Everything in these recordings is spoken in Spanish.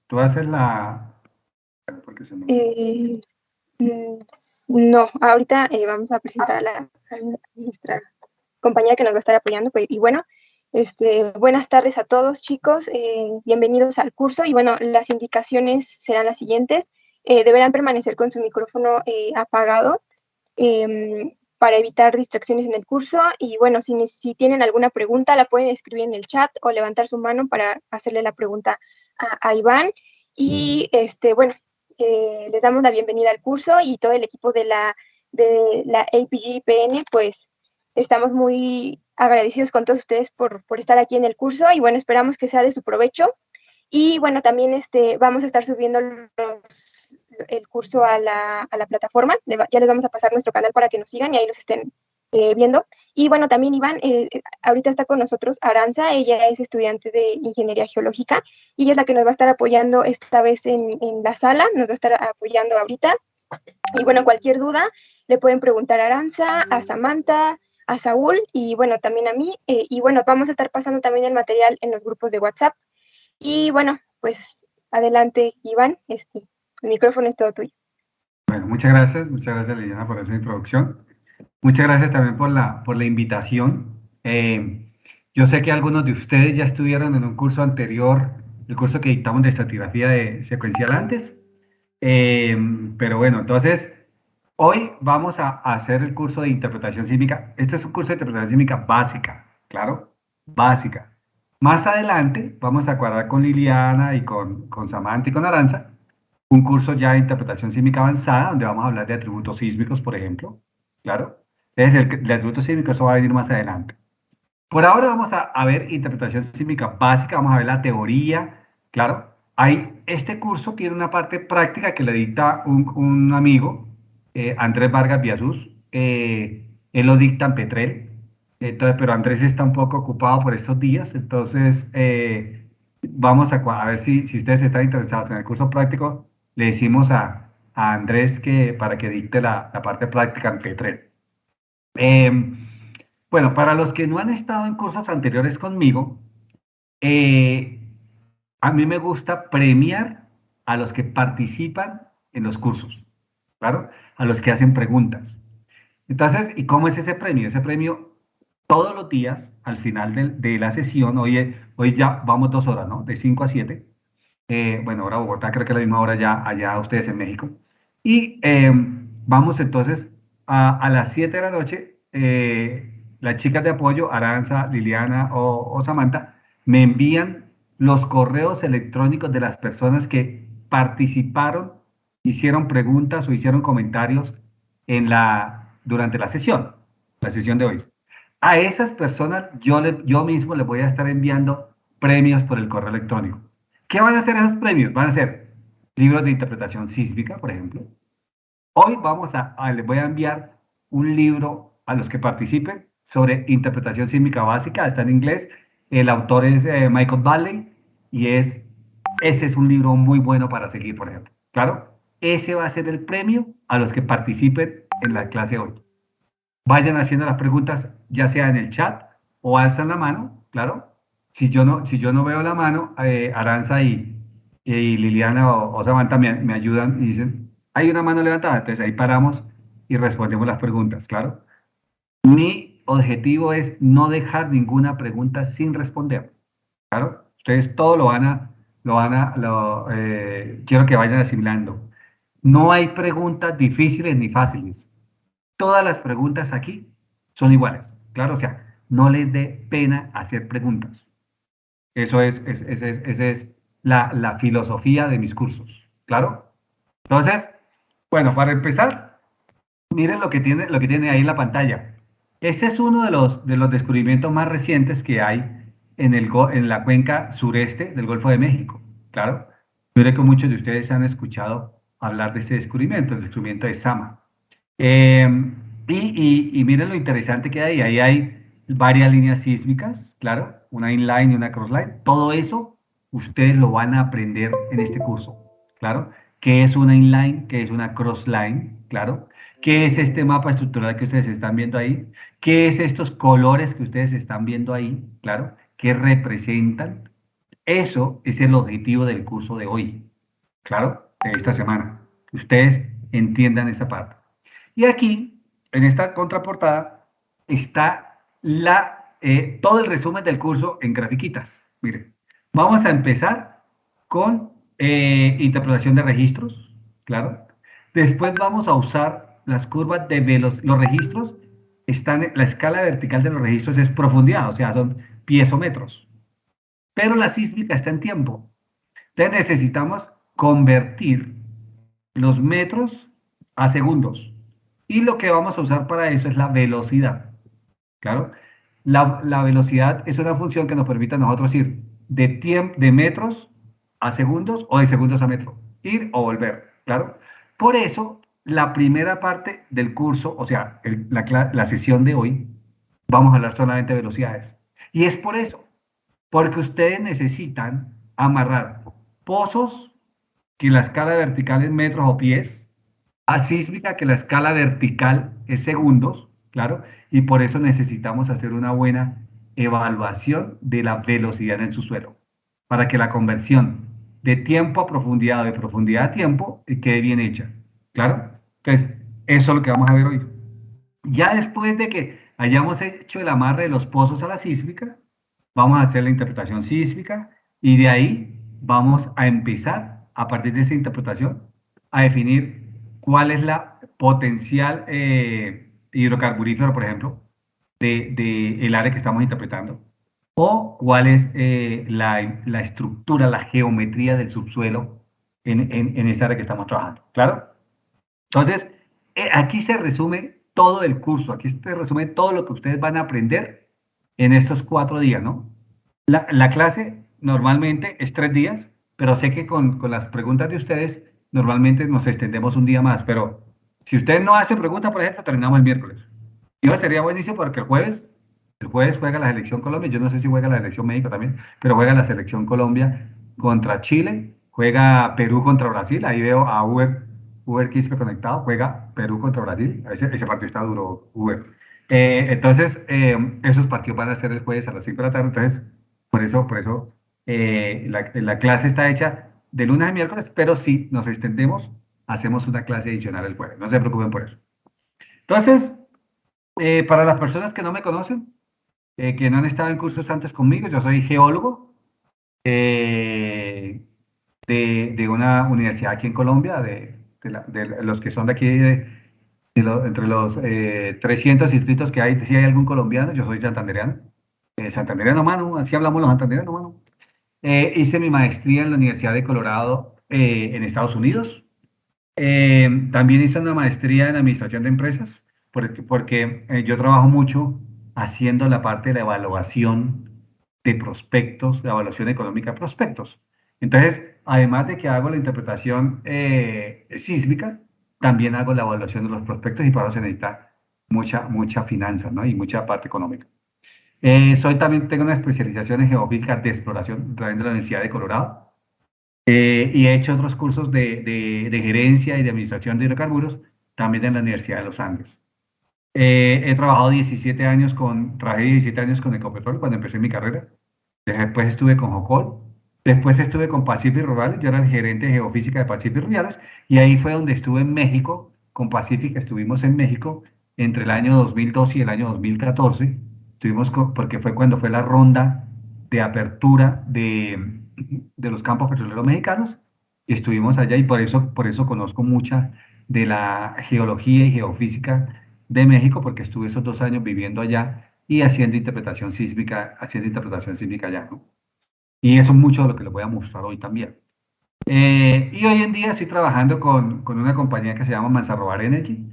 Tú haces la... Porque se me... Eh, mm, no, ahorita vamos a presentar a nuestra compañera que nos va a estar apoyando. Pues, y bueno, buenas tardes a todos, chicos. Bienvenidos al curso. Y bueno, las indicaciones serán las siguientes. Deberán permanecer con su micrófono apagado para evitar distracciones en el curso. Y bueno, si tienen alguna pregunta, la pueden escribir en el chat o levantar su mano para hacerle la pregunta a Iván. Y bueno, les damos la bienvenida al curso y todo el equipo de la APG-PN, pues estamos muy agradecidos con todos ustedes por estar aquí en el curso y bueno, esperamos que sea de su provecho. Y bueno, también vamos a estar subiendo el curso a la plataforma. Ya les vamos a pasar nuestro canal para que nos sigan y ahí nos estén viendo. Y bueno, también Iván, ahorita está con nosotros Aranza, ella es estudiante de Ingeniería Geológica y ella es la que nos va a estar apoyando esta vez en la sala, nos va a estar apoyando ahorita. Y bueno, cualquier duda le pueden preguntar a Aranza, a Samantha, a Saúl y bueno, también a mí. Y bueno, vamos a estar pasando también el material en los grupos de WhatsApp. Y bueno, pues adelante, Iván, el micrófono es todo tuyo. Bueno, muchas gracias Liliana por esa introducción. Muchas gracias también por la invitación. Yo sé que algunos de ustedes ya estuvieron en un curso anterior, el curso que dictamos de estratigrafía de secuencial antes. Pero bueno, entonces, hoy vamos a hacer el curso de interpretación sísmica. Este es un curso de interpretación sísmica básica, claro, básica. Más adelante vamos a cuadrar con Liliana y con Samantha y con Aranza un curso ya de interpretación sísmica avanzada, donde vamos a hablar de atributos sísmicos, por ejemplo, claro. Entonces, el atributo sísmico, eso va a venir más adelante. Por ahora vamos a ver interpretación sísmica básica, vamos a ver la teoría, claro. Este curso tiene una parte práctica que le dicta un amigo, Andrés Vargas Biasús, él lo dicta en Petrel, entonces, pero Andrés está un poco ocupado por estos días, entonces vamos a ver si ustedes están interesados en el curso práctico, le decimos a Andrés para que dicte la parte práctica en Petrel. Bueno, para los que no han estado en cursos anteriores conmigo, eh, a mí me gusta premiar a los que participan en los cursos, claro, a los que hacen preguntas. Entonces, ¿y cómo es ese premio? Ese premio todos los días, al final de la sesión, hoy ya vamos 2 horas, ¿no? De 5 a 7. Bueno, ahora Bogotá, creo que es la misma hora ya allá ustedes en México. Y vamos entonces a las 7 de la noche, las chicas de apoyo, Aranza, Liliana o Samantha, me envían los correos electrónicos de las personas que participaron, hicieron preguntas o hicieron comentarios durante la sesión de hoy. A esas personas yo mismo les voy a estar enviando premios por el correo electrónico. ¿Qué van a hacer esos premios? Van a ser libros de interpretación sísmica, por ejemplo. Hoy les voy a enviar un libro a los que participen sobre interpretación sísmica básica, está en inglés. El autor es Michael Valley y ese es un libro muy bueno para seguir, por ejemplo. Claro, ese va a ser el premio a los que participen en la clase hoy. Vayan haciendo las preguntas, ya sea en el chat o alzan la mano, claro. Si yo no veo la mano, Aranza y Liliana o Samantha me ayudan y dicen, hay una mano levantada, entonces ahí paramos y respondemos las preguntas, claro. Mi objetivo es no dejar ninguna pregunta sin responder, claro. Ustedes todo quiero que vayan asimilando. No hay preguntas difíciles ni fáciles. Todas las preguntas aquí son iguales, claro, o sea, no les dé pena hacer preguntas. Esa es la filosofía de mis cursos, ¿claro? Entonces, bueno, para empezar, miren lo que tiene ahí en la pantalla. Ese es uno de los descubrimientos más recientes que hay en la cuenca sureste del Golfo de México, claro. Yo creo que muchos de ustedes han escuchado hablar de este descubrimiento, el descubrimiento de Sama. Y miren lo interesante que hay. Ahí hay varias líneas sísmicas, claro, una inline y una crossline. Todo eso ustedes lo van a aprender en este curso, claro. ¿Qué es una inline? ¿Qué es una crossline? Claro. ¿Qué es este mapa estructural que ustedes están viendo ahí? ¿Qué es estos colores que ustedes están viendo ahí? Claro. ¿Qué representan? Eso es el objetivo del curso de hoy, claro, de esta semana. Que ustedes entiendan esa parte. Y aquí, en esta contraportada, está todo el resumen del curso en grafiquitas. Miren, vamos a empezar con interpretación de registros, claro. Después vamos a usar las curvas de los registros. La escala vertical de los registros es profundidad, o sea, son piezómetros. Pero la sísmica está en tiempo. Entonces necesitamos convertir los metros a segundos. Y lo que vamos a usar para eso es la velocidad. Claro, la velocidad es una función que nos permite a nosotros ir de metros a segundos o de segundos a metro. Ir o volver. Claro. Por eso, la primera parte del curso, o sea, la sesión de hoy, vamos a hablar solamente de velocidades. Y es por eso, porque ustedes necesitan amarrar pozos que la escala vertical es metros o pies, a sísmica que la escala vertical es segundos, claro, y por eso necesitamos hacer una buena evaluación de la velocidad en el subsuelo, para que la conversión de tiempo a profundidad o de profundidad a tiempo quede bien hecha, claro. Entonces, eso es lo que vamos a ver hoy. Ya después de que hayamos hecho el amarre de los pozos a la sísmica, vamos a hacer la interpretación sísmica y de ahí vamos a empezar, a partir de esa interpretación, a definir cuál es la potencial hidrocarburífero, por ejemplo, el área que estamos interpretando, o cuál es la estructura, la geometría del subsuelo en esa área que estamos trabajando. ¿Claro? Entonces, aquí se resume todo el curso, aquí se resume todo lo que ustedes van a aprender en estos 4 días, ¿no? La clase normalmente es 3 días, pero sé que con las preguntas de ustedes normalmente nos extendemos un día más, pero si ustedes no hacen preguntas, por ejemplo, terminamos el miércoles. Y eso sería buenísimo porque el jueves juega la selección Colombia, yo no sé si juega la selección México también, pero juega la selección Colombia contra Chile, juega Perú contra Brasil, ahí veo a Uber Quispe conectado, juega Perú contra Brasil, ese partido está duro, Uber. Entonces, esos partidos van a ser el jueves a las 5 de la tarde, entonces, por eso la clase está hecha de lunes a miércoles, pero si nos extendemos, hacemos una clase adicional el jueves, no se preocupen por eso. Entonces, para las personas que no me conocen, que no han estado en cursos antes conmigo, yo soy geólogo de una universidad aquí en Colombia, de los que son de aquí, entre los 300 inscritos que hay, si hay algún colombiano, yo soy santandereano. Santandereano, mano, así hablamos los santandereanos, mano. Hice mi maestría en la Universidad de Colorado en Estados Unidos. También hice una maestría en administración de empresas, porque yo trabajo mucho haciendo la parte de la evaluación de prospectos, la evaluación económica de prospectos. Entonces, además de que hago la interpretación sísmica, también hago la evaluación de los prospectos y para eso se necesita mucha finanza, ¿no? Y mucha parte económica. También tengo una especialización en geofísica de exploración también de la Universidad de Colorado. Y he hecho otros cursos de gerencia y de administración de hidrocarburos, también en la Universidad de los Andes. He trabajado 17 años trabajé 17 años con Ecopetrol cuando empecé mi carrera. Después estuve con Jocol. Después estuve con Pacific Rurales. Yo era el gerente de geofísica de Pacific Rurales. Y ahí fue donde estuve en México. Con Pacific estuvimos en México entre el año 2012 y el año 2014. Porque fue cuando fue la ronda de apertura de los campos petroleros mexicanos. Y estuvimos allá y por eso conozco mucha de la geología y geofísica de México, porque estuve esos 2 años viviendo allá y haciendo interpretación sísmica allá, ¿no? Y eso es mucho de lo que les voy a mostrar hoy también. Y hoy en día estoy trabajando con una compañía que se llama Manzarrobar Energy.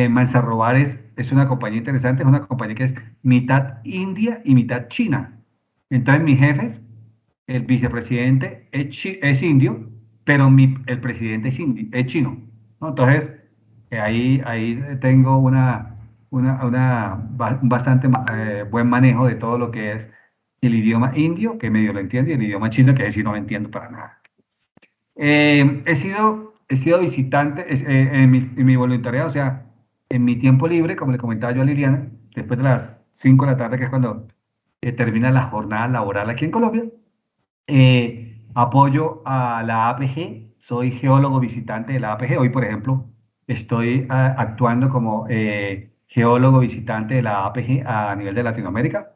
Manzarrobar es una compañía interesante, es una compañía que es mitad India y mitad China. Entonces mis jefes, el vicepresidente es indio, pero el presidente es chino, ¿no? Entonces, ahí tengo un bastante buen manejo de todo lo que es el idioma indio, que medio lo entiendo, y el idioma chino, que sí no lo entiendo para nada. He sido visitante en mi voluntariado, o sea, en mi tiempo libre, como le comentaba yo a Liliana, después de las 5 de la tarde, que es cuando termina la jornada laboral aquí en Colombia, Apoyo a la APG, soy geólogo visitante de la APG. Hoy, por ejemplo, estoy actuando como geólogo visitante de la APG a nivel de Latinoamérica.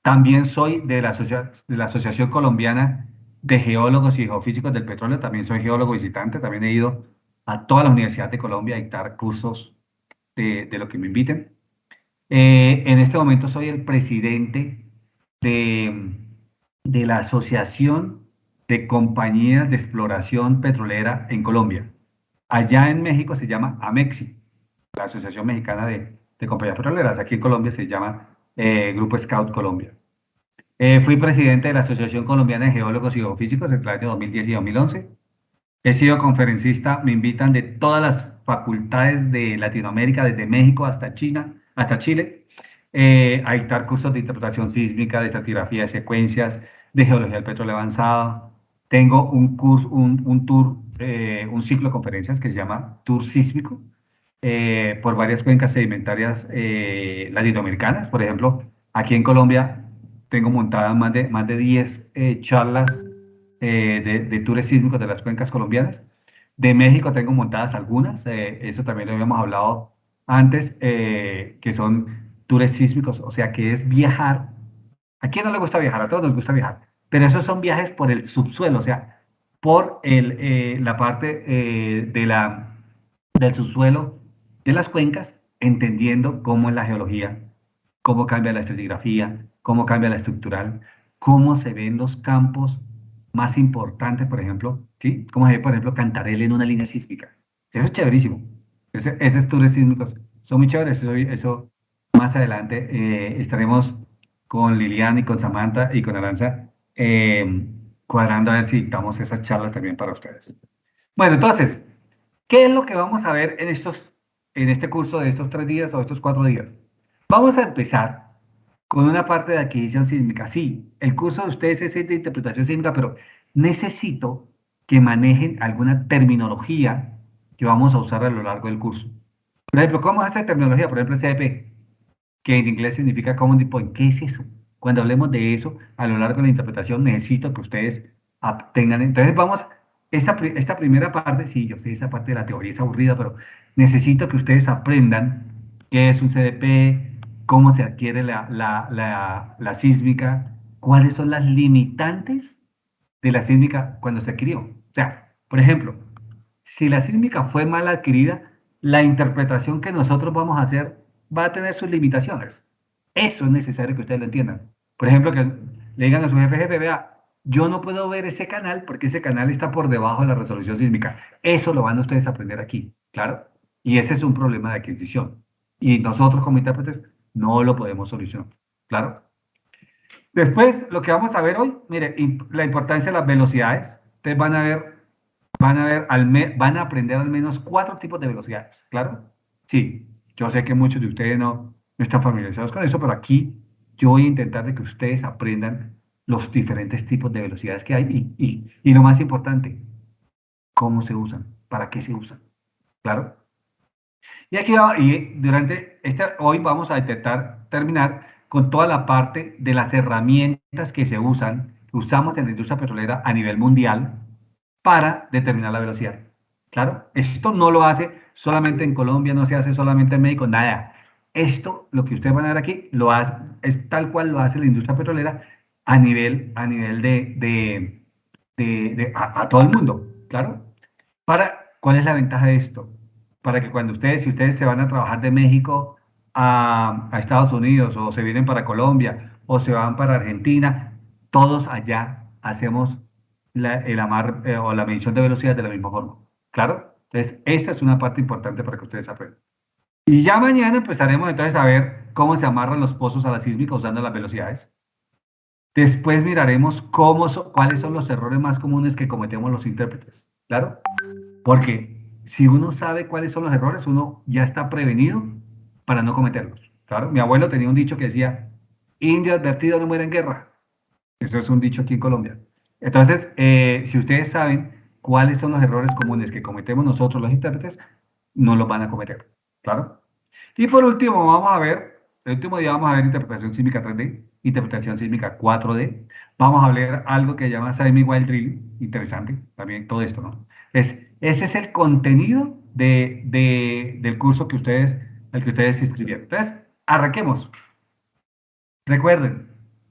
También soy de de la Asociación Colombiana de Geólogos y Geofísicos del Petróleo. También soy geólogo visitante. También he ido a todas las universidades de Colombia a dictar cursos de lo que me inviten. En este momento soy el presidente de, de la Asociación de Compañías de Exploración Petrolera en Colombia. Allá en México se llama AMEXI, la Asociación Mexicana de Compañías Petroleras. Aquí en Colombia se llama Grupo Scout Colombia. Fui presidente de la Asociación Colombiana de Geólogos y Geofísicos entre el año 2010 y 2011. He sido conferencista, me invitan de todas las facultades de Latinoamérica, desde México hasta China, hasta Chile, a dictar cursos de interpretación sísmica, de estratigrafía de secuencias, de geología del petróleo avanzado. Tengo un curso, un tour, un ciclo de conferencias que se llama Tour Sísmico por varias cuencas sedimentarias latinoamericanas. Por ejemplo, aquí en Colombia tengo montadas más de 10 charlas de tours sísmicos de las cuencas colombianas. De México tengo montadas algunas, eso también lo habíamos hablado antes, que son tours sísmicos, o sea, que es viajar. ¿A quién no le gusta viajar? A todos nos gusta viajar, pero esos son viajes por el subsuelo, o sea, por la parte del subsuelo de las cuencas, entendiendo cómo es la geología, cómo cambia la estratigrafía, cómo cambia la estructural, cómo se ven los campos más importantes, por ejemplo, ¿sí? Cómo se ve, por ejemplo, Cantarell en una línea sísmica. Eso es chéverísimo. Esos tours sísmicos son muy chéveres. Eso más adelante estaremos con Lilian y con Samantha y con Aranza cuadrando a ver si dictamos esas charlas también para ustedes. Bueno, entonces, ¿qué es lo que vamos a ver en este curso de estos 3 días o estos 4 días? Vamos a empezar con una parte de adquisición sísmica. Sí, el curso de ustedes es de interpretación sísmica, pero necesito que manejen alguna terminología que vamos a usar a lo largo del curso. Por ejemplo, ¿cómo es esa terminología? Por ejemplo, CDP, que en inglés significa Common Deep Point. ¿Qué es eso? Cuando hablemos de eso a lo largo de la interpretación, necesito que ustedes tengan. Entonces, vamos, esta primera parte, sí, yo sé, esa parte de la teoría es aburrida, pero necesito que ustedes aprendan qué es un CDP, cómo se adquiere la sísmica, cuáles son las limitantes de la sísmica cuando se adquirió. O sea, por ejemplo, si la sísmica fue mal adquirida, la interpretación que nosotros vamos a hacer va a tener sus limitaciones. Eso es necesario que ustedes lo entiendan. Por ejemplo, que le digan a su jefe, vea, yo no puedo ver ese canal porque ese canal está por debajo de la resolución sísmica. Eso lo van a ustedes a aprender aquí, ¿claro? Y ese es un problema de adquisición. Y nosotros como intérpretes no lo podemos solucionar, ¿claro? Después, lo que vamos a ver hoy, mire, la importancia de las velocidades. Ustedes van a aprender al menos 4 tipos de velocidades, ¿claro? Sí, yo sé que muchos de ustedes no están familiarizados con eso, pero aquí yo voy a intentar de que ustedes aprendan los diferentes tipos de velocidades que hay y lo más importante, cómo se usan, para qué se usan, ¿claro? Y aquí hoy vamos a intentar terminar con toda la parte de las herramientas que se usan, que usamos en la industria petrolera a nivel mundial para determinar la velocidad. Claro, esto no lo hace solamente en Colombia, no se hace solamente en México, nada. Esto, lo que ustedes van a ver aquí, lo hace, es tal cual lo hace la industria petrolera a nivel a todo el mundo, claro. ¿Cuál es la ventaja de esto? Para que si ustedes se van a trabajar de México a Estados Unidos o se vienen para Colombia o se van para Argentina, todos allá hacemos el amar o la medición de velocidad de la misma forma. ¿Claro? Entonces, esa es una parte importante para que ustedes aprendan. Y ya mañana empezaremos entonces a ver cómo se amarran los pozos a la sísmica usando las velocidades. Después miraremos cuáles son los errores más comunes que cometemos los intérpretes. ¿Claro? Porque si uno sabe cuáles son los errores, uno ya está prevenido para no cometerlos. Claro, mi abuelo tenía un dicho que decía, indio advertido no muere en guerra. Eso es un dicho aquí en Colombia. Entonces, si ustedes saben cuáles son los errores comunes que cometemos nosotros los intérpretes, no los van a cometer. ¿Claro? Y por último, el último día vamos a ver interpretación sísmica 3D, interpretación sísmica 4D. vamos a ver algo que se llama Seismic Wild Drilling, interesante también todo esto, ¿no? Ese es el contenido del curso al que ustedes se inscribieron. Entonces, arranquemos. Recuerden,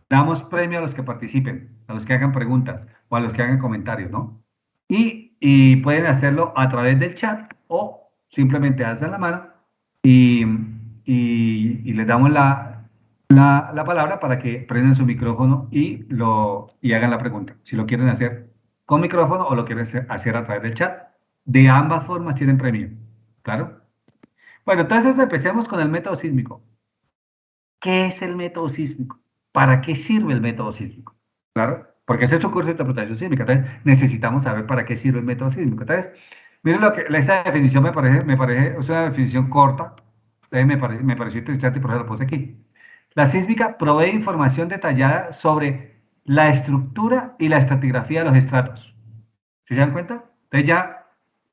damos premio a los que participen, a los que hagan preguntas o a los que hagan comentarios, ¿no? Y pueden hacerlo a través del chat o simplemente alzan la mano y, y les damos la palabra para que prendan su micrófono y hagan la pregunta. Si lo quieren hacer con micrófono o lo quieren hacer a través del chat. De ambas formas tienen premio, ¿claro? Bueno, entonces empecemos con el método sísmico. ¿Qué es el método sísmico? ¿Para qué sirve el método sísmico? Claro, porque este es un curso de interpretación sísmica, entonces necesitamos saber para qué sirve el método sísmico. Entonces, miren esa definición me parece, es una definición corta, me pareció interesante y por eso la puse aquí. La sísmica provee información detallada sobre la estructura y la estratigrafía de los estratos. ¿Sí se dan cuenta? Entonces ya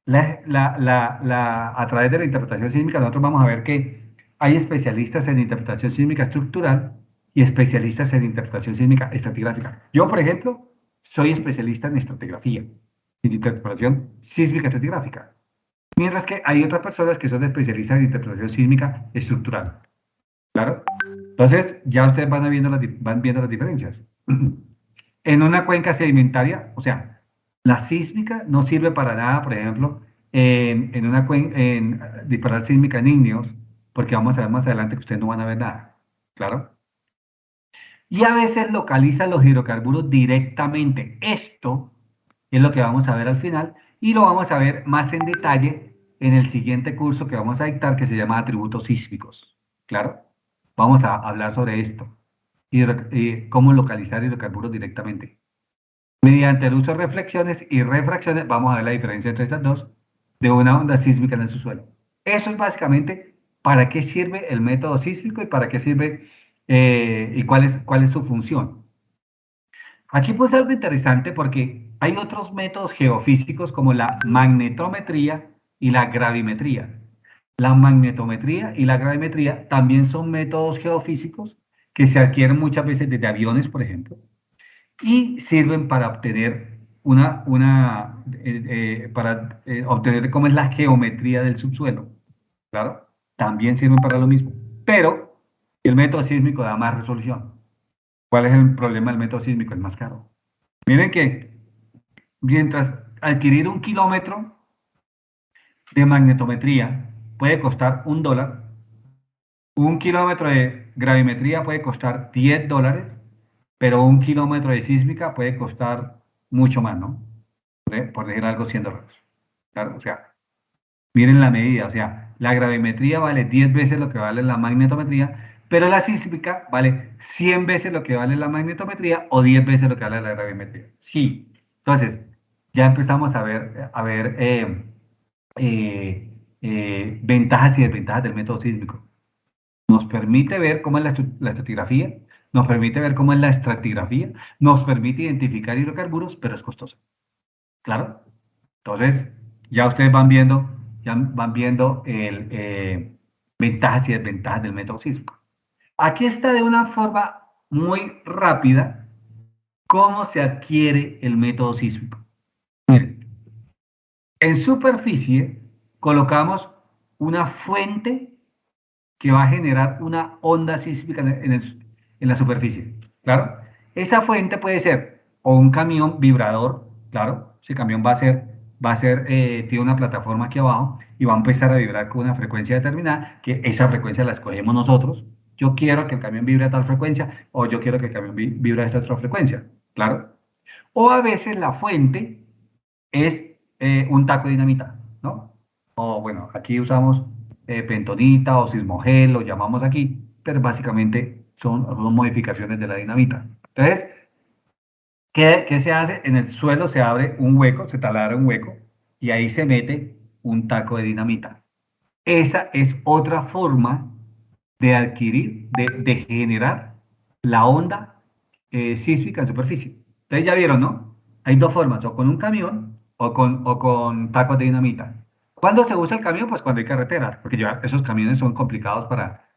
a través de la interpretación sísmica nosotros vamos a ver que hay especialistas en interpretación sísmica estructural y especialistas en interpretación sísmica estratigráfica. Yo, por ejemplo, soy especialista en estratigrafía, en interpretación sísmica estratigráfica. Mientras que hay otras personas que son especialistas en interpretación sísmica estructural. ¿Claro? Entonces, ya ustedes van viendo las diferencias. En una cuenca sedimentaria, o sea, la sísmica no sirve para nada, por ejemplo, en disparar sísmica en ígneos, porque vamos a ver más adelante que ustedes no van a ver nada. ¿Claro? Y a veces localizan los hidrocarburos directamente. Esto es lo que vamos a ver al final y lo vamos a ver más en detalle en el siguiente curso que vamos a dictar, que se llama atributos sísmicos. ¿Claro? Vamos a hablar sobre esto y cómo localizar hidrocarburos directamente. Mediante el uso de reflexiones y refracciones, vamos a ver la diferencia entre estas dos, de una onda sísmica en el subsuelo. Eso es básicamente para qué sirve el método sísmico y para qué sirve y cuál es su función. Aquí pues algo interesante porque hay otros métodos geofísicos como la magnetometría y la gravimetría. La magnetometría y la gravimetría también son métodos geofísicos que se adquieren muchas veces desde aviones, por ejemplo, y sirven para obtener obtener cómo es la geometría del subsuelo. Claro, también sirven para lo mismo, pero el método sísmico da más resolución. ¿Cuál es el problema del método sísmico? Es más caro. Miren que mientras adquirir 1 kilómetro de magnetometría puede costar $1, 1 kilómetro de gravimetría puede costar $10, pero 1 kilómetro de sísmica puede costar mucho más, ¿no? Por decir algo, $100. Claro, o sea, miren la medida, o sea, la gravimetría vale 10 veces lo que vale la magnetometría, pero la sísmica vale 100 veces lo que vale la magnetometría o 10 veces lo que vale la gravimetría. Sí, entonces, ya empezamos a ver ventajas y desventajas del método sísmico. Nos permite ver cómo es la estratigrafía, nos permite ver cómo es la estratigrafía, nos permite identificar hidrocarburos, pero es costoso. ¿Claro? Entonces, ya van viendo ventajas y desventajas del método sísmico. Aquí está de una forma muy rápida cómo se adquiere el método sísmico. Miren, en superficie colocamos una fuente que va a generar una onda sísmica en la superficie. ¿Claro? Esa fuente puede ser o un camión vibrador, claro, ese camión tiene una plataforma aquí abajo y va a empezar a vibrar con una frecuencia determinada, que esa frecuencia la escogemos nosotros. Yo quiero que el camión vibre a tal frecuencia o yo quiero que el camión vibre a esta otra frecuencia, ¿claro? O a veces la fuente es un taco de dinamita, ¿no? O bueno, aquí usamos pentonita o sismogel, lo llamamos aquí, pero básicamente son modificaciones de la dinamita. Entonces, ¿qué se hace? En el suelo se abre un hueco, se taladra un hueco y ahí se mete un taco de dinamita. Esa es otra forma de adquirir, de generar la onda sísmica en superficie. Ustedes ya vieron, ¿no? Hay dos formas, o con un camión o con tacos de dinamita. ¿Cuándo se usa el camión? Pues cuando hay carreteras, porque ya esos camiones son complicados para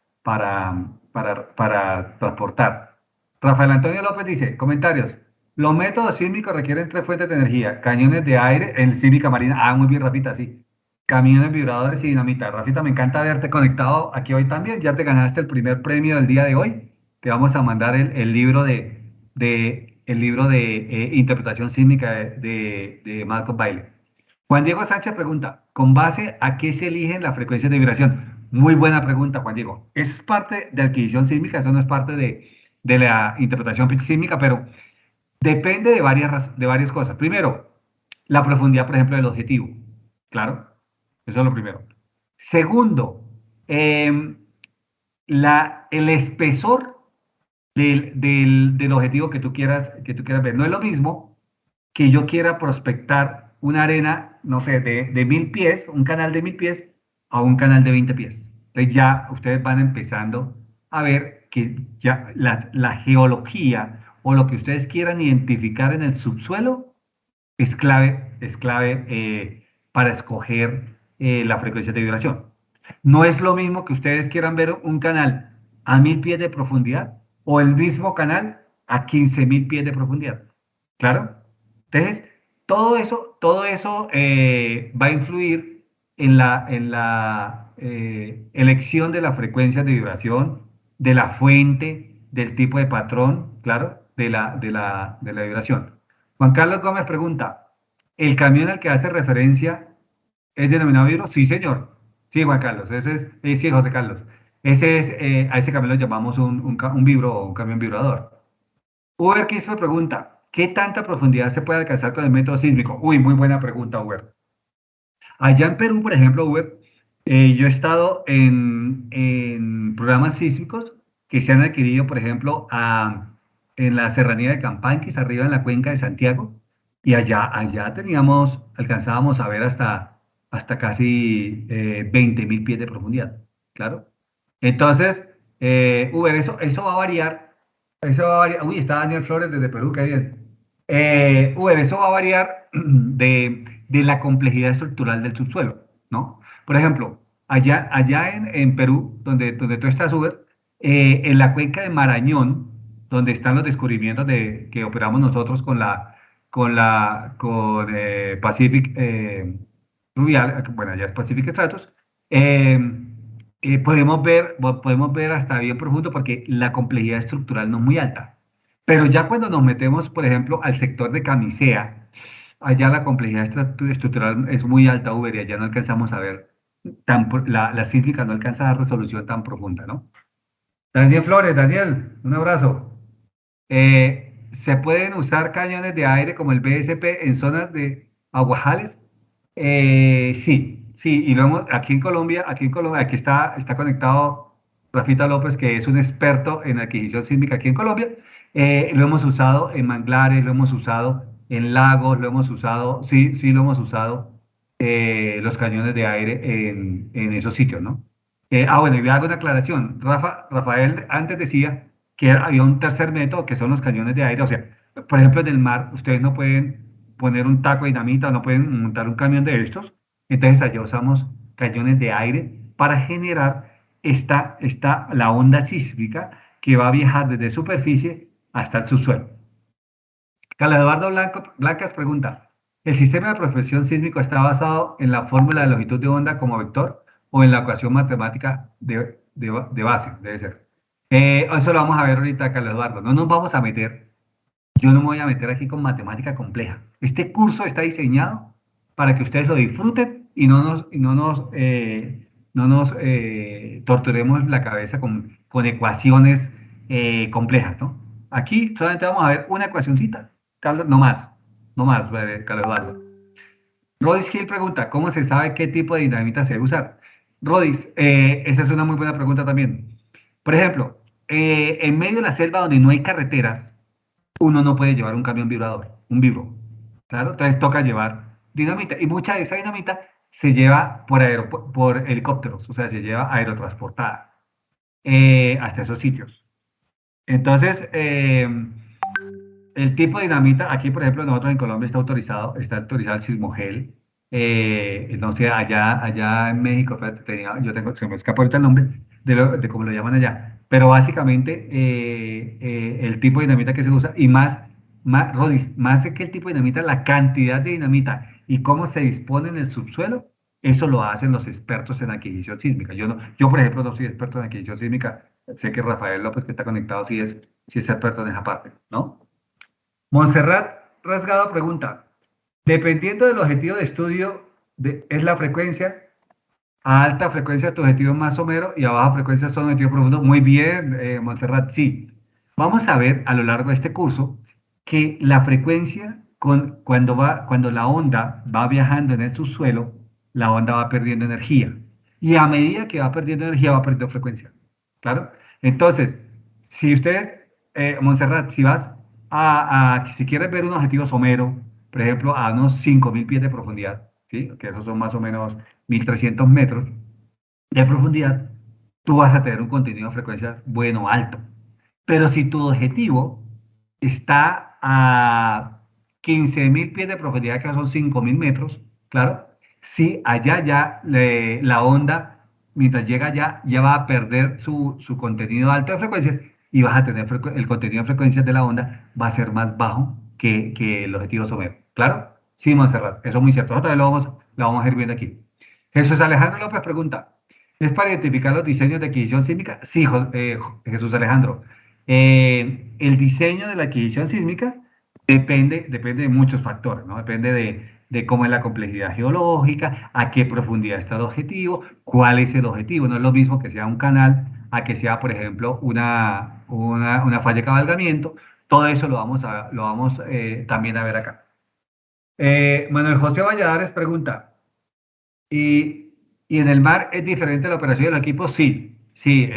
transportar. Rafael Antonio López dice, comentarios. Los métodos sísmicos requieren tres fuentes de energía: cañones de aire, en sísmica marina. Ah, muy bien, Rafita, sí. Camiones vibradores y dinamita. Rafita, me encanta verte conectado aquí hoy también. Ya te ganaste el primer premio del día de hoy. Te vamos a mandar el libro el libro de interpretación sísmica de Marcos Baile. Juan Diego Sánchez pregunta, ¿con base a qué se eligen las frecuencias de vibración? Muy buena pregunta, Juan Diego. Eso es parte de adquisición sísmica, eso no es parte de la interpretación sísmica, pero depende de varias cosas. Primero, la profundidad, por ejemplo, del objetivo. Claro, eso es lo primero. Segundo, eh, el espesor del objetivo que tú quieras ver. No es lo mismo que yo quiera prospectar una arena, no sé, de 1000 pies, un canal de 1000 pies, a un canal de 20 pies. Entonces ya ustedes van empezando a ver que ya la geología o lo que ustedes quieran identificar en el subsuelo es clave para escoger la frecuencia de vibración. No es lo mismo que ustedes quieran ver un canal a 1000 pies de profundidad o el mismo canal a 15.000 pies de profundidad. ¿Claro? Entonces, todo eso va a influir en la elección de la frecuencia de vibración, de la fuente, del tipo de patrón, claro, de la vibración. Juan Carlos Gómez pregunta, ¿el camión al que hace referencia es denominado vibro? Sí, señor. Sí, Juan Carlos, ese es, sí, José Carlos. Ese es, a ese camión lo llamamos un vibro o un camión vibrador. Uber Quiso pregunta, ¿qué tanta profundidad se puede alcanzar con el método sísmico? Uy, muy buena pregunta, Uber. Allá en Perú, por ejemplo, Uber, yo he estado en programas sísmicos que se han adquirido, por ejemplo, en la serranía de Campanquis, arriba en la cuenca de Santiago, y allá alcanzábamos a ver hasta casi 20.000 pies de profundidad, claro. Entonces, Uber, eso va a variar, eso va a variar. Uy, está Daniel Flores desde Perú, qué bien. Uber, eso va a variar de la complejidad estructural del subsuelo, ¿no? Por ejemplo, allá en Perú, donde tú estás, Uber, en la cuenca de Marañón, donde están los descubrimientos que operamos nosotros con Pacific Fluvial, bueno, allá es Pacific Stratus, eh, podemos ver hasta bien profundo porque la complejidad estructural no es muy alta. Pero ya cuando nos metemos, por ejemplo, al sector de Camisea, allá la complejidad estructural es muy alta, Uber, y allá no alcanzamos a ver, la sísmica no alcanza a dar resolución tan profunda, ¿no? Daniel Flores, Daniel, un abrazo. ¿Se pueden usar cañones de aire como el BSP en zonas de aguajales? Sí, sí, y lo hemos, aquí está conectado Rafita López, que es un experto en adquisición sísmica aquí en Colombia. Lo hemos usado en manglares, lo hemos usado en lagos, lo hemos usado, sí, sí lo hemos usado, los cañones de aire en esos sitios, ¿no? Bueno, y voy a dar una aclaración. Rafael antes decía que había un tercer método, que son los cañones de aire. O sea, por ejemplo, en el mar, ustedes no pueden poner un taco de dinamita, no pueden montar un camión de estos. Entonces, allá usamos cañones de aire para generar la onda sísmica que va a viajar desde superficie hasta el subsuelo. Carlos Eduardo Blancas pregunta, ¿el sistema de prospección sísmico está basado en la fórmula de longitud de onda como vector o en la ecuación matemática de base? Debe ser. Eso lo vamos a ver ahorita, Carlos Eduardo. No nos vamos a meter, yo no me voy a meter aquí con matemática compleja. Este curso está diseñado para que ustedes lo disfruten y no nos torturemos la cabeza con ecuaciones complejas, ¿no? Aquí solamente vamos a ver una ecuacióncita, Carlos, no más, Carlos Eduardo. Rodis Hill pregunta, ¿cómo se sabe qué tipo de dinamita se debe usar? Rodis, esa es una muy buena pregunta también. Por ejemplo, en medio de la selva donde no hay carreteras, uno no puede llevar un camión vibrador, un vibro, claro, entonces toca llevar dinamita, y mucha de esa dinamita se lleva por helicópteros, o sea, se lleva aerotransportada hasta esos sitios. Entonces, el tipo de dinamita, aquí por ejemplo nosotros en Colombia está autorizado el sismogel, no sé, allá en México, se me escapa ahorita el nombre de cómo lo llaman allá, pero básicamente el tipo de dinamita que se usa, y más Rodis, más que el tipo de dinamita, la cantidad de dinamita y cómo se dispone en el subsuelo, eso lo hacen los expertos en adquisición sísmica. Yo, no, yo, por ejemplo, no soy experto en adquisición sísmica. Sé que Rafael López, que está conectado, sí es experto en esa parte, ¿no? Montserrat Rasgado pregunta, dependiendo del objetivo de estudio, ¿es la frecuencia? A alta frecuencia tu objetivo es más somero y a baja frecuencia son objetivos profundos. Muy bien, Montserrat, sí. Vamos a ver a lo largo de este curso que la frecuencia, cuando la onda va viajando en el subsuelo, la onda va perdiendo energía. Y a medida que va perdiendo energía, va perdiendo frecuencia. ¿Claro? Entonces, si usted, Montserrat, si vas si quieres ver un objetivo somero, por ejemplo, a unos 5.000 pies de profundidad, ¿sí? Que esos son más o menos 1.300 metros de profundidad, tú vas a tener un contenido de frecuencia bueno, alto. Pero si tu objetivo está a 15.000 pies de profundidad, que son 5.000 metros, claro, si allá ya la onda, mientras llega allá, ya va a perder su contenido alto de frecuencias y vas a tener el contenido de frecuencias de la onda va a ser más bajo que el objetivo somero. ¿Claro? Sí, Monserrat, eso es muy cierto. Nosotros lo vamos a ir viendo aquí. Jesús Alejandro López pregunta, ¿es para identificar los diseños de adquisición sísmica? Sí, Jesús Alejandro. El diseño de la adquisición sísmica depende de muchos factores, ¿no? Depende de cómo es la complejidad geológica, a qué profundidad está el objetivo, cuál es el objetivo. No es lo mismo que sea un canal a que sea, por ejemplo, una falla de cabalgamiento. Todo eso lo vamos también a ver acá. Manuel José Valladares pregunta, ¿y en el mar es diferente la operación del equipo? Sí, sí,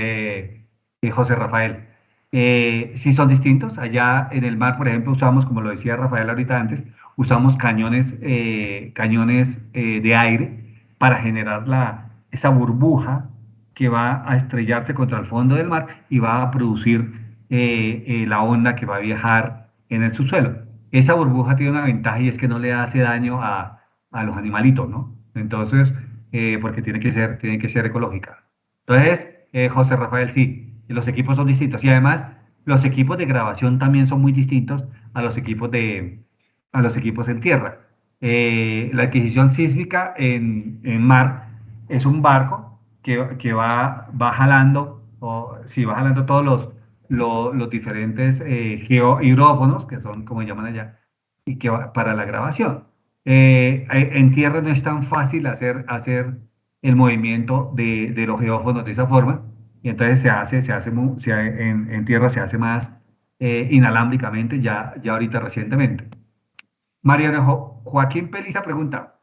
José Rafael. Sí son distintos. Allá en el mar, por ejemplo, usamos, como lo decía Rafael ahorita antes, usamos cañones de aire para generar esa burbuja que va a estrellarse contra el fondo del mar y va a producir la onda que va a viajar en el subsuelo. Esa burbuja tiene una ventaja y es que no le hace daño a los animalitos, ¿no? Entonces, porque tiene que ser ecológica. Entonces, José Rafael, sí, los equipos son distintos y además los equipos de grabación también son muy distintos a los equipos en tierra. La adquisición sísmica en mar es un barco que va jalando, sí, va jalando todos los diferentes hidrófonos, que son como llaman allá, y que va para la grabación. En tierra no es tan fácil hacer el movimiento de los geófonos de esa forma, y entonces en tierra se hace más inalámbricamente, ya ahorita recientemente. Mariano Joaquín Peliza pregunta,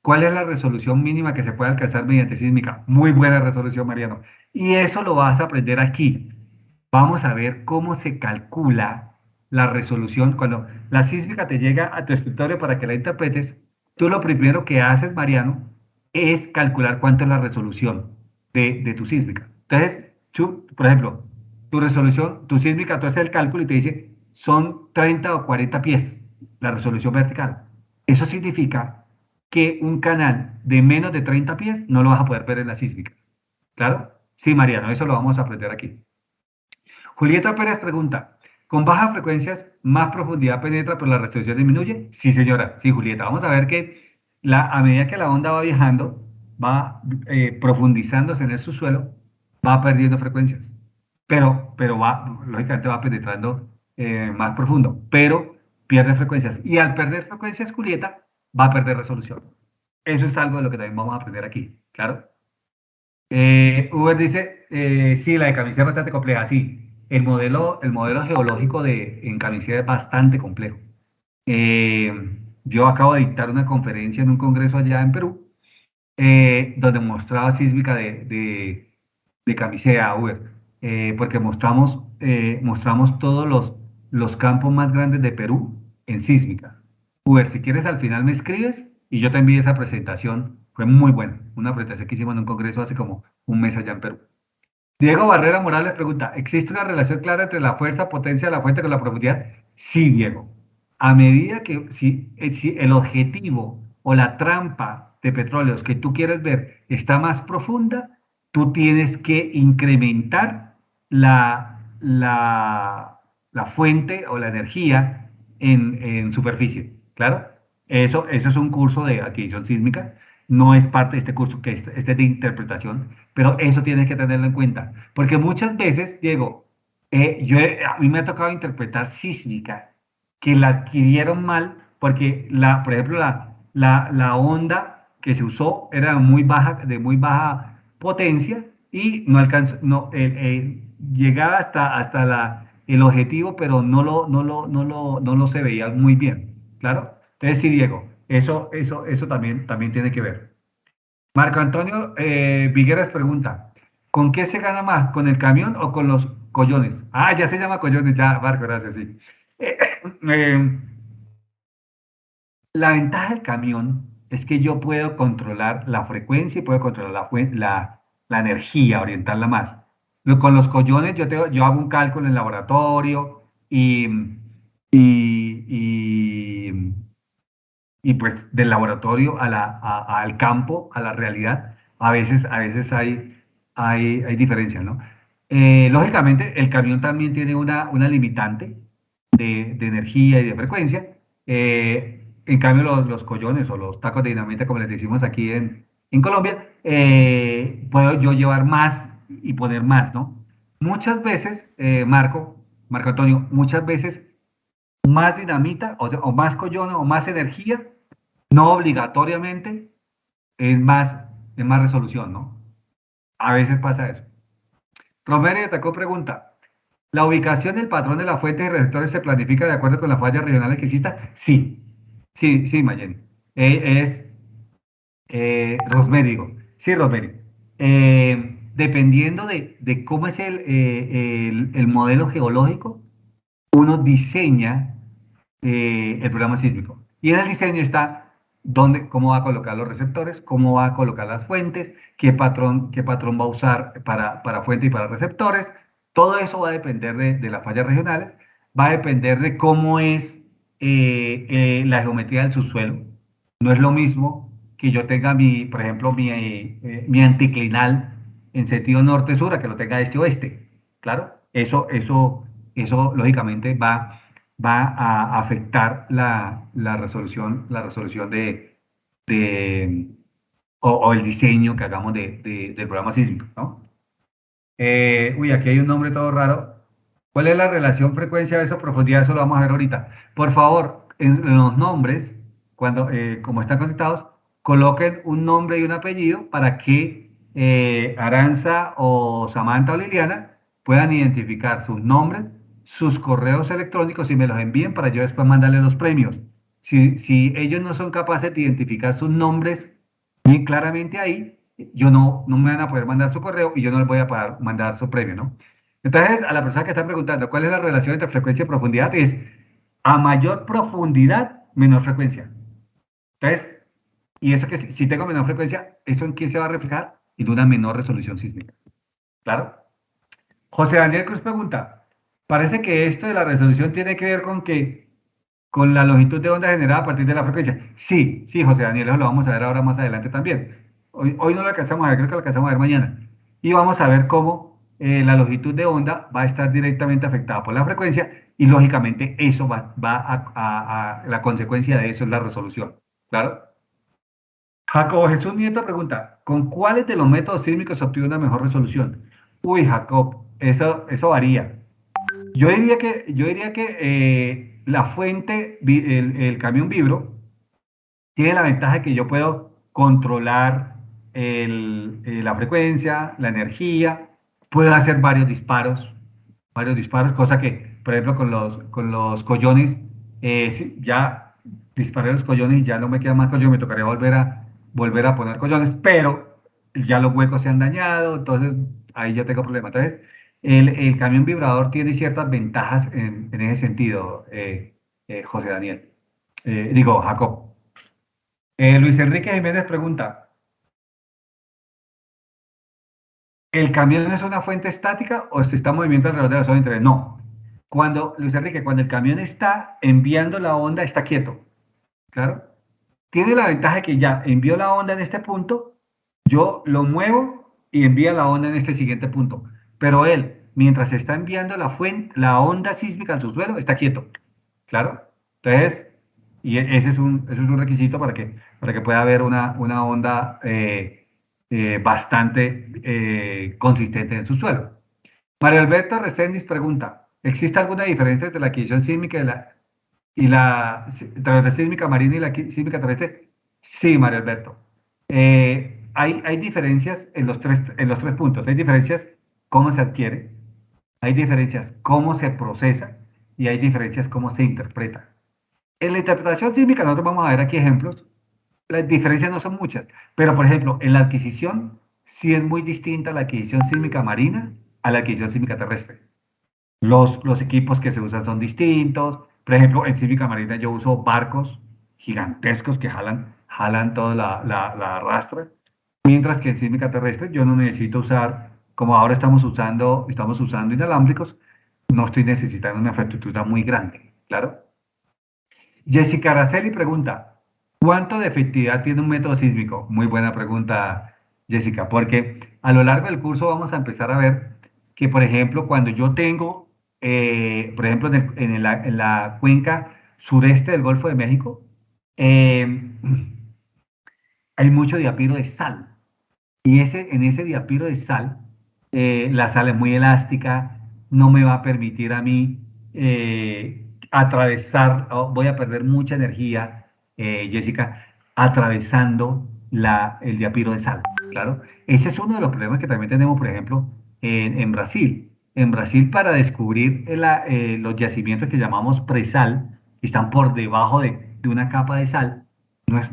¿cuál es la resolución mínima que se puede alcanzar mediante sísmica? Muy buena resolución, Mariano. Y eso lo vas a aprender aquí. Vamos a ver cómo se calcula la resolución. Cuando la sísmica te llega a tu escritorio para que la interpretes, tú lo primero que haces, Mariano, es calcular cuánto es la resolución de tu sísmica. Entonces, por ejemplo, tu resolución, tu sísmica, tú haces el cálculo y te dice, son 30 o 40 pies la resolución vertical. Eso significa que un canal de menos de 30 pies no lo vas a poder ver en la sísmica. ¿Claro? Sí, Mariano, eso lo vamos a aprender aquí. Julieta Pérez pregunta, ¿con bajas frecuencias más profundidad penetra pero la resolución disminuye? Sí, señora, sí, Julieta. Vamos a ver que a medida que la onda va viajando, va profundizándose en el subsuelo, va perdiendo frecuencias. Pero lógicamente va penetrando más profundo, pero pierde frecuencias. Y al perder frecuencias, Julieta, va a perder resolución. Eso es algo de lo que también vamos a aprender aquí, ¿claro? Uber dice, sí, la de Camisea es bastante compleja, sí. El modelo geológico en Camisea es bastante complejo. Yo acabo de dictar una conferencia en un congreso allá en Perú, donde mostraba sísmica de Camisea, Uber, porque mostramos todos los campos más grandes de Perú en sísmica. Uber, si quieres al final me escribes y yo te envío esa presentación. Fue muy buena, una presentación que hicimos en un congreso hace como un mes allá en Perú. Diego Barrera Morales pregunta, ¿existe una relación clara entre la fuerza, potencia de la fuente con la profundidad? Sí, Diego. A medida que si el objetivo o la trampa de petróleos que tú quieres ver está más profunda, tú tienes que incrementar la fuente o la energía en superficie, ¿claro? Eso es un curso de adquisición sísmica, no es parte de este curso, que este es de interpretación, pero eso tienes que tenerlo en cuenta, porque muchas veces, Diego, a mí me ha tocado interpretar sísmica, que la adquirieron mal, porque, por ejemplo, la onda que se usó era de muy baja potencia y no alcanzó, no, llegaba el objetivo, pero no lo se veía muy bien, ¿claro? Entonces, sí, Diego, eso también tiene que ver. Marco Antonio Vigueras pregunta, ¿con qué se gana más? ¿Con el camión o con los collones? Ah, ya se llama collones, ya, Marco, gracias, sí. Eh, eh, la ventaja del camión es que yo puedo controlar la frecuencia y puedo controlar la energía, orientarla más. Con los collones yo hago un cálculo en el laboratorio y, y pues del laboratorio al campo, a la realidad, a veces hay diferencias, ¿no? Lógicamente, el camión también tiene una limitante de energía y de frecuencia. En cambio, los collones o los tacos de dinamita, como les decimos aquí en Colombia, puedo yo llevar más y poner más, ¿no? Muchas veces, Marco Antonio, muchas veces más dinamita, o más collones, o más energía, no obligatoriamente es más resolución, ¿no? A veces pasa eso. Romero de Tacó pregunta, ¿la ubicación del patrón de la fuente de receptores se planifica de acuerdo con las fallas regionales que exista? Sí, sí, Mayen. Es Rosemary, digo. Sí, Rosemary. Dependiendo de cómo es el modelo geológico, uno diseña el programa sísmico. Y en el diseño está cómo va a colocar los receptores, cómo va a colocar las fuentes, qué patrón va a usar para fuente y para receptores. Todo eso va a depender de las fallas regionales, va a depender de cómo es la geometría del subsuelo. No es lo mismo que yo tenga por ejemplo, mi anticlinal en sentido norte-sur a que lo tenga este-oeste. Claro, eso lógicamente va a afectar la resolución de- o el diseño que hagamos del programa sísmico, ¿no? Uy, aquí hay un nombre todo raro. ¿Cuál es la relación frecuencia versus profundidad? Eso lo vamos a ver ahorita. Por favor, en los nombres, como están conectados, coloquen un nombre y un apellido para que Aranza o Samantha o Liliana puedan identificar sus nombres, sus correos electrónicos y me los envíen para yo después mandarles los premios. Si ellos no son capaces de identificar sus nombres bien claramente ahí, no me van a poder mandar su correo y yo no les voy a poder mandar su premio, ¿no? Entonces, a la persona que está preguntando cuál es la relación entre frecuencia y profundidad, es a mayor profundidad, menor frecuencia. Entonces, y eso que si tengo menor frecuencia, ¿eso en qué se va a reflejar? En una menor resolución sísmica. ¿Claro? José Daniel Cruz pregunta, parece que esto de la resolución tiene que ver con la longitud de onda generada a partir de la frecuencia. Sí, sí, José Daniel, eso lo vamos a ver ahora más adelante también. Hoy no lo alcanzamos a ver, creo que lo alcanzamos a ver mañana. Y vamos a ver cómo la longitud de onda va a estar directamente afectada por la frecuencia y lógicamente eso la consecuencia de eso es la resolución. ¿Claro? Jacobo Jesús Nieto pregunta, ¿con cuáles de los métodos sísmicos se obtiene una mejor resolución? Uy, Jacob, eso varía. Yo diría que la fuente, el camión vibro, tiene la ventaja de que yo puedo controlar la frecuencia, la energía, puedo hacer varios disparos, cosa que, por ejemplo, con los collones, sí, ya disparé los collones y ya no me queda más collones, me tocaría volver a poner collones, pero ya los huecos se han dañado, entonces ahí yo tengo problemas. Entonces, el camión vibrador tiene ciertas ventajas en ese sentido, José Daniel. Digo, Jacob. Luis Enrique Jiménez pregunta, ¿el camión es una fuente estática o se está en movimiento alrededor de la zona de interés? No. Luis Enrique, cuando el camión está enviando la onda, está quieto. Claro. Tiene la ventaja de que ya envió la onda en este punto, yo lo muevo y envía la onda en este siguiente punto. Pero él, mientras está enviando la onda sísmica al subsuelo, está quieto. Claro. Entonces, ese es un requisito para que pueda haber una onda bastante consistente en su suelo. Mario Alberto Reséndiz pregunta, ¿existe alguna diferencia entre la adquisición sísmica entre la sísmica marina y la sísmica terrestre? Sí, Mario Alberto. Hay diferencias en los tres puntos. Hay diferencias cómo se adquiere, hay diferencias cómo se procesa y hay diferencias cómo se interpreta. En la interpretación sísmica nosotros vamos a ver aquí ejemplos. Las diferencias no son muchas, pero por ejemplo, en la adquisición sí es muy distinta la adquisición sísmica marina a la adquisición sísmica terrestre. Los equipos que se usan son distintos. Por ejemplo, en sísmica marina yo uso barcos gigantescos que jalan toda la rastra, mientras que en sísmica terrestre yo no necesito usar, como ahora estamos usando inalámbricos, no estoy necesitando una infraestructura muy grande, ¿claro? Jessica Araceli pregunta, ¿cuánto de efectividad tiene un método sísmico? Muy buena pregunta, Jessica, porque a lo largo del curso vamos a empezar a ver que, por ejemplo, cuando yo tengo, por ejemplo, en la cuenca sureste del Golfo de México, eh, hay mucho diapiro de sal. Y en ese diapiro de sal, la sal es muy elástica, no me va a permitir a mí atravesar, voy a perder mucha energía, Jessica, atravesando el diapiro de sal, claro. Ese es uno de los problemas que también tenemos, por ejemplo, en Brasil. En Brasil, para descubrir los yacimientos que llamamos presal, que están por debajo de una capa de sal,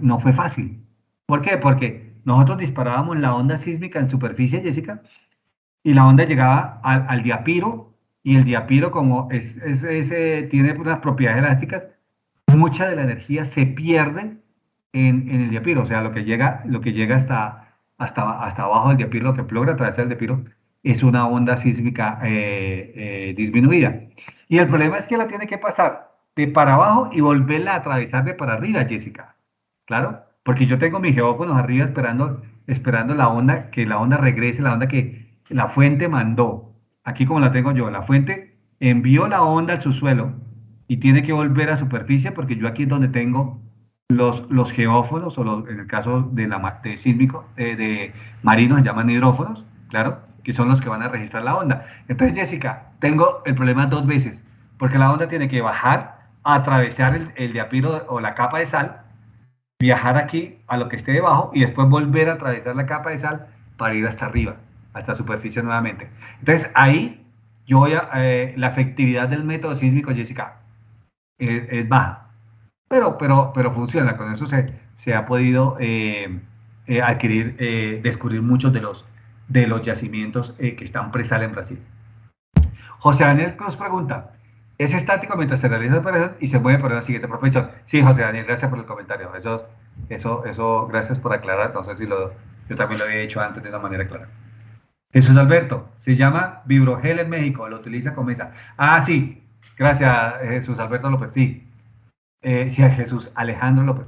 no fue fácil. ¿Por qué? Porque nosotros disparábamos la onda sísmica en superficie, Jessica, y la onda llegaba al diapiro, y el diapiro, como tiene unas propiedades elásticas, mucha de la energía se pierde en el diapiro, o sea, lo que llega hasta abajo del diapiro, lo que logra atravesar el diapiro, es una onda sísmica disminuida. Y el problema es que la tiene que pasar de para abajo y volverla a atravesar de para arriba, Jessica. Claro, porque yo tengo mis geófonos arriba esperando que la onda regrese, la onda que la fuente mandó. Aquí como la tengo yo, la fuente envió la onda al subsuelo y tiene que volver a superficie porque yo aquí es donde tengo los geófonos, en el caso de sísmico, de marinos se llaman hidrófonos, claro, que son los que van a registrar la onda. Entonces, Jessica, tengo el problema dos veces, porque la onda tiene que bajar, atravesar el diapiro o la capa de sal, viajar aquí a lo que esté debajo y después volver a atravesar la capa de sal para ir hasta arriba, hasta superficie nuevamente. Entonces ahí la efectividad del método sísmico, Jessica, es baja, pero funciona. Con eso se ha podido descubrir muchos de los yacimientos que están presal en Brasil. José Daniel Cruz pregunta, ¿es estático mientras se realiza la operación y se mueve para la siguiente profesión? Sí, José Daniel, gracias por el comentario. Gracias por aclarar. No sé si yo también lo había hecho antes de una manera clara. Jesús Alberto, se llama Vibrogel en México, lo utiliza como esa. Ah, sí, gracias, Jesús Alberto López, sí. Sí, Jesús Alejandro López.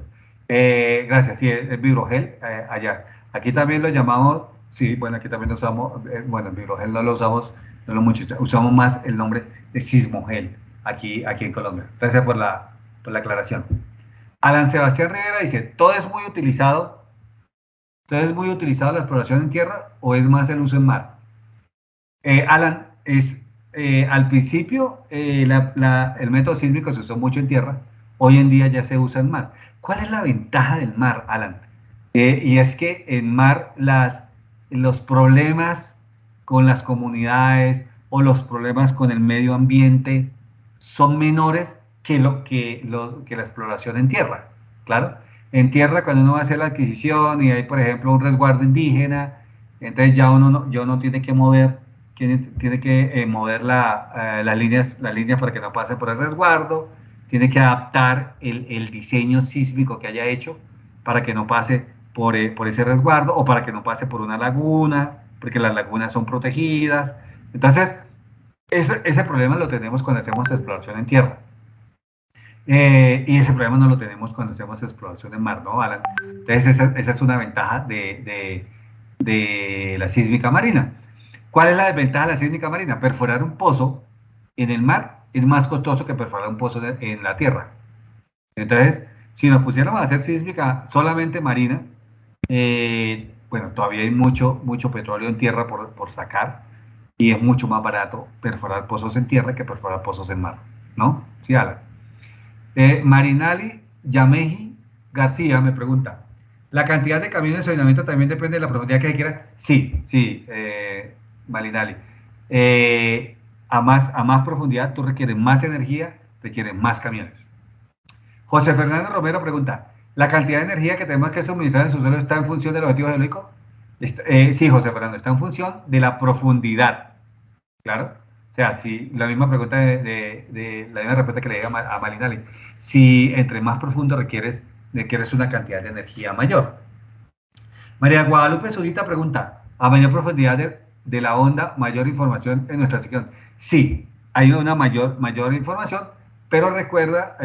Gracias, sí, es Vibrogel allá. Aquí también lo llamamos, sí, bueno, aquí también lo usamos, bueno, el Vibrogel no lo usamos, no lo mucho, usamos más el nombre de Sismogel aquí en Colombia. Gracias por la aclaración. Alan Sebastián Rivera dice, ¿todo es muy utilizado la exploración en tierra o es más el uso en mar? Alan, al principio el método sísmico se usó mucho en tierra, hoy en día ya se usa en mar. ¿Cuál es la ventaja del mar, Alan? Y es que en mar los problemas con las comunidades o los problemas con el medio ambiente son menores que la exploración en tierra, claro. En tierra, cuando uno va a hacer la adquisición y hay, por ejemplo, un resguardo indígena, entonces ya uno tiene que mover, las líneas para que no pase por el resguardo, tiene que adaptar el diseño sísmico que haya hecho para que no pase por ese resguardo o para que no pase por una laguna, porque las lagunas son protegidas. Entonces, ese problema lo tenemos cuando hacemos exploración en tierra. Y ese problema no lo tenemos cuando hacemos exploración en mar, ¿no, Alan? Entonces, esa es una ventaja de la sísmica marina. ¿Cuál es la desventaja de la sísmica marina? Perforar un pozo en el mar es más costoso que perforar un pozo en la tierra. Entonces, si nos pusiéramos a hacer sísmica solamente marina, bueno, todavía hay mucho petróleo en tierra por sacar y es mucho más barato perforar pozos en tierra que perforar pozos en mar, ¿no? Sí, Alan. Marinali Yameji García me pregunta, ¿la cantidad de camiones de sostenimiento también depende de la profundidad que se quiera? Sí, sí, Marinali. A más profundidad tú requieres más energía, requieres más camiones. José Fernando Romero pregunta, ¿la cantidad de energía que tenemos que suministrar en su suelo está en función del objetivo geológico? Sí, José Fernando, está en función de la profundidad, claro. O sea, si la misma pregunta la misma respuesta que le di a Malinali, si entre más profundo requieres una cantidad de energía mayor. María Guadalupe Zurita pregunta, ¿a mayor profundidad de la onda, mayor información en nuestra sección? Sí, hay una mayor información, pero recuerda,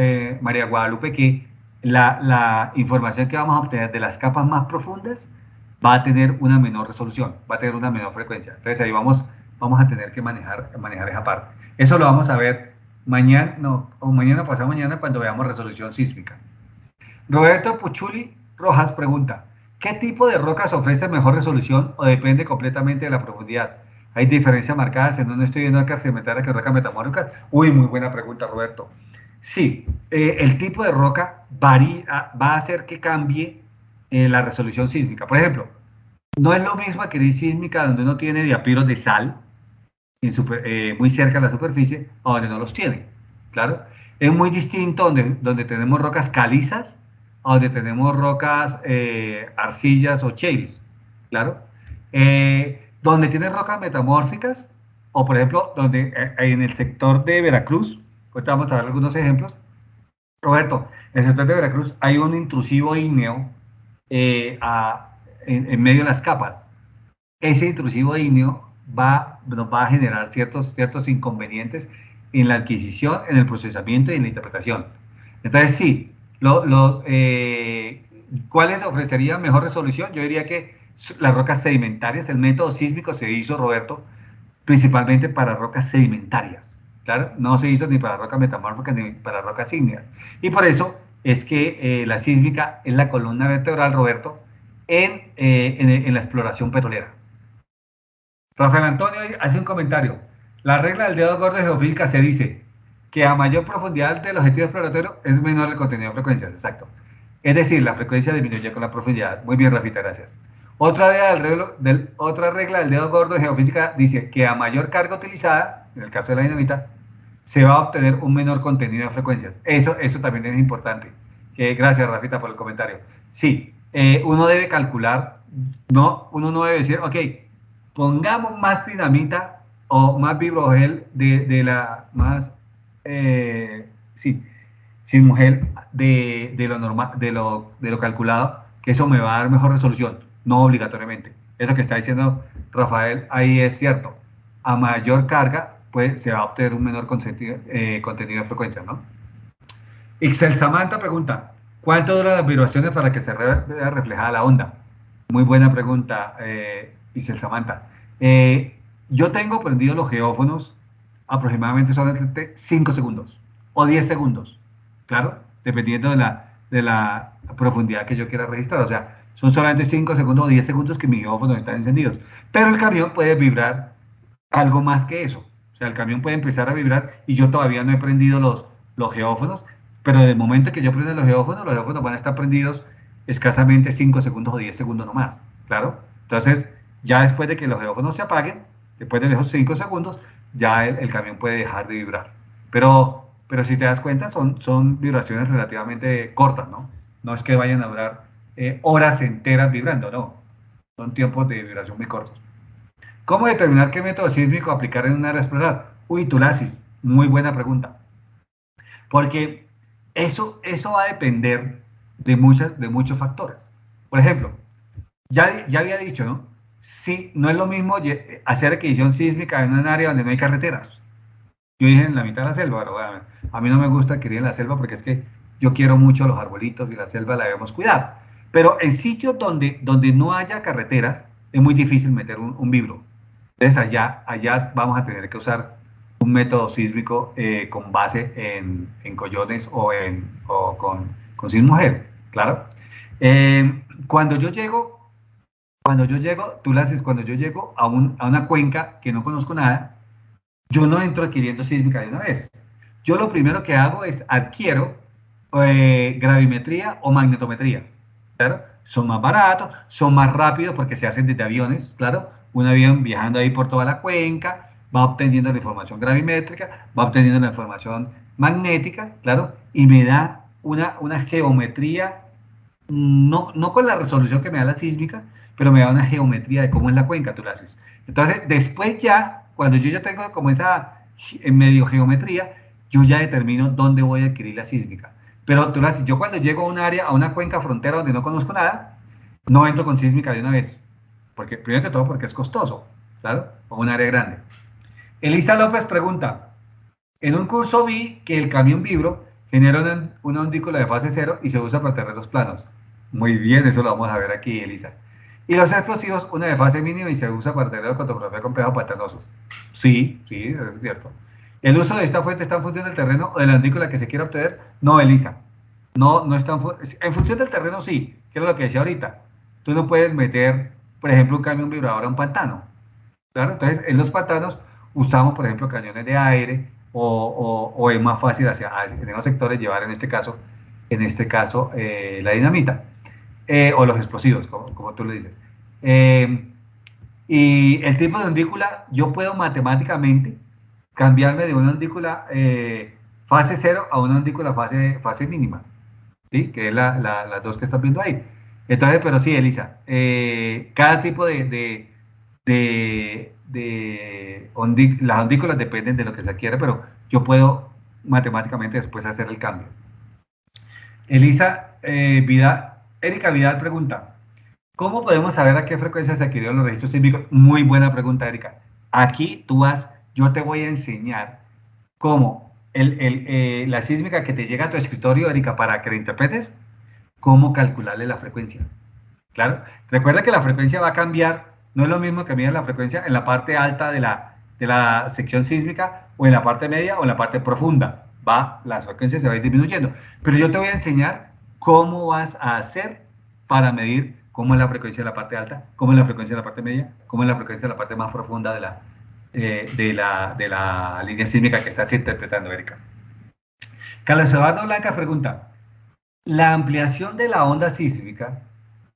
María Guadalupe, que la información que vamos a obtener de las capas más profundas va a tener una menor resolución, va a tener una menor frecuencia. Entonces ahí vamos a tener que manejar esa parte. Eso lo vamos a ver mañana, no, o mañana, pasado mañana, cuando veamos resolución sísmica. Roberto Puchuli Rojas pregunta, ¿qué tipo de rocas ofrece mejor resolución o depende completamente de la profundidad? ¿Hay diferencias marcadas en donde estoy viendo rocas sedimentarias que rocas metamórficas? Uy, muy buena pregunta, Roberto. Sí, el tipo de roca va a hacer que cambie la resolución sísmica. Por ejemplo, no es lo mismo crisis sísmica donde uno tiene diapiros de sal muy cerca de la superficie a donde no los tiene. Claro, es muy distinto donde tenemos rocas calizas a donde tenemos rocas arcillas o shales. Claro, donde tienen rocas metamórficas o por ejemplo donde en el sector de Veracruz, ahorita vamos a dar algunos ejemplos. Roberto, en el sector de Veracruz hay un intrusivo ígneo en medio de las capas. Ese intrusivo ígneo nos va a generar ciertos inconvenientes en la adquisición, en el procesamiento y en la interpretación. Entonces, sí, ¿cuáles ofrecerían mejor resolución? Yo diría que las rocas sedimentarias, el método sísmico se hizo, Roberto, principalmente para rocas sedimentarias. Claro, no se hizo ni para rocas metamórficas ni para rocas ígneas. Y por eso es que la sísmica es la columna vertebral, Roberto, en la exploración petrolera. Rafael Antonio hace un comentario. La regla del dedo gordo de geofísica se dice que a mayor profundidad del objetivo exploratorio es menor el contenido de frecuencias. Exacto. Es decir, la frecuencia disminuye con la profundidad. Muy bien, Rafita, gracias. Otra regla del dedo gordo de geofísica dice que a mayor carga utilizada, en el caso de la dinamita, se va a obtener un menor contenido de frecuencias. Eso también es importante. Gracias, Rafita, por el comentario. Sí, uno debe calcular, uno no debe decir, ok, pongamos más dinamita o más vibrogel de la más, sí, sin mujer de lo normal, de lo calculado, que eso me va a dar mejor resolución, no obligatoriamente. Eso que está diciendo Rafael ahí es cierto. A mayor carga, pues se va a obtener un menor contenido de frecuencia, ¿no? Ixel Samantha pregunta, ¿cuánto duran las vibraciones para que se vea reflejada la onda? Muy buena pregunta, Ixel Samantha. Yo tengo prendidos los geófonos aproximadamente solamente 5 segundos o 10 segundos, claro, dependiendo de la profundidad que yo quiera registrar. O sea, son solamente 5 segundos o 10 segundos que mis geófonos están encendidos. Pero el camión puede vibrar algo más que eso. O sea, el camión puede empezar a vibrar y yo todavía no he prendido los geófonos, pero de momento que yo prenda los geófonos van a estar prendidos escasamente 5 segundos o 10 segundos nomás, ¿claro? Entonces, ya después de que los geófonos se apaguen, después de esos 5 segundos, ya el camión puede dejar de vibrar. Pero si te das cuenta, son vibraciones relativamente cortas, ¿no? No es que vayan a durar horas enteras vibrando, no. Son tiempos de vibración muy cortos. ¿Cómo determinar qué método sísmico aplicar en un área a explorar? Uy, Tulasis, muy buena pregunta. Porque eso va a depender de muchos factores. Por ejemplo, ya había dicho, ¿no? Sí, no es lo mismo hacer adquisición sísmica en un área donde no hay carreteras. Yo dije en la mitad de la selva, pero bueno, a mí no me gusta adquirir en la selva porque es que yo quiero mucho los arbolitos y la selva la debemos cuidar. Pero en sitios donde no haya carreteras, es muy difícil meter un vibro. Entonces allá vamos a tener que usar un un método sísmico con base en collones o con sismogel, claro. Cuando yo llego, tú lo haces, cuando yo llego a una cuenca que no conozco nada, yo no entro adquiriendo sísmica de una vez. Yo lo primero que hago es adquiero gravimetría o magnetometría, ¿claro? Son más baratos, son más rápidos porque se hacen desde aviones, claro. Un avión viajando ahí por toda la cuenca, va obteniendo la información gravimétrica, va obteniendo la información magnética, claro, y me da una geometría, no con la resolución que me da la sísmica, pero me da una geometría de cómo es la cuenca, tú la haces. Entonces, después ya, cuando yo ya tengo como esa medio geometría, yo ya determino dónde voy a adquirir la sísmica. Pero tú la haces, yo cuando llego a un área, a una cuenca frontera donde no conozco nada, no entro con sísmica de una vez. Porque, primero que todo, porque es costoso, ¿claro? O un área grande. Elisa López pregunta, en un curso vi que el camión vibro genera una ondícula de fase cero y se usa para terrenos planos. Muy bien, eso lo vamos a ver aquí, Elisa. Y los explosivos, una de fase mínima y se usa para terrenos con topografía compleja o pantanosos. Sí, sí, es cierto. ¿El uso de esta fuente está en función del terreno o de la ondícula que se quiera obtener? No, Elisa. No está en función del terreno, sí, que es lo que decía ahorita. Tú no puedes meter, por ejemplo, un camión vibrador a un pantano. ¿Claro? Entonces, en los pantanos usamos, por ejemplo, cañones de aire o es más fácil en los sectores llevar en este caso la dinamita o los explosivos, como tú le dices. Eh, y el tipo de ondícula, yo puedo matemáticamente cambiarme de una ondícula fase cero a una ondícula fase mínima, ¿sí? Que es las dos que estás viendo ahí. Entonces, pero sí, Elisa, cada tipo las ondículas dependen de lo que se quiere, pero yo puedo matemáticamente después hacer el cambio. Elisa Erika Vidal pregunta, ¿cómo podemos saber a qué frecuencia se adquirieron los registros sísmicos? Muy buena pregunta, Erika. Aquí yo te voy a enseñar cómo la sísmica que te llega a tu escritorio, Erika, para que la interpretes, cómo calcularle la frecuencia. Claro, recuerda que la frecuencia va a cambiar, no es lo mismo que mide la frecuencia en la parte alta de la sección sísmica o en la parte media o en la parte profunda. La frecuencia se va a ir disminuyendo. Pero yo te voy a enseñar cómo vas a hacer para medir cómo es la frecuencia de la parte alta, cómo es la frecuencia de la parte media, cómo es la frecuencia de la parte más profunda de la línea sísmica que estás interpretando, Erika. Carlos Eduardo Blanca pregunta, ¿la ampliación de la onda sísmica,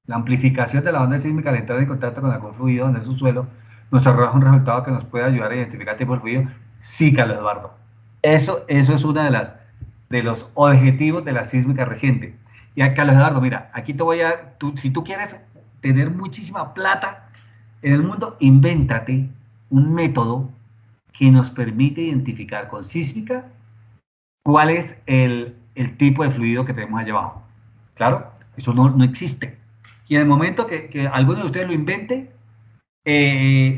la amplificación de la onda sísmica al entrar en contacto con algún fluido en su suelo, nos arroja un resultado que nos puede ayudar a identificar tipo de fluido? Sí, Carlos Eduardo. Eso es uno de los objetivos de la sísmica reciente. Y a Carlos Eduardo, mira, aquí te voy si tú quieres tener muchísima plata en el mundo, invéntate un método que nos permite identificar con sísmica cuál es el tipo de fluido que tenemos allá abajo. Claro, eso no existe. Y en el momento que alguno de ustedes lo invente,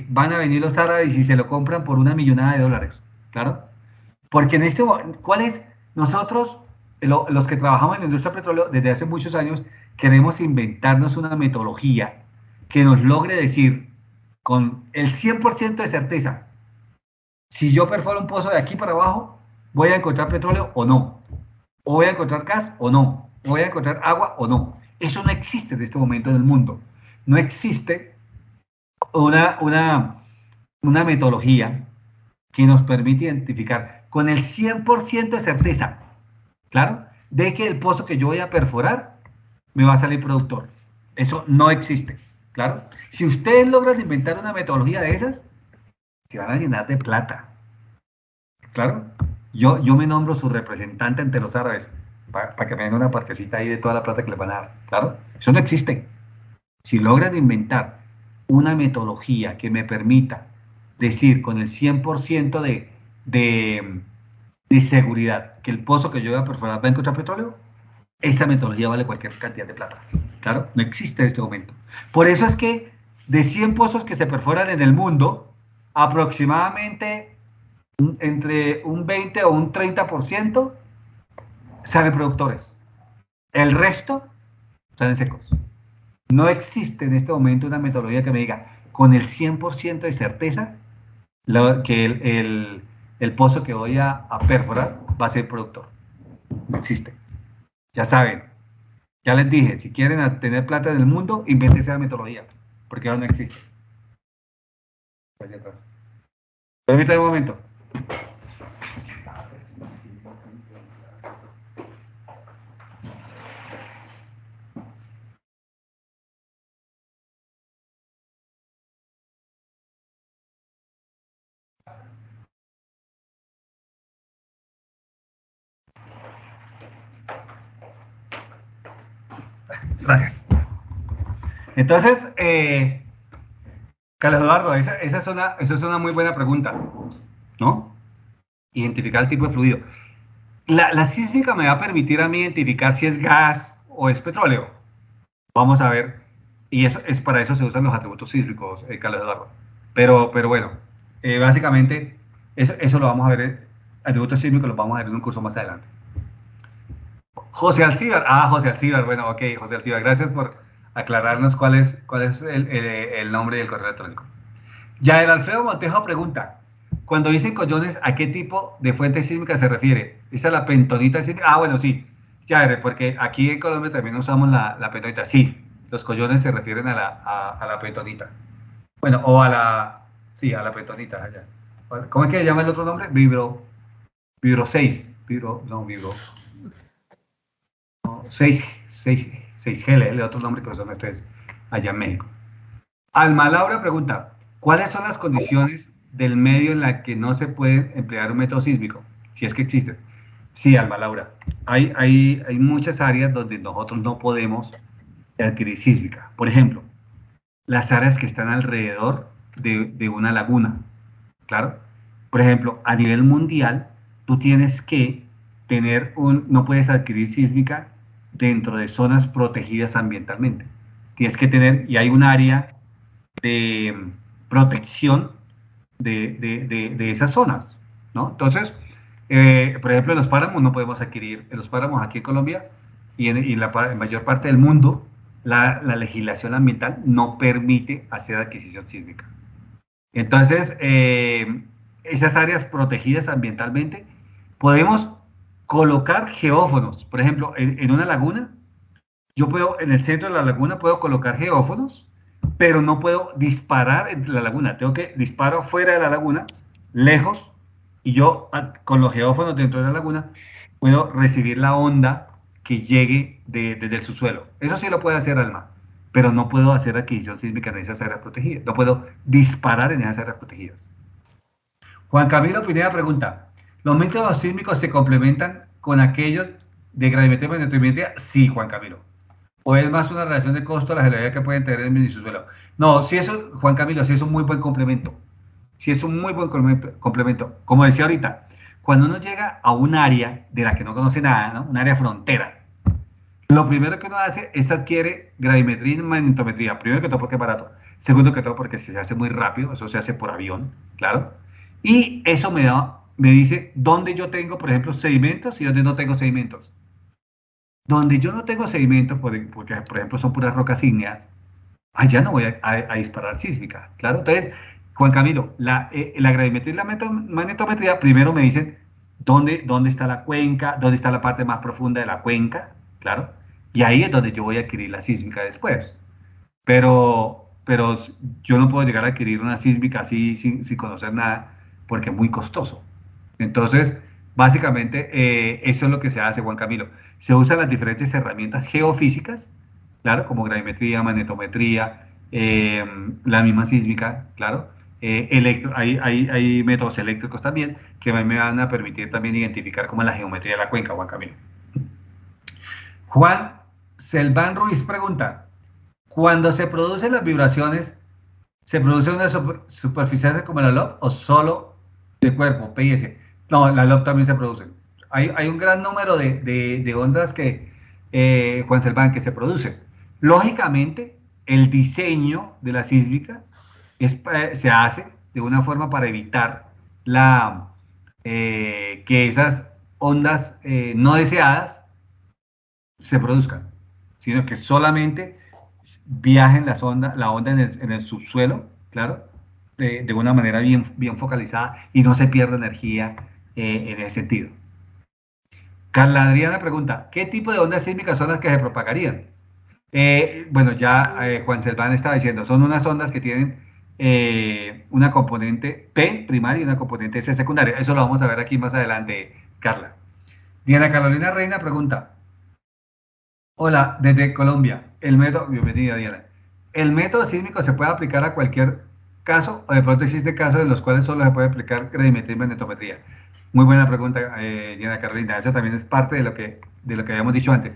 van a venir los árabes y se lo compran por $1.000.000. Claro. Porque nosotros, los que trabajamos en la industria petrolera desde hace muchos años, queremos inventarnos una metodología que nos logre decir con el 100% de certeza, si yo perforo un pozo de aquí para abajo, voy a encontrar petróleo o no, o voy a encontrar gas o no, o voy a encontrar agua o no. Eso no existe en este momento en el mundo. No existe una metodología que nos permite identificar con el 100% de certeza, claro, de que el pozo que yo voy a perforar me va a salir productor. Eso no existe, claro. Si ustedes logran inventar una metodología de esas, se van a llenar de plata, claro. Yo me nombro su representante ante los árabes para que me den una partecita ahí de toda la plata que les van a dar, claro. Eso no existe. Si logran inventar una metodología que me permita decir con el 100% de seguridad que el pozo que yo voy a perforar va a encontrar petróleo, esa metodología vale cualquier cantidad de plata. Claro, no existe en este momento. Por eso es que de 100 pozos que se perforan en el mundo, aproximadamente entre un 20 o un 30% salen productores. El resto salen secos. No existe en este momento una metodología que me diga con el 100% de certeza que el pozo que voy a perforar va a ser productor. No existe. Ya saben, ya les dije, si quieren tener plata en el mundo, invéntense la metodología, porque ahora no existe. Permítame un momento. Gracias. Entonces, Carlos Eduardo, esa es una muy buena pregunta, ¿no? Identificar el tipo de fluido. La sísmica me va a permitir a mí identificar si es gas o es petróleo. Vamos a ver. Y eso es para eso se usan los atributos sísmicos, Carlos Eduardo. Pero bueno, básicamente eso lo vamos a ver, atributos sísmicos los vamos a ver en un curso más adelante. José Alcíbar, José Alcíbar, bueno, ok, José Alcíbar, gracias por aclararnos cuál es el nombre del correo electrónico. Ya el Alfredo Montejo pregunta, cuando dicen collones, ¿a qué tipo de fuente sísmica se refiere? ¿Esa es la pentonita sísmica? Bueno, sí, ya, porque aquí en Colombia también usamos la pentonita. Sí, los collones se refieren a la pentonita. Bueno, o a la pentonita. Allá. ¿Cómo es que se llama el otro nombre? Vibro 6. Vibro 6G, el otro nombre que son ustedes allá en México. Alma Laura pregunta, ¿cuáles son las condiciones del medio en la que no se puede emplear un método sísmico? Si es que existen. Sí, Alma Laura. Hay muchas áreas donde nosotros no podemos adquirir sísmica. Por ejemplo, las áreas que están alrededor de una laguna. Claro. Por ejemplo, a nivel mundial, tú tienes que no puedes adquirir sísmica dentro de zonas protegidas ambientalmente. Tienes que tener, y hay un área de protección de esas zonas, ¿no? Entonces, por ejemplo, en los páramos no podemos adquirir, en los páramos aquí en Colombia y en la mayor parte del mundo, la legislación ambiental no permite hacer adquisición sísmica. Entonces, esas áreas protegidas ambientalmente, podemos colocar geófonos. Por ejemplo, en una laguna, yo puedo, en el centro de la laguna, puedo colocar geófonos, pero no puedo disparar en la laguna. Tengo que disparo fuera de la laguna, lejos, y yo con los geófonos dentro de la laguna puedo recibir la onda que llegue desde el subsuelo. Eso sí lo puede hacer Alma, pero no puedo hacer adquisición sísmica en esas áreas protegidas. No puedo disparar en esas áreas protegidas. Juan Camilo Pineda pregunta, ¿los métodos sísmicos se complementan con aquellos de gravimetría y magnetometría? Sí, Juan Camilo. ¿O es más una relación de costo a la generalidad que pueden tener en el subsuelo? No, si eso, Juan Camilo, sí es un muy buen complemento. Sí es un muy buen complemento. Como decía ahorita, cuando uno llega a un área de la que no conoce nada, ¿no? Un área frontera, lo primero que uno hace es adquiere gravimetría y magnetometría. Primero que todo porque es barato. Segundo que todo porque se hace muy rápido. Eso se hace por avión, claro. Y eso me dice dónde yo tengo, por ejemplo, sedimentos y dónde no tengo sedimentos. Donde yo no tengo sedimentos, porque por ejemplo son puras rocas ígneas, allá no voy a disparar sísmica, claro. Entonces, Juan Camilo, la gravimetría y la magnetometría primero me dicen dónde está la cuenca, dónde está la parte más profunda de la cuenca, claro, y ahí es donde yo voy a adquirir la sísmica después. Pero yo no puedo llegar a adquirir una sísmica así sin conocer nada, porque es muy costoso. Entonces, básicamente, eso es lo que se hace, Juan Camilo. Se usan las diferentes herramientas geofísicas, claro, como gravimetría, magnetometría, la misma sísmica, claro. Hay métodos eléctricos también que me van a permitir también identificar cómo es la geometría de la cuenca, Juan Camilo. Juan Selván Ruiz pregunta, cuando se producen las vibraciones, ¿se produce una superficial como la LOB o solo de cuerpo, PIS? No, la LOB también se produce. Hay un gran número de ondas que, Juan Selván, que se producen. Lógicamente, el diseño de la sísmica se hace de una forma para evitar que esas ondas no deseadas se produzcan, sino que solamente viajen la onda en el subsuelo, claro, de una manera bien focalizada y no se pierde energía en ese sentido. Carla Adriana pregunta, ¿qué tipo de ondas sísmicas son las que se propagarían? Bueno, ya Juan Selván estaba diciendo, son unas ondas que tienen una componente P primaria y una componente C secundaria. Eso lo vamos a ver aquí más adelante, Carla. Diana Carolina Reina pregunta, hola, desde Colombia, bienvenida Diana, ¿el método sísmico se puede aplicar a cualquier caso o de pronto existen casos en los cuales solo se puede aplicar gravimetría y magnetometría? Muy buena pregunta, Diana Carolina, eso también es parte de lo que habíamos dicho antes.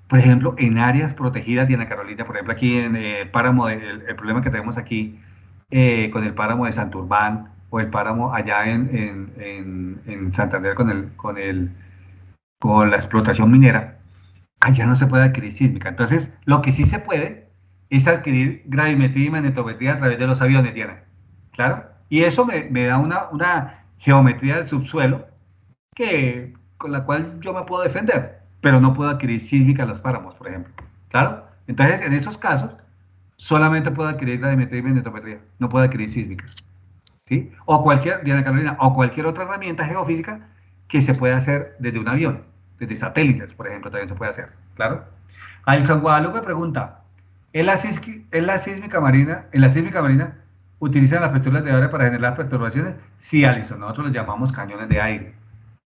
Por ejemplo, en áreas protegidas, Diana Carolina, por ejemplo, aquí en el páramo, el problema que tenemos aquí con el páramo de Santurbán o el páramo allá en Santander con la explotación minera, allá no se puede adquirir sísmica. Entonces, lo que sí se puede es adquirir gravimetría y magnetometría a través de los aviones, Diana. ¿Claro? Y eso me da una geometría del subsuelo con la cual yo me puedo defender, pero no puedo adquirir sísmica en los páramos, por ejemplo. ¿Claro? Entonces, en esos casos, solamente puedo adquirir gravimetría y magnetometría, no puedo adquirir sísmica. ¿Sí? O cualquier, Diana Carolina, o cualquier otra herramienta geofísica que se pueda hacer desde un avión, desde satélites, por ejemplo, también se puede hacer. ¿Claro? Alison Guadalupe pregunta, ¿en la sísmica marina utilizan las perturbaciones de aire para generar perturbaciones? Sí, Alison, nosotros los llamamos cañones de aire.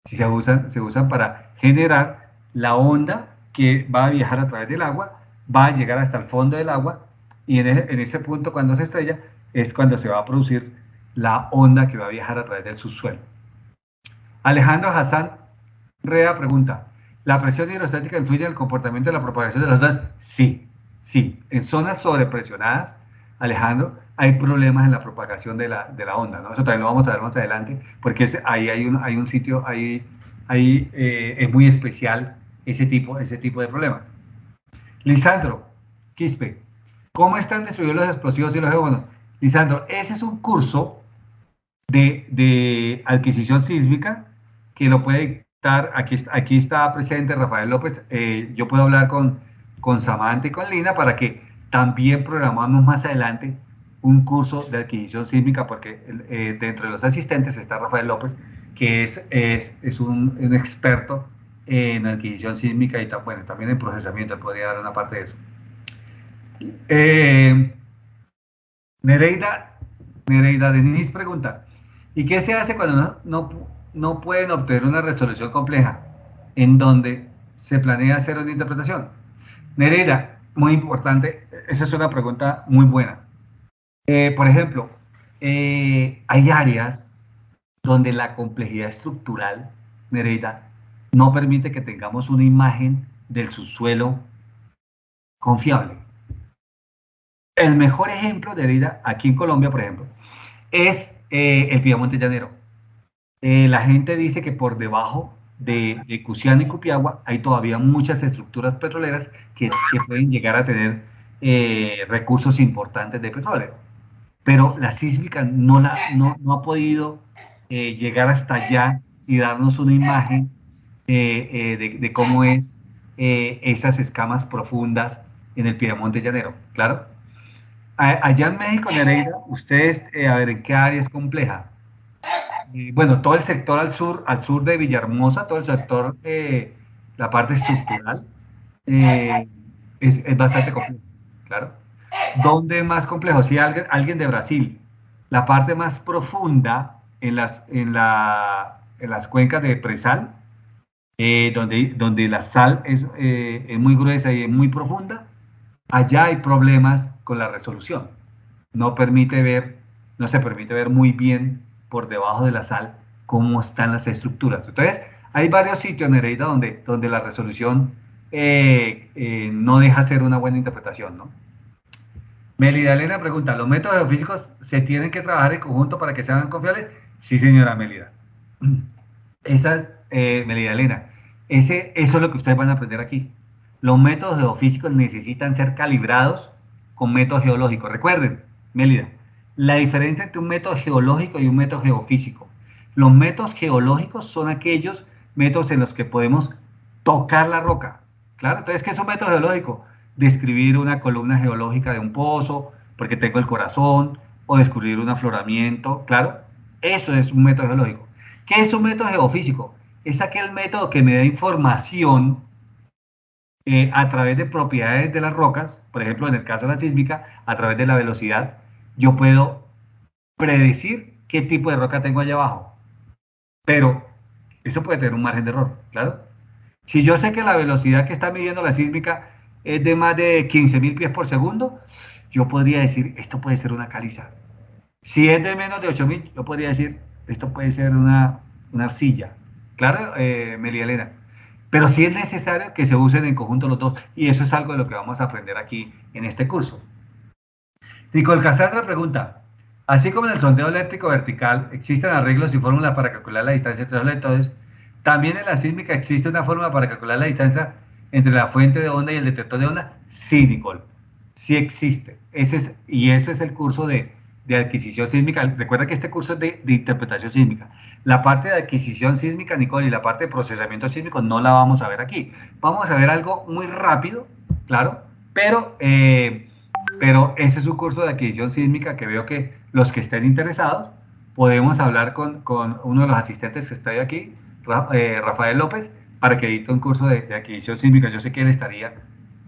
Si se usan para generar la onda que va a viajar a través del agua, va a llegar hasta el fondo del agua y en ese punto cuando se estrella es cuando se va a producir la onda que va a viajar a través del subsuelo. Alejandro Hassan Rea pregunta, ¿la presión hidrostática influye en el comportamiento de la propagación de las ondas? Sí, sí. En zonas sobrepresionadas, Alejandro, hay problemas en la propagación de la onda, ¿no? Eso también lo vamos a ver más adelante, porque ahí hay un sitio, ahí es muy especial ese tipo de problemas. Lisandro Quispe, ¿cómo están distribuidos los explosivos y los geófonos? Lisandro, ese es un curso de adquisición sísmica que lo puede dictar, aquí está presente Rafael López, yo puedo hablar con Samantha y con Lina para que también programamos más adelante un curso de adquisición sísmica, porque dentro de los asistentes está Rafael López, que es un experto en adquisición sísmica y bueno, también en procesamiento, podría dar una parte de eso. Nereida Denise pregunta, ¿y qué se hace cuando no pueden obtener una resolución compleja en donde se planea hacer una interpretación? Nereida, muy importante, esa es una pregunta muy buena. Por ejemplo, hay áreas donde la complejidad estructural, Nereida, no permite que tengamos una imagen del subsuelo confiable. El mejor ejemplo de herida aquí en Colombia, por ejemplo, es el Piedemonte Llanero. La gente dice que por debajo de Cusiana y Cupiagua hay todavía muchas estructuras petroleras que pueden llegar a tener recursos importantes de petróleo. Pero la sísmica no ha podido llegar hasta allá y darnos una imagen de cómo es esas escamas profundas en el Piedemonte Llanero. ¿Claro? Allá en México, Nereida, ustedes, a ver, ¿en qué área es compleja? Bueno, todo el sector al sur de Villahermosa, todo el sector, la parte estructural, eh, es bastante complejo, claro. ¿Dónde es más complejo? Si alguien de Brasil, la parte más profunda en las cuencas de presal, donde la sal es muy gruesa y es muy profunda, allá hay problemas con la resolución. No se permite ver muy bien por debajo de la sal cómo están las estructuras. Entonces, hay varios sitios, Nereida, donde la resolución no deja ser una buena interpretación, ¿no? Melida Elena pregunta, ¿los métodos geofísicos se tienen que trabajar en conjunto para que sean confiables? Sí, señora Melida. Melida Elena, eso es lo que ustedes van a aprender aquí. Los métodos geofísicos necesitan ser calibrados con métodos geológicos. Recuerden, Melida, la diferencia entre un método geológico y un método geofísico. Los métodos geológicos son aquellos métodos en los que podemos tocar la roca. ¿Claro? Entonces, ¿qué es un método geológico? Describir una columna geológica de un pozo, porque tengo el corazón, o descubrir un afloramiento, claro, eso es un método geológico. ¿Qué es un método geofísico? Es aquel método que me da información a través de propiedades de las rocas, por ejemplo, en el caso de la sísmica, a través de la velocidad, yo puedo predecir qué tipo de roca tengo allá abajo. Pero eso puede tener un margen de error, claro. Si yo sé que la velocidad que está midiendo la sísmica es de más de 15.000 pies por segundo, yo podría decir, esto puede ser una caliza. Si es de menos de 8.000, yo podría decir, esto puede ser una arcilla. Claro, Melia Elena. Pero sí es necesario que se usen en conjunto los dos. Y eso es algo de lo que vamos a aprender aquí en este curso. Nicole Cassandra pregunta, así como en el sondeo eléctrico vertical existen arreglos y fórmulas para calcular la distancia entre los lectores, también en la sísmica existe una fórmula para calcular la distancia entre la fuente de onda y el detector de onda. Sí, Nicole, sí existe. Y eso es el curso de adquisición sísmica. Recuerda que este curso es de interpretación sísmica. La parte de adquisición sísmica, Nicole, y la parte de procesamiento sísmico no la vamos a ver aquí. Vamos a ver algo muy rápido, claro, pero ese es un curso de adquisición sísmica que veo que los que estén interesados, podemos hablar con uno de los asistentes que está aquí, Rafael López, para que edite un curso de adquisición sísmica. Yo sé que él estaría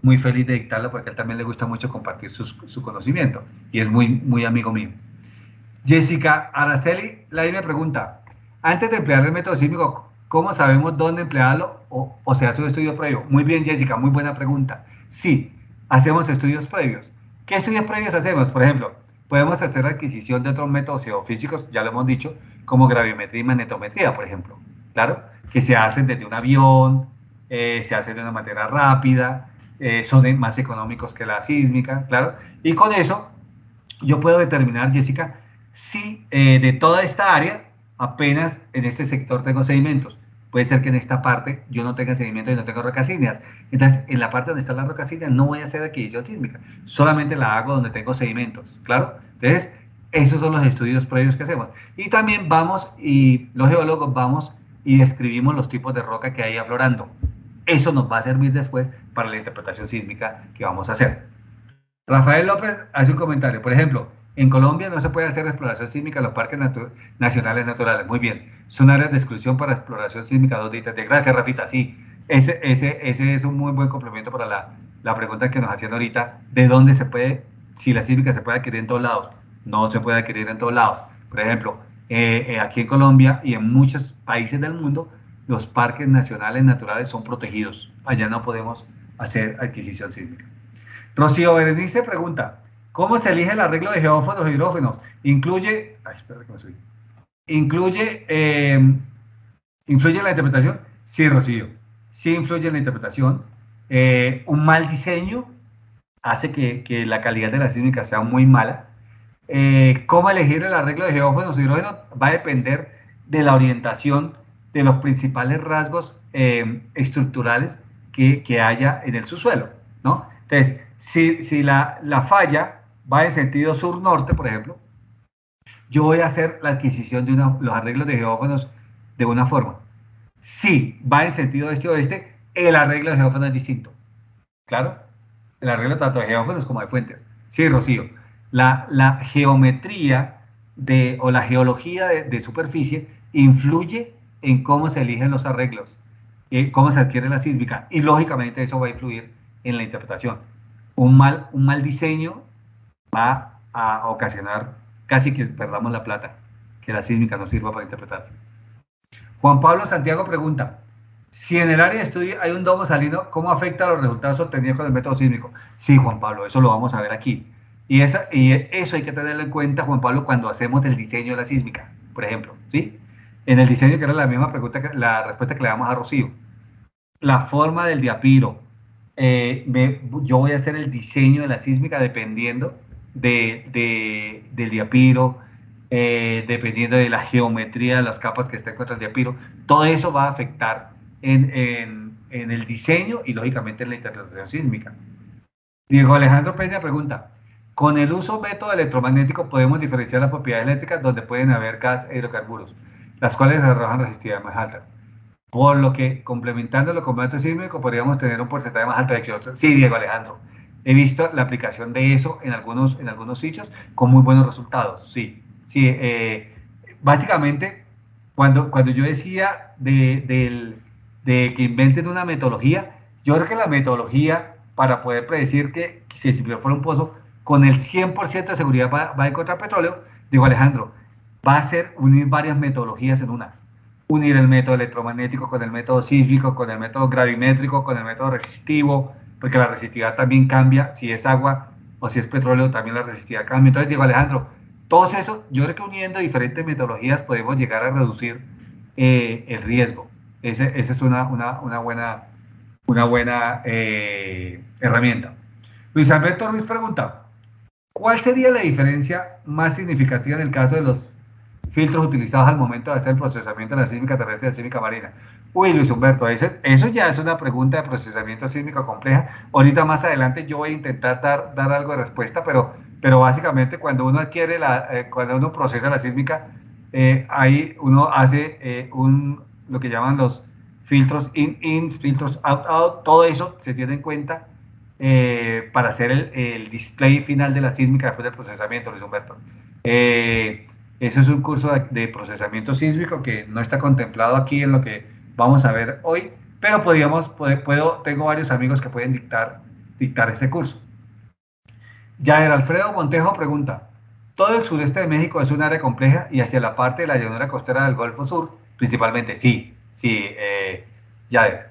muy feliz de dictarlo porque a él también le gusta mucho compartir su conocimiento y es muy, muy amigo mío. Jessica Araceli Lai me pregunta, antes de emplear el método sísmico, ¿cómo sabemos dónde emplearlo o se hace un estudio previo? Muy bien, Jessica, muy buena pregunta. Sí, hacemos estudios previos. ¿Qué estudios previos hacemos? Por ejemplo, podemos hacer adquisición de otros métodos geofísicos, ya lo hemos dicho, como gravimetría y magnetometría, por ejemplo. Claro, que se hacen desde un avión, se hacen de una manera rápida, son más económicos que la sísmica, claro. Y con eso yo puedo determinar, Jessica, si de toda esta área apenas en este sector tengo sedimentos. Puede ser que en esta parte yo no tenga sedimentos y no tengo rocas ígneas. Entonces, en la parte donde están las rocas ígneas no voy a hacer adquisición sísmica. Solamente la hago donde tengo sedimentos. ¿Claro? Entonces, esos son los estudios previos que hacemos. Y también vamos, y los geólogos vamos y describimos los tipos de roca que hay aflorando. Eso nos va a servir después para la interpretación sísmica que vamos a hacer. Rafael López hace un comentario. Por ejemplo, en Colombia no se puede hacer exploración sísmica en los parques nacionales naturales. Muy bien. Son áreas de exclusión para exploración sísmica 2 de. Gracias, Rafita. Sí, ese es un muy buen complemento para la pregunta que nos hacían ahorita. ¿De dónde se puede, si la sísmica se puede adquirir en todos lados? No se puede adquirir en todos lados. Por ejemplo, aquí en Colombia y en muchos países del mundo, los parques nacionales naturales son protegidos. Allá no podemos hacer adquisición sísmica. Rocío Berenice pregunta, ¿cómo se elige el arreglo de geófonos e hidrógenos? Espera que me subí. ¿Incluye, influye en la interpretación? Sí, Rocío, sí influye en la interpretación. Un mal diseño hace que la calidad de la sísmica sea muy mala. ¿Cómo elegir el arreglo de geófonos e hidrógenos? Va a depender de la orientación de los principales rasgos estructurales que haya en el subsuelo, ¿no? Entonces, si la falla va en sentido sur-norte, por ejemplo, yo voy a hacer la adquisición de los arreglos de geófonos de una forma. Si va en sentido este-oeste, el arreglo de geófonos es distinto. ¿Claro? El arreglo tanto de geófonos como de fuentes. Sí, Rocío. La geometría o la geología de superficie influye en cómo se eligen los arreglos, cómo se adquiere la sísmica, y lógicamente eso va a influir en la interpretación. Un mal diseño va a ocasionar casi que perdamos la plata, que la sísmica no sirva para interpretar. Juan Pablo Santiago pregunta, si en el área de estudio hay un domo salino, ¿cómo afecta a los resultados obtenidos con el método sísmico? Sí, Juan Pablo, eso lo vamos a ver aquí. Y eso hay que tenerlo en cuenta, Juan Pablo, cuando hacemos el diseño de la sísmica, por ejemplo, ¿sí? En el diseño, que era la misma pregunta, la respuesta que le damos a Rocío. La forma del diapiro. Yo voy a hacer el diseño de la sísmica dependiendo del diapiro, dependiendo de la geometría de las capas que estén contra el diapiro. Todo eso va a afectar en el diseño y lógicamente en la interpretación sísmica. Diego Alejandro Peña pregunta, ¿con el uso método electromagnético podemos diferenciar las propiedades eléctricas donde pueden haber gas e hidrocarburos, las cuales arrojan resistividad más alta? Por lo que, complementándolo con método sísmico, podríamos tener un porcentaje más alto de éxito. Sí, Diego Alejandro, he visto la aplicación de eso en algunos sitios con muy buenos resultados, sí. Sí, básicamente, cuando yo decía de que inventen una metodología, yo creo que la metodología para poder predecir que si el servidor fuera un pozo, con el 100% de seguridad va a encontrar petróleo, digo Alejandro, va a ser unir varias metodologías en una. Unir el método electromagnético con el método sísmico, con el método gravimétrico, con el método resistivo, porque la resistividad también cambia, si es agua o si es petróleo, también la resistividad cambia. Entonces digo Alejandro, todos eso, yo creo que uniendo diferentes metodologías podemos llegar a reducir el riesgo. Esa es una buena herramienta. Luis Alberto Ruiz pregunta, ¿cuál sería la diferencia más significativa en el caso de los filtros utilizados al momento de hacer el procesamiento de la sísmica terrestre y la sísmica marina? Uy, Luis Humberto, eso ya es una pregunta de procesamiento sísmico compleja. Ahorita más adelante yo voy a intentar dar algo de respuesta, pero básicamente cuando uno adquiere cuando uno procesa la sísmica, ahí uno hace lo que llaman los filtros in, filtros out, todo eso se tiene en cuenta para hacer el display final de la sísmica después del procesamiento, Luis Humberto. Eso es un curso de procesamiento sísmico que no está contemplado aquí en lo que vamos a ver hoy, pero tengo varios amigos que pueden dictar ese curso. Yair Alfredo Montejo pregunta, ¿todo el sureste de México es un área compleja y hacia la parte de la llanura costera del Golfo Sur, principalmente? Sí, Yair.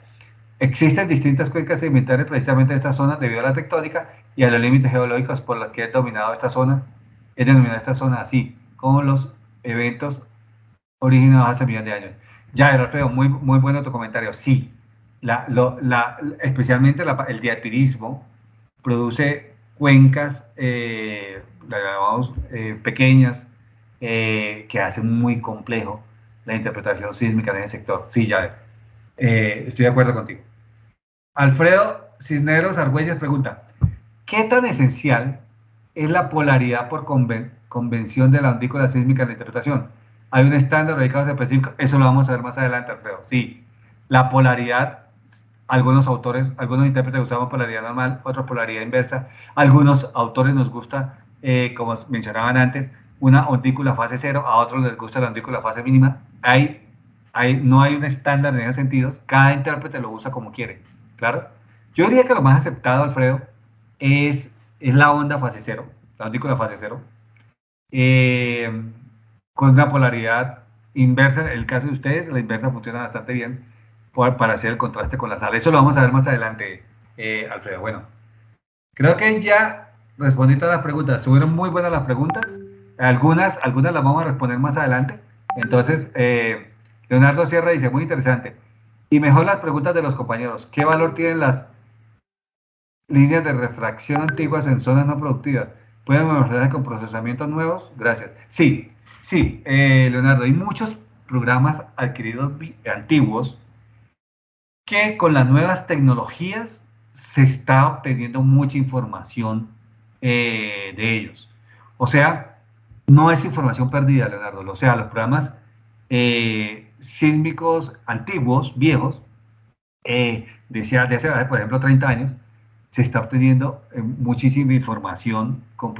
Existen distintas cuencas sedimentarias precisamente en esta zona debido a la tectónica y a los límites geológicos por los que es denominada esta zona así, como los eventos originados hace millones de años. Ya, Alfredo, muy bueno tu comentario. Sí, especialmente el diatirismo produce cuencas, llamamos pequeñas, que hacen muy complejo la interpretación sísmica en ese sector. Sí, ya, estoy de acuerdo contigo. Alfredo Cisneros Argüelles pregunta, ¿qué tan esencial es la polaridad por convención de la ondícula sísmica en la interpretación? ¿Hay un estándar dedicado a específico? Eso lo vamos a ver más adelante, Alfredo. Sí, la polaridad, algunos intérpretes usamos polaridad normal, otros polaridad inversa. Algunos autores nos gusta, como mencionaban antes, una ondícula fase cero, a otros les gusta la ondícula fase mínima. No hay un estándar en esos sentidos, cada intérprete lo usa como quiere. Claro. Yo diría que lo más aceptado, Alfredo, es la onda fase cero, la ondícula fase cero, con una polaridad inversa. En el caso de ustedes, la inversa funciona bastante bien para hacer el contraste con la sal. Eso lo vamos a ver más adelante, Alfredo. Bueno, creo que ya respondí todas las preguntas. Estuvieron muy buenas las preguntas. Algunas las vamos a responder más adelante. Entonces, Leonardo Sierra dice, muy interesante. Y mejor las preguntas de los compañeros. ¿Qué valor tienen las líneas de refracción antiguas en zonas no productivas? ¿Pueden mejorarse con procesamientos nuevos? Gracias. Sí, Leonardo, hay muchos programas adquiridos antiguos que con las nuevas tecnologías se está obteniendo mucha información de ellos. O sea, no es información perdida, Leonardo. O sea, los programas sísmicos antiguos, viejos, de hace, por ejemplo, 30 años, se está obteniendo muchísima información con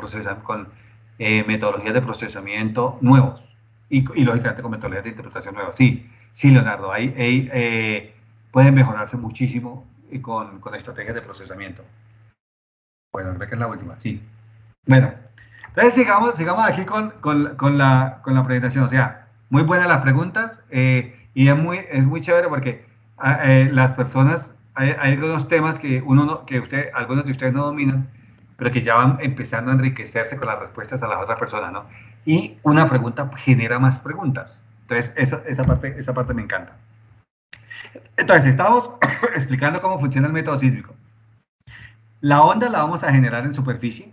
metodologías de procesamiento nuevos y lógicamente con metodologías de interpretación nuevas. Sí, Leonardo, pueden mejorarse muchísimo con estrategias de procesamiento. Bueno, creo que es la última, sí. Bueno, entonces sigamos aquí con la presentación. O sea, muy buenas las preguntas y es muy chévere porque las personas, hay algunos temas que algunos de ustedes no dominan, pero que ya van empezando a enriquecerse con las respuestas a las otras personas, ¿no? Y una pregunta genera más preguntas. Entonces, esa parte me encanta. Entonces, estamos explicando cómo funciona el método sísmico. La onda la vamos a generar en superficie,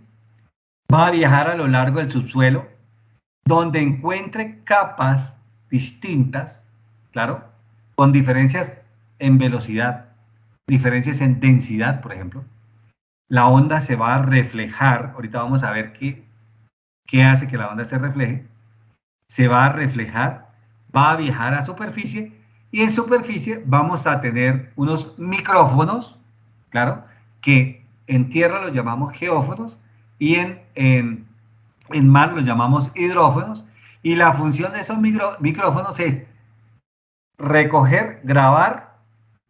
va a viajar a lo largo del subsuelo, donde encuentre capas distintas, claro, con diferencias en velocidad, diferencias en densidad, por ejemplo. La onda se va a reflejar, ahorita vamos a ver qué hace que la onda se refleje. Se va a reflejar, va a viajar a superficie y en superficie vamos a tener unos micrófonos, claro, que en tierra los llamamos geófonos y en mar los llamamos hidrófonos. Y la función de esos micrófonos es recoger, grabar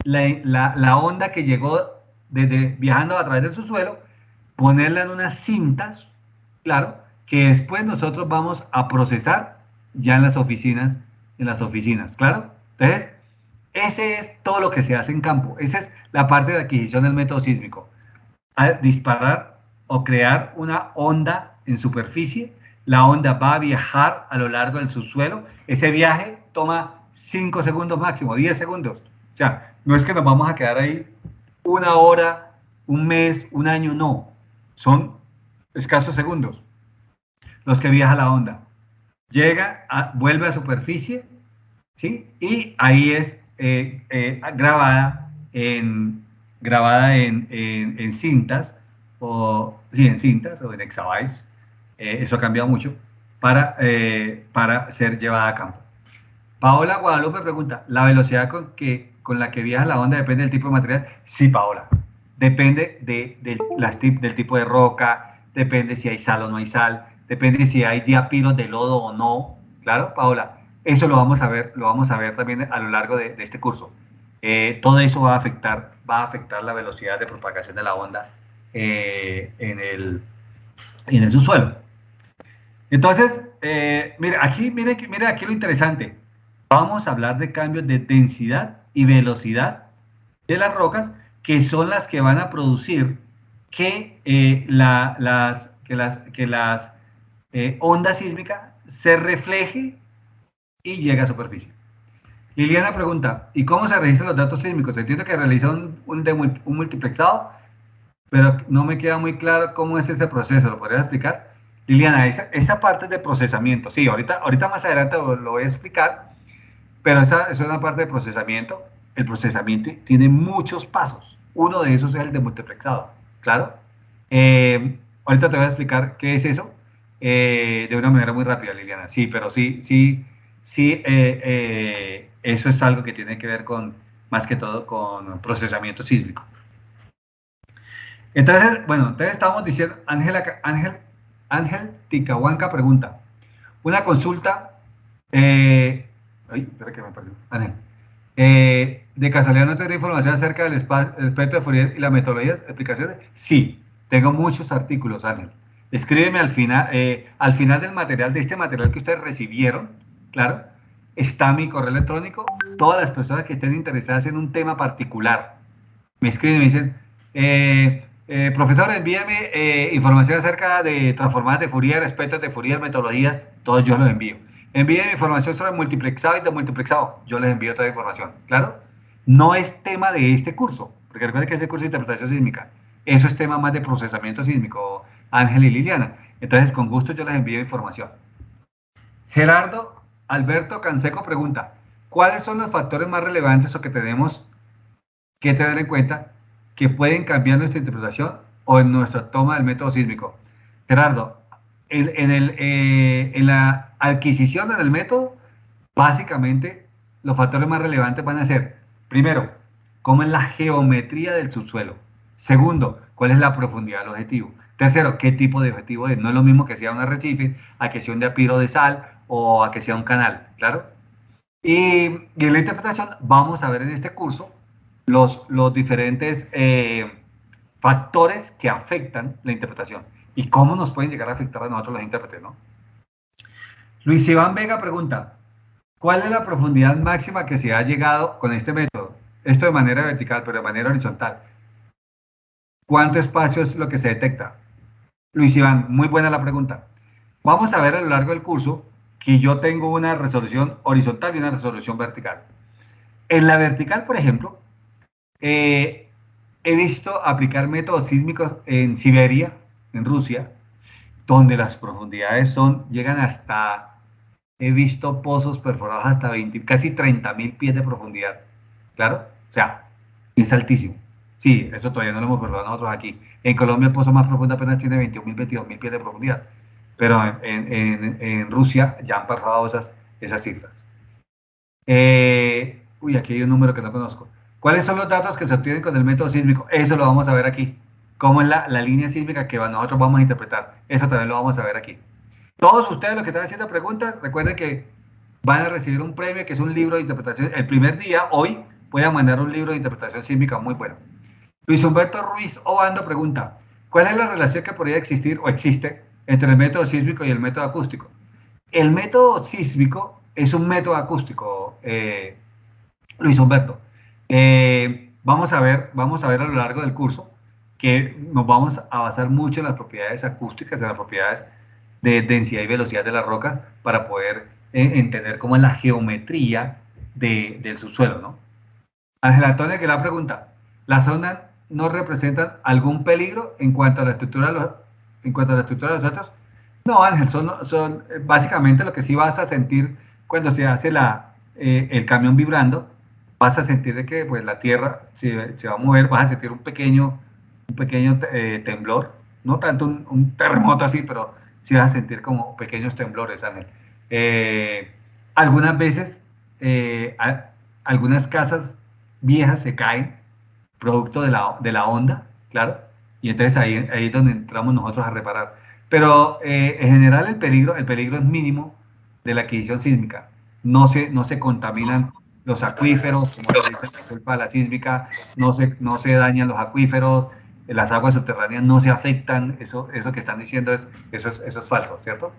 la onda que llegó viajando a través del subsuelo, ponerla en unas cintas, claro, que después nosotros vamos a procesar ya en las oficinas, claro. Entonces, ese es todo lo que se hace en campo. Esa es la parte de adquisición del método sísmico. A disparar o crear una onda en superficie. La onda va a viajar a lo largo del subsuelo. Ese viaje toma 5 segundos máximo, 10 segundos. O sea, no es que nos vamos a quedar ahí una hora, un mes, un año, no. Son escasos segundos los que viaja la onda. Vuelve a superficie, ¿sí? Y ahí es grabada en cintas, en cintas o en exabytes. Eso ha cambiado mucho para ser llevada a campo. Paola Guadalupe pregunta, ¿la velocidad con la que viaja la onda depende del tipo de material? Sí, Paola. Depende del tipo de roca, depende si hay sal o no hay sal, depende si hay diapiros de lodo o no. Claro, Paola. Eso lo vamos a ver también a lo largo de este curso. Todo eso va a afectar la velocidad de propagación de la onda en el subsuelo. Entonces, mire aquí lo interesante. Vamos a hablar de cambios de densidad y velocidad de las rocas, que son las que van a producir que las ondas sísmicas se refleje y llegue a superficie. Liliana pregunta, ¿y cómo se registran los datos sísmicos? Entiendo que realiza un multiplexado, pero no me queda muy claro cómo es ese proceso. ¿Lo podrías explicar? Liliana, esa parte de procesamiento, sí, ahorita más adelante lo voy a explicar, pero esa es una parte de procesamiento. El procesamiento tiene muchos pasos. Uno de esos es el de multiplexado, ¿claro? Ahorita te voy a explicar qué es eso de una manera muy rápida, Liliana. Sí, pero sí, eso es algo que tiene que ver más que todo con procesamiento sísmico. Entonces, estábamos diciendo, Ángel Ticahuanca pregunta, una consulta, espera que me perdí, Ángel, ¿de casualidad no tendré información acerca del espectro de Fourier y la metodología de explicaciones? Sí, tengo muchos artículos, Ángel. Escríbeme al final del material, de este material que ustedes recibieron, claro, está mi correo electrónico. Todas las personas que estén interesadas en un tema particular me escriben y me dicen, profesor, envíame información acerca de transformadas de Fourier, espectros de Fourier, metodologías, todos yo los envío. Envíen información sobre multiplexado y demultiplexado, yo les envío toda la información, ¿claro? No es tema de este curso, porque recuerden que este curso de interpretación sísmica, eso es tema más de procesamiento sísmico, Ángel y Liliana. Entonces, con gusto yo les envío información. Gerardo Alberto Canseco pregunta, ¿cuáles son los factores más relevantes o que tenemos que tener en cuenta que pueden cambiar nuestra interpretación o en nuestra toma del método sísmico? Gerardo, en la adquisición del método, básicamente los factores más relevantes van a ser, primero, cómo es la geometría del subsuelo. Segundo, cuál es la profundidad del objetivo. Tercero, qué tipo de objetivo es. No es lo mismo que sea un arrecife, a que sea un diapiro de sal o a que sea un canal, ¿claro? Y en la interpretación vamos a ver en este curso los diferentes factores que afectan la interpretación y cómo nos pueden llegar a afectar a nosotros los intérpretes, ¿no? Luis Iván Vega pregunta, ¿cuál es la profundidad máxima que se ha llegado con este método? Esto de manera vertical, pero de manera horizontal. ¿Cuánto espacio es lo que se detecta? Luis Iván, muy buena la pregunta. Vamos a ver a lo largo del curso que yo tengo una resolución horizontal y una resolución vertical. En la vertical, por ejemplo, he visto aplicar métodos sísmicos en Siberia, en Rusia, donde las profundidades llegan hasta, he visto pozos perforados hasta casi 30.000 pies de profundidad. ¿Claro? O sea, es altísimo. Sí, eso todavía no lo hemos perforado nosotros aquí. En Colombia el pozo más profundo apenas tiene 21.000, 22.000 pies de profundidad. Pero en Rusia ya han perforado esas cifras. Aquí hay un número que no conozco. ¿Cuáles son los datos que se obtienen con el método sísmico? Eso lo vamos a ver aquí. cómo es la línea sísmica que nosotros vamos a interpretar. Eso también lo vamos a ver aquí. Todos ustedes los que están haciendo preguntas, recuerden que van a recibir un premio que es un libro de interpretación. El primer día, hoy, voy a mandar un libro de interpretación sísmica muy bueno. Luis Humberto Ruiz Obando pregunta, ¿cuál es la relación que podría existir o existe entre el método sísmico y el método acústico? El método sísmico es un método acústico, Luis Humberto. Vamos a ver a lo largo del curso que nos vamos a basar mucho en las propiedades acústicas, en las propiedades de densidad y velocidad de las rocas para poder entender cómo es la geometría del subsuelo, ¿no? Ángel Antonio, que la pregunta, ¿las zonas no representan algún peligro en cuanto a la estructura de los datos? No, Ángel, son básicamente lo que sí vas a sentir cuando se hace el camión vibrando, vas a sentir de que pues, la Tierra se va a mover, vas a sentir un pequeño temblor, no tanto un terremoto así, pero sí vas a sentir como pequeños temblores, Ángel. Algunas veces, algunas casas viejas se caen, producto de la onda, claro, y entonces ahí es donde entramos nosotros a reparar. Pero en general el peligro es mínimo de la adquisición sísmica. No se contaminan los acuíferos, como se dice la culpa de la sísmica, no se dañan los acuíferos, las aguas subterráneas no se afectan, eso que están diciendo eso es falso, ¿cierto?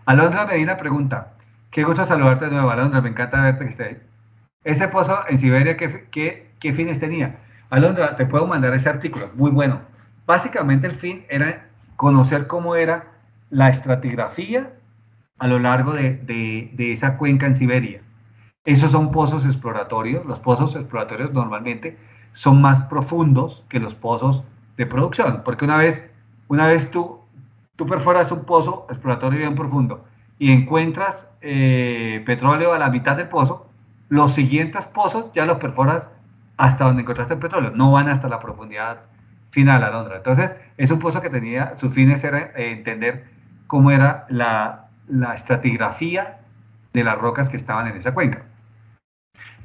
Alondra Medina pregunta, qué gusto saludarte de nuevo, Alondra, me encanta verte que esté ahí. Ese pozo en Siberia, ¿qué fines tenía? Alondra, te puedo mandar ese artículo, muy bueno. Básicamente el fin era conocer cómo era la estratigrafía a lo largo de esa cuenca en Siberia. Esos son pozos exploratorios. Los pozos exploratorios normalmente son más profundos que los pozos de producción, porque una vez tú perforas un pozo exploratorio bien profundo y encuentras petróleo a la mitad del pozo, los siguientes pozos ya los perforas hasta donde encontraste el petróleo, no van hasta la profundidad final, Alondra. Entonces, es un pozo que tenía, su fin era entender cómo era la estratigrafía de las rocas que estaban en esa cuenca.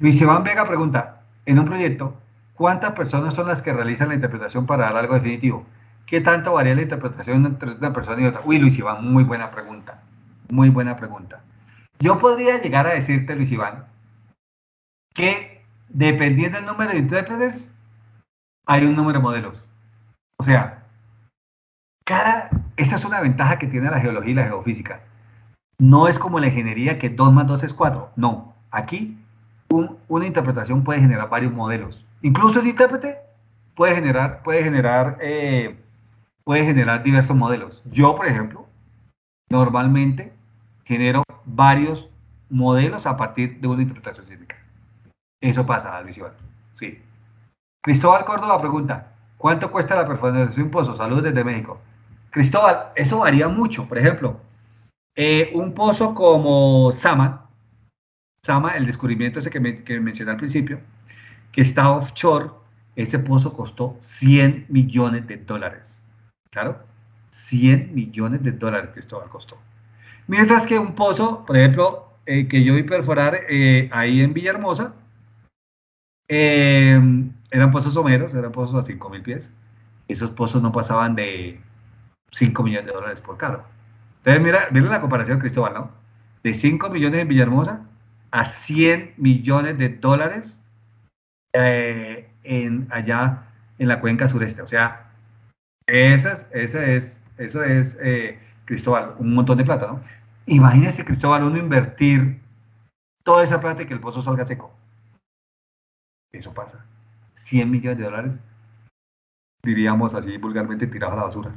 Luis Iván Vega pregunta, en un proyecto, ¿cuántas personas son las que realizan la interpretación para dar algo definitivo? ¿Qué tanto varía la interpretación entre una persona y otra? Uy, Luis Iván, muy buena pregunta. Muy buena pregunta. Yo podría llegar a decirte, Luis Iván, que dependiendo del número de intérpretes, hay un número de modelos. O sea, esa es una ventaja que tiene la geología y la geofísica. No es como la ingeniería que 2 más 2 es 4. No, aquí una interpretación puede generar varios modelos. Incluso el intérprete puede generar diversos modelos. Yo, por ejemplo, normalmente genero varios modelos a partir de una interpretación sísmica. Eso pasa, Luis Iván. Sí. Cristóbal Córdoba pregunta, ¿cuánto cuesta la perforación de un pozo? Saludos desde México. Cristóbal, eso varía mucho. Por ejemplo, un pozo como Sama, el descubrimiento ese que mencioné al principio, que está offshore, ese pozo costó $100 millones. Claro, $100 millones, Cristóbal costó. Mientras que un pozo, por ejemplo, que yo vi perforar ahí en Villahermosa, eran pozos someros, eran pozos a 5.000 pies. Esos pozos no pasaban de $5 millones por cada. Entonces, mira la comparación, Cristóbal, ¿no? De 5 millones en Villahermosa a $100 millones allá en la cuenca sureste. O sea, eso es Cristóbal, un montón de plata, ¿no? Imagínese, Cristóbal, uno invertir toda esa plata y que el pozo salga seco. Eso pasa. $100 millones, diríamos así vulgarmente, tirados a la basura.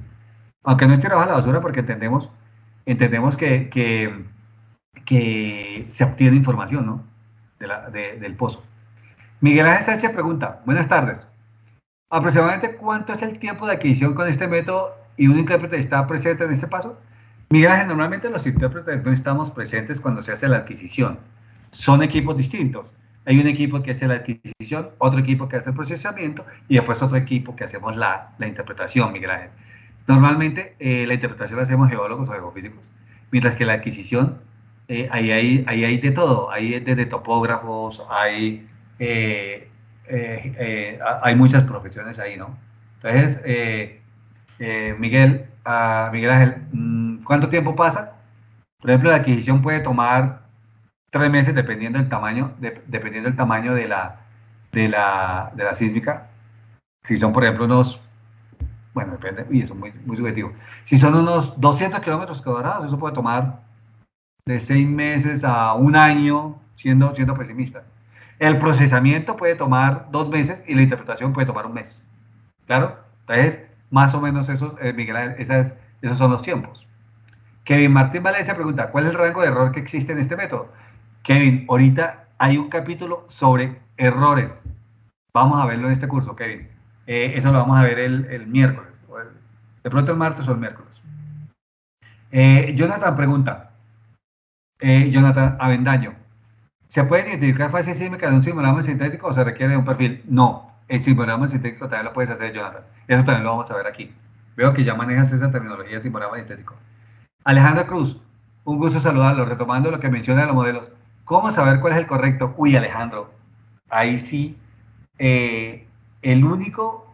Aunque no es tirados a la basura porque entendemos que se obtiene información, ¿no? Del pozo. Miguel Ángel Sánchez pregunta, buenas tardes. ¿Aproximadamente cuánto es el tiempo de adquisición con este método y un intérprete está presente en este paso? Miguel Ángel, normalmente los intérpretes no estamos presentes cuando se hace la adquisición. Son equipos distintos. Hay un equipo que hace la adquisición, otro equipo que hace el procesamiento y después otro equipo que hacemos la interpretación, Miguel Ángel. Normalmente la interpretación la hacemos geólogos o geofísicos, mientras que la adquisición, ahí hay de todo. Hay desde topógrafos, hay muchas profesiones ahí, ¿no? Entonces, Miguel Ángel, ¿cuánto tiempo pasa? Por ejemplo, la adquisición puede tomar 3 meses dependiendo del tamaño de la sísmica. Si son, por ejemplo, bueno, depende, y eso es muy, muy subjetivo. Si son unos 200 kilómetros cuadrados, eso puede tomar de 6 meses a un año, siendo pesimista. El procesamiento puede tomar 2 meses y la interpretación puede tomar un mes. ¿Claro? Entonces, más o menos Miguel, esos son los tiempos. Kevin Martín Valencia pregunta, ¿cuál es el rango de error que existe en este método? Kevin, ahorita hay un capítulo sobre errores. Vamos a verlo en este curso, Kevin. Eso lo vamos a ver el miércoles. De pronto el martes o el miércoles. Jonathan pregunta, Jonathan Avendaño, ¿se puede identificar fase sísmica de un simulacro sintético o se requiere de un perfil? No, el simulacro sintético también lo puedes hacer, Jonathan. Eso también lo vamos a ver aquí. Veo que ya manejas esa terminología de simulacro sintético. Alejandra Cruz, un gusto saludarlo, retomando lo que menciona de los modelos. ¿Cómo saber cuál es el correcto? Uy, Alejandro, ahí sí, el único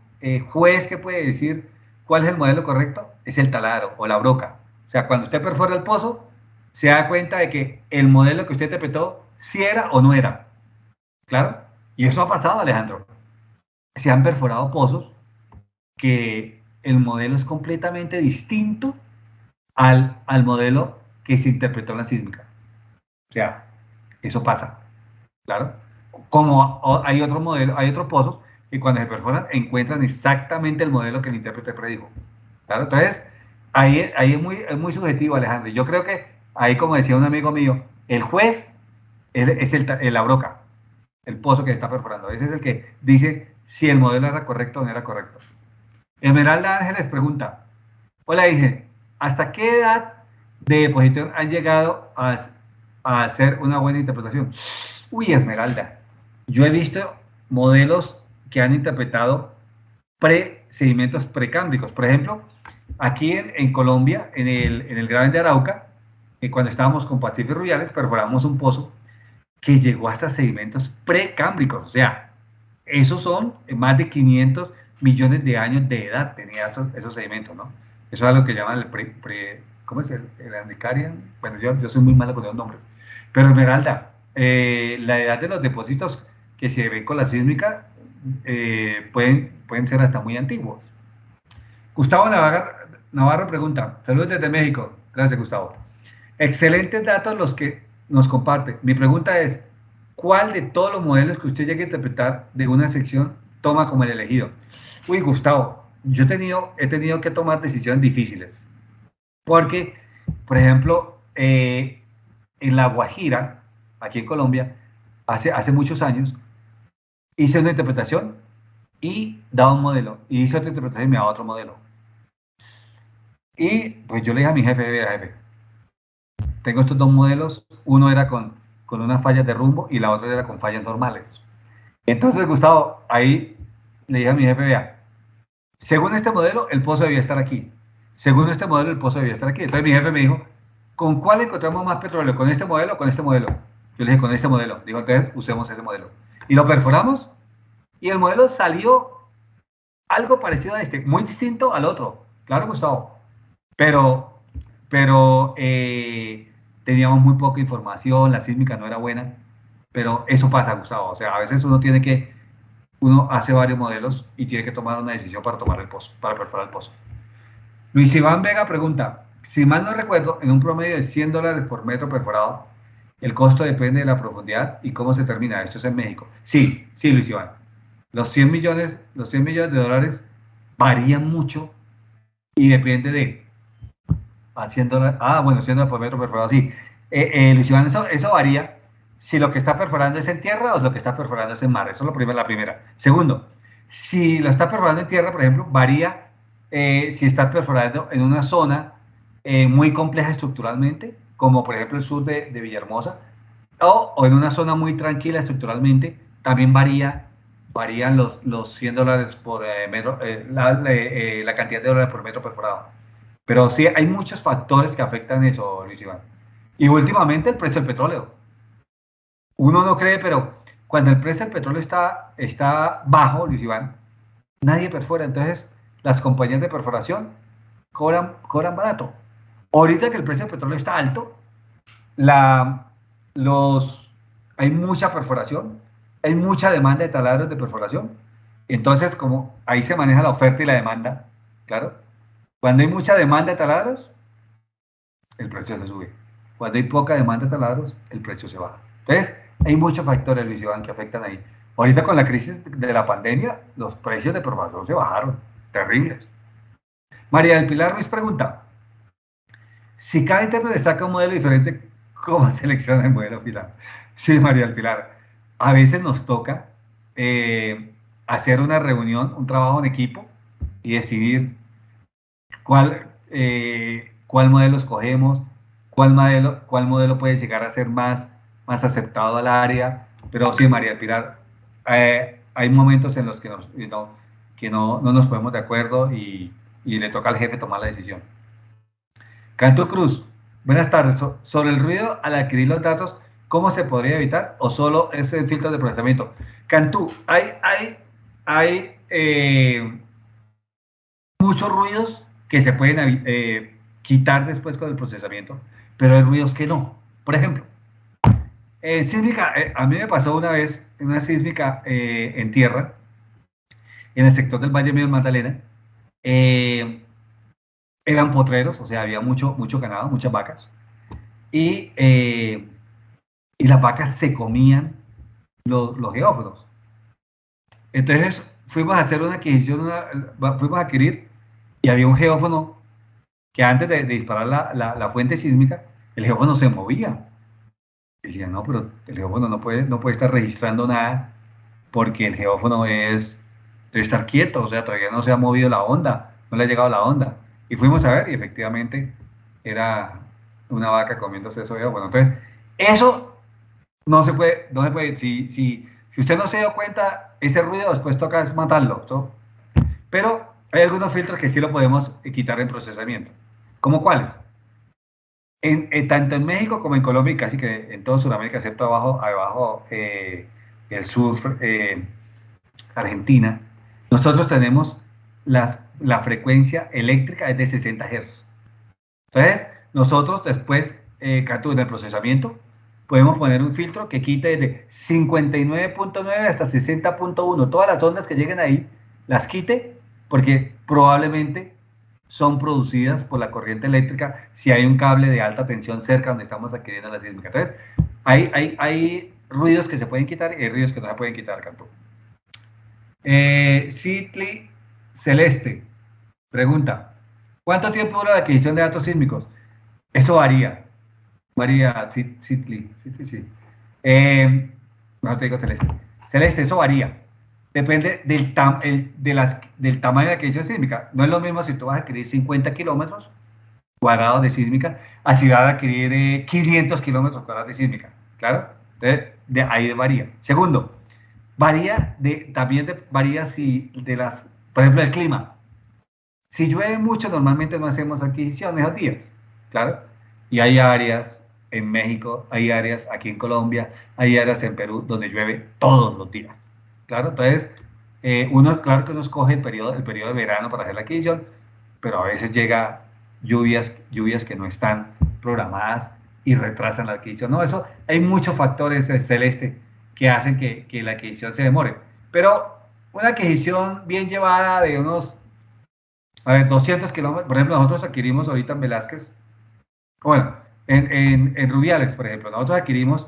juez que puede decir cuál es el modelo correcto es el taladro o la broca. O sea, cuando usted perfora el pozo, se da cuenta de que el modelo que usted interpretó si era o no era. ¿Claro? Y eso ha pasado, Alejandro. Se han perforado pozos que el modelo es completamente distinto al modelo que se interpretó en la sísmica. O sea, eso pasa, claro. Como hay otro modelo, hay otros pozos que cuando se perforan encuentran exactamente el modelo que el intérprete predijo. ¿Claro? Entonces, ahí es muy subjetivo, Alejandro. Yo creo que ahí, como decía un amigo mío, el juez es la broca, el pozo que está perforando. Ese es el que dice si el modelo era correcto o no era correcto. Esmeralda Ángeles pregunta, hola, dije, ¿hasta qué edad de deposición han llegado a hacer una buena interpretación? Uy, Esmeralda, yo he visto modelos que han interpretado sedimentos precámbricos. Por ejemplo, aquí en Colombia, en el Gran de Arauca, cuando estábamos con Pacífico Rubiales, perforamos un pozo que llegó hasta sedimentos precámbricos. O sea, esos son más de 500 millones de años de edad tenía esos sedimentos, ¿no? Eso es lo que llaman ¿cómo es el Andicarian? Bueno, yo soy muy malo con los nombres. Pero Esmeralda, la edad de los depósitos que se ven con la sísmica pueden ser hasta muy antiguos. Gustavo Navarro pregunta, saludos desde México. Gracias, Gustavo. Excelentes datos los que nos comparte. Mi pregunta es, ¿cuál de todos los modelos que usted llegue a interpretar de una sección toma como el elegido? Uy, Gustavo, yo he tenido que tomar decisiones difíciles. Porque, por ejemplo, en La Guajira, aquí en Colombia, hace muchos años, hice una interpretación y daba un modelo. Y hice otra interpretación y me daba otro modelo. Y pues yo le dije a mi jefe, tengo estos dos modelos, uno era con unas fallas de rumbo y la otra era con fallas normales. Entonces, Gustavo, ahí le dije a mi jefe, vea, según este modelo, el pozo debía estar aquí. Según este modelo, el pozo debía estar aquí. Entonces mi jefe me dijo, ¿con cuál encontramos más petróleo? ¿Con este modelo o con este modelo? Yo le dije, con este modelo. Digo, entonces usemos ese modelo. Y lo perforamos y el modelo salió algo parecido a este, muy distinto al otro. Claro, Gustavo. Pero teníamos muy poca información, la sísmica no era buena, pero eso pasa, Gustavo. O sea, a veces uno hace varios modelos y tiene que tomar una decisión para tomar el pozo, para perforar el pozo. Luis Iván Vega pregunta, si mal no recuerdo, en un promedio de $100 por metro perforado, el costo depende de la profundidad y cómo se termina. Esto es en México. Sí, sí, Luis Iván. Los 100 millones de dólares varían mucho y depende de a $100. Bueno, $100 por metro perforado, sí. Luis Iván, eso varía si lo que está perforando es en tierra o lo que está perforando es en mar. Eso es la primera. Segundo, si lo está perforando en tierra, por ejemplo, varía si está perforando en una zona muy compleja estructuralmente, como por ejemplo el sur de Villahermosa, o en una zona muy tranquila estructuralmente, también varían los $100 por metro, la cantidad de dólares por metro perforado. Pero sí, hay muchos factores que afectan eso, Luis Iván. Y últimamente el precio del petróleo. Uno no cree, pero cuando el precio del petróleo está bajo, Luis Iván, nadie perfora. Entonces, las compañías de perforación cobran barato. Ahorita que el precio del petróleo está alto, la, hay mucha perforación, hay mucha demanda de taladros de perforación. Entonces, como ahí se maneja la oferta y la demanda, claro. Cuando hay mucha demanda de taladros, el precio se sube. Cuando hay poca demanda de taladros, el precio se baja. Entonces, hay muchos factores, Luis Iván, que afectan ahí. Ahorita con la crisis de la pandemia, los precios de perforación se bajaron, terribles. María del Pilar Ruiz pregunta, si cada intérprete saca un modelo diferente, ¿cómo selecciona el modelo final? Sí, María del Pilar. A veces nos toca hacer una reunión, un trabajo en equipo y decidir cuál modelo escogemos, cuál modelo puede llegar a ser más aceptado al área. Pero sí, María del Pilar, hay momentos en los que no nos ponemos de acuerdo y le toca al jefe tomar la decisión. Canto Cruz, buenas tardes. Sobre el ruido al adquirir los datos, ¿cómo se podría evitar o solo es el filtro de procesamiento? Cantú, hay muchos ruidos que se pueden quitar después con el procesamiento, pero hay ruidos que no. Por ejemplo, sísmica, a mí me pasó una vez en una sísmica en tierra, en el sector del Valle Medio del Magdalena. Eran potreros, o sea, había mucho ganado, muchas vacas. Y las vacas se comían los geófonos. Entonces fuimos a hacer una adquisición, fuimos a adquirir, y había un geófono que antes de disparar la fuente sísmica, el geófono se movía. Y decía, no, pero el geófono no puede estar registrando nada porque el geófono debe estar quieto, o sea, todavía no se ha movido la onda, no le ha llegado la onda. Y fuimos a ver y efectivamente era una vaca comiéndose eso geófono. Entonces, eso no se puede, si usted no se dio cuenta, ese ruido después toca es matarlo, ¿no? Pero hay algunos filtros que sí lo podemos quitar en procesamiento. ¿Cómo cuáles? Tanto en México como en Colombia y casi que en toda Sudamérica, excepto abajo el sur, Argentina, nosotros tenemos la frecuencia eléctrica es de 60 Hz. Entonces, nosotros después, en el procesamiento, podemos poner un filtro que quite desde 59.9 hasta 60.1. Todas las ondas que lleguen ahí, las quite, porque probablemente son producidas por la corriente eléctrica si hay un cable de alta tensión cerca donde estamos adquiriendo la sísmica. Entonces, hay ruidos que se pueden quitar y hay ruidos que no se pueden quitar, Cantú. Citli Celeste pregunta, ¿cuánto tiempo dura la adquisición de datos sísmicos? Eso varía, Citli, sí. No te digo Celeste. Celeste, eso varía. Depende del tamaño de la adquisición sísmica. No es lo mismo si tú vas a adquirir 50 kilómetros cuadrados de sísmica, a si vas a adquirir 500 kilómetros cuadrados de sísmica. ¿Claro? Entonces, ahí varía. Segundo, varía si por ejemplo, el clima. Si llueve mucho, normalmente no hacemos adquisiciones a días, claro. Y hay áreas en México, hay áreas aquí en Colombia, hay áreas en Perú donde llueve todos los días, claro. Entonces, claro que uno escoge el periodo de verano para hacer la adquisición, pero a veces llega lluvias que no están programadas y retrasan la adquisición. No, eso, hay muchos factores, Celeste, que hacen que la adquisición se demore. Pero una adquisición bien llevada de unos 200 kilómetros, por ejemplo, nosotros adquirimos ahorita en Velázquez, bueno, en Rubiales, por ejemplo, nosotros adquirimos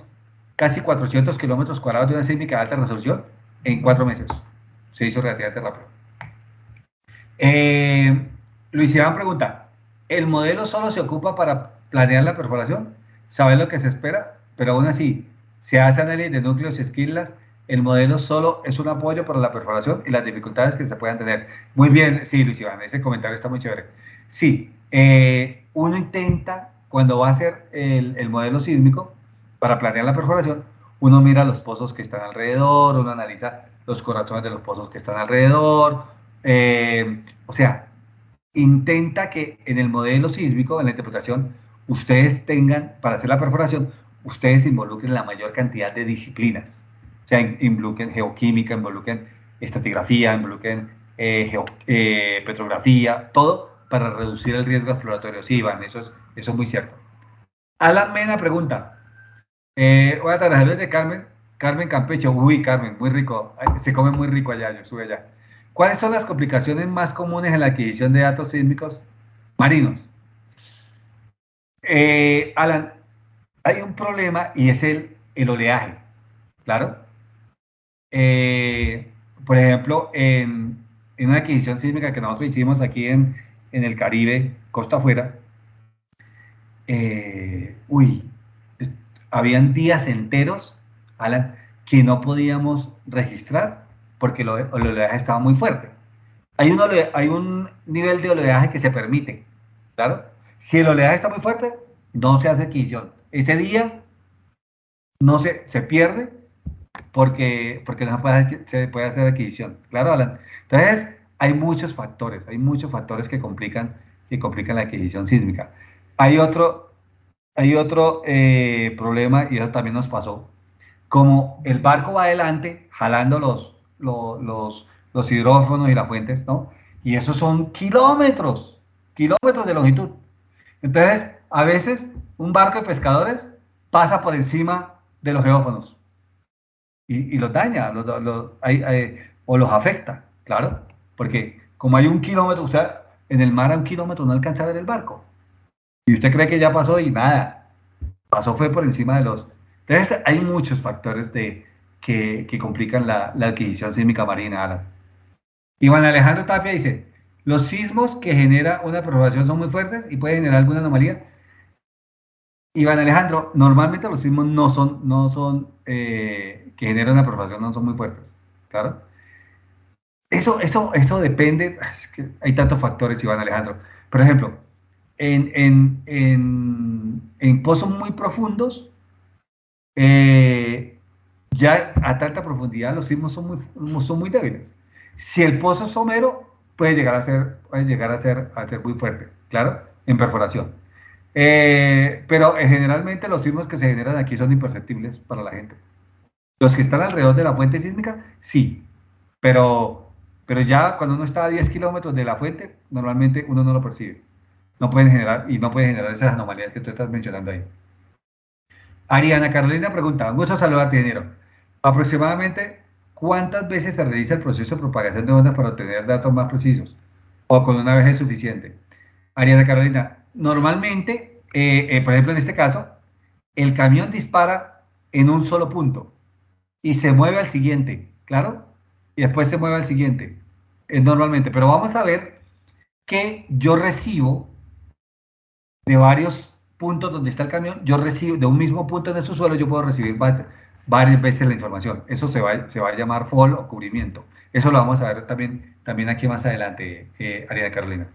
casi 400 kilómetros cuadrados de una sísmica de alta resolución en 4 meses. Se hizo relativamente rápido. Luis Iván pregunta, ¿el modelo solo se ocupa para planear la perforación? ¿Saber lo que se espera? Pero aún así, se hace análisis de núcleos y esquilas. El modelo solo es un apoyo para la perforación y las dificultades que se puedan tener. Muy bien, sí, Luis Iván, ese comentario está muy chévere. Sí, uno intenta, cuando va a hacer el modelo sísmico, para planear la perforación, uno mira los pozos que están alrededor, uno analiza los corazones de los pozos que están alrededor, o sea, intenta que en el modelo sísmico, en la interpretación, ustedes tengan, para hacer la perforación, ustedes involucren la mayor cantidad de disciplinas. O sea, involucren geoquímica, involucren estratigrafía, involucren petrografía, todo para reducir el riesgo exploratorio. Sí, Iván, eso es muy cierto. Alan Mena pregunta, buenas tardes, saludos de Carmen Campeche. Uy, Carmen, muy rico, se come muy rico allá, yo estuve allá. ¿Cuáles son las complicaciones más comunes en la adquisición de datos sísmicos marinos? Alan, hay un problema y es el oleaje, claro. Por ejemplo, en una adquisición sísmica que nosotros hicimos aquí en el Caribe, costa afuera, uy, habían días enteros, Alan, que no podíamos registrar porque el oleaje estaba muy fuerte. Hay un nivel de oleaje que se permite, claro. Si el oleaje está muy fuerte, no se hace adquisición. Ese día no se pierde porque no se puede hacer adquisición. Claro, Alan. Entonces, hay muchos factores que complican la adquisición sísmica. Hay otro, hay otro problema, y eso también nos pasó. Como el barco va adelante, jalando los hidrófonos y las fuentes, ¿no? Y esos son kilómetros de longitud. Entonces, a veces un barco de pescadores pasa por encima de los geófonos y los daña, o los afecta, claro, porque como hay 1 kilómetro, o sea, en el mar a 1 kilómetro no alcanza a ver el barco. Y usted cree que ya pasó y nada, pasó fue por encima de los... Entonces hay muchos factores que complican la adquisición sísmica marina, Alan. Iván Alejandro Tapia dice, los sismos que genera una perturbación son muy fuertes y pueden generar alguna anomalía. Iván Alejandro, normalmente los sismos que generan una perturbación no son muy fuertes, claro. Eso depende, es que hay tantos factores, Iván Alejandro. Por ejemplo, en pozos muy profundos, ya a tanta profundidad los sismos son muy débiles. Si el pozo es somero, puede llegar a ser muy fuerte, claro, en perforación. Pero generalmente los sismos que se generan aquí son imperceptibles para la gente. Los que están alrededor de la fuente sísmica, sí, pero ya cuando uno está a 10 kilómetros de la fuente, normalmente uno no lo percibe. No puede generar esas anomalías que tú estás mencionando ahí. Ariana Carolina pregunta, un gusto saludarte, ingeniero. Aproximadamente, ¿cuántas veces se realiza el proceso de propagación de ondas para obtener datos más precisos? ¿O con una vez es suficiente? Ariana Carolina, normalmente, por ejemplo, en este caso, el camión dispara en un solo punto y se mueve al siguiente, ¿claro? Y después se mueve al siguiente, normalmente. Pero vamos a ver que yo recibo de varios puntos donde está el camión, yo recibo de un mismo punto en el subsuelo, yo puedo recibir varias veces la información. Eso se va a llamar fall o cubrimiento. Eso lo vamos a ver también aquí más adelante, Ariana Carolina.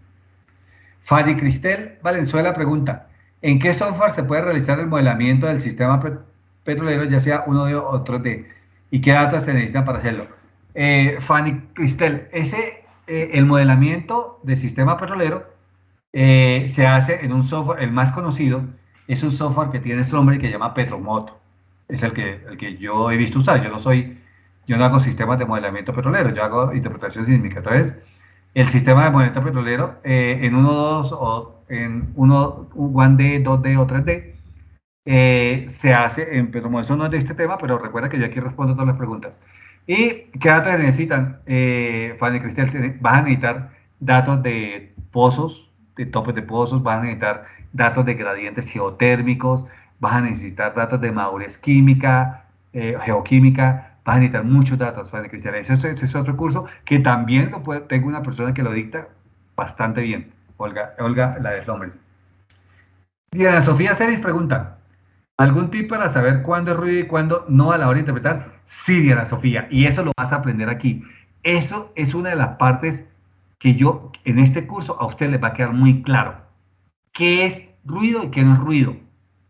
Fanny Cristel Valenzuela pregunta, ¿en qué software se puede realizar el modelamiento del sistema petrolero, ya sea 1D o 3D? ¿Y qué datos se necesitan para hacerlo? Fanny Cristel, el modelamiento del sistema petrolero se hace en un software, el más conocido, es un software que tiene su nombre que se llama Petromoto. Es el que yo he visto usar. Yo no hago sistemas de modelamiento petrolero, yo hago interpretación sísmica. Entonces, el sistema de modelamiento petrolero en 1.2 o en 1D, 2D o 3D se hace en Petromoto. Eso no es de este tema, pero recuerda que yo aquí respondo todas las preguntas. ¿Y qué datos se necesitan, Fanny Cristel? Vas a necesitar datos de pozos, de topes de pozos, vas a necesitar datos de gradientes geotérmicos, vas a necesitar datos de madurez química, geoquímica, vas a necesitar muchos datos, Fanny Cristel. Ese es otro curso que también tengo una persona que lo dicta bastante bien, Olga la Deslombre. Diana Sofía Celis pregunta, ¿algún tip para saber cuándo es ruido y cuándo no a la hora de interpretar? Sí, Diana Sofía, y eso lo vas a aprender aquí. Eso es una de las partes que yo, en este curso, a usted les va a quedar muy claro. ¿Qué es ruido y qué no es ruido?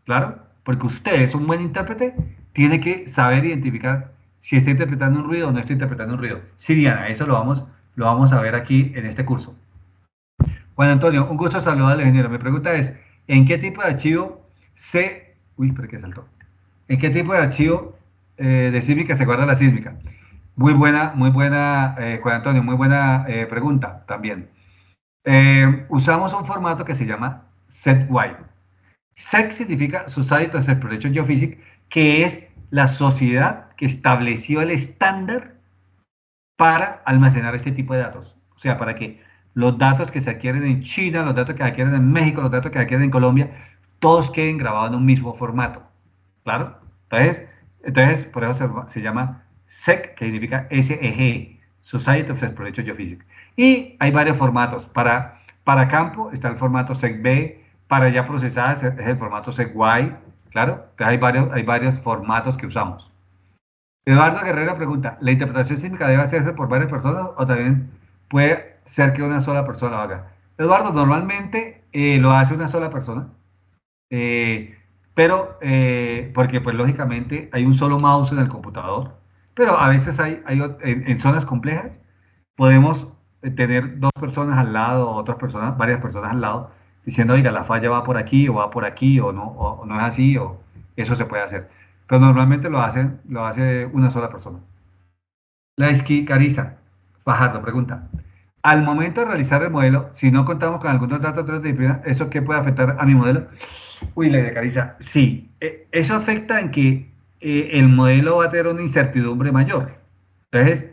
¿Claro? Porque usted es un buen intérprete, tiene que saber identificar si está interpretando un ruido o no está interpretando un ruido. Sí, Diana, eso lo vamos a ver aquí en este curso. Juan Antonio, un gusto saludar al ingeniero. Mi pregunta es, ¿en qué tipo de archivo Uy, pero qué saltó. ¿En qué tipo de archivo de sísmica se guarda la sísmica? muy buena, Juan Antonio, muy buena pregunta también. Usamos un formato que se llama SET-Y. SEC significa Society of Exploration Geophysics, que es la sociedad que estableció el estándar para almacenar este tipo de datos. O sea, para que los datos que se adquieren en China, los datos que se adquieren en México, los datos que se adquieren en Colombia, todos queden grabados en un mismo formato. ¿Claro? Entonces por eso se llama SEC, que significa SEG, Society of Exploration Geophysics. Y hay varios formatos. Para campo está el formato SEC-B, para ya procesadas es el formato SEC-Y, ¿claro? Entonces hay varios formatos que usamos. Eduardo Guerrero pregunta, ¿la interpretación sísmica debe hacerse por varias personas o también puede ser que una sola persona lo haga? Eduardo, normalmente lo hace una sola persona, eh, pero porque pues lógicamente hay un solo mouse en el computador, pero a veces en zonas complejas podemos tener dos personas al lado, otras personas, varias personas al lado, diciendo, oiga, la falla va por aquí o va por aquí o no es así, o eso se puede hacer. Pero normalmente lo hace una sola persona. La Cariza Fajardo pregunta, al momento de realizar el modelo, si no contamos con algunos datos de disciplina, ¿eso qué puede afectar a mi modelo? Uy, la Cariza, sí. Eso afecta en que el modelo va a tener una incertidumbre mayor. Entonces,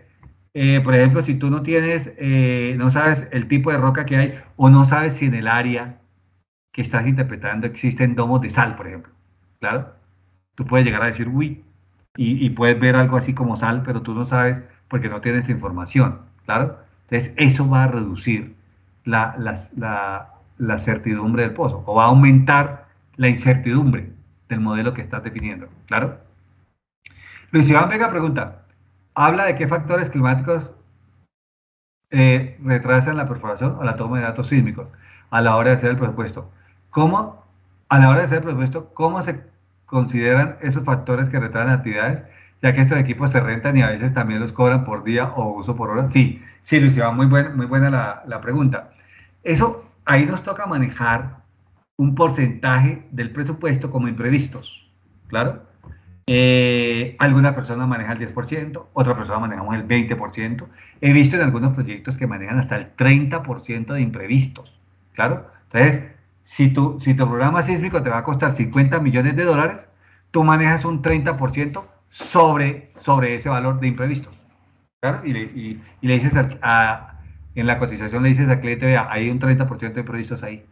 por ejemplo, si tú no tienes, no sabes el tipo de roca que hay o no sabes si en el área que estás interpretando existen domos de sal, por ejemplo. Claro, tú puedes llegar a decir, uy, y puedes ver algo así como sal, pero tú no sabes porque no tienes información. Claro, entonces eso va a reducir la, la, la, la certidumbre del pozo o va a aumentar la incertidumbre del modelo que estás definiendo. Claro. Luis Iván Vega pregunta, habla de qué factores climáticos retrasan la perforación o la toma de datos sísmicos a la hora de hacer el presupuesto. ¿Cómo, a la hora de hacer el presupuesto, cómo se consideran esos factores que retrasan actividades, ya que estos equipos se rentan y a veces también los cobran por día o uso por hora? Sí, sí, Luis Iván, muy buena la pregunta. Eso, ahí nos toca manejar un porcentaje del presupuesto como imprevistos, ¿claro? Alguna persona maneja el 10%, otra persona manejamos el 20%. He visto en algunos proyectos que manejan hasta el 30% de imprevistos. Claro. Entonces, si tu programa sísmico te va a costar 50 millones de dólares, tú manejas un 30% sobre ese valor de imprevistos. Claro. Y le dices en la cotización le dices al cliente, vea, hay un 30% de imprevistos ahí.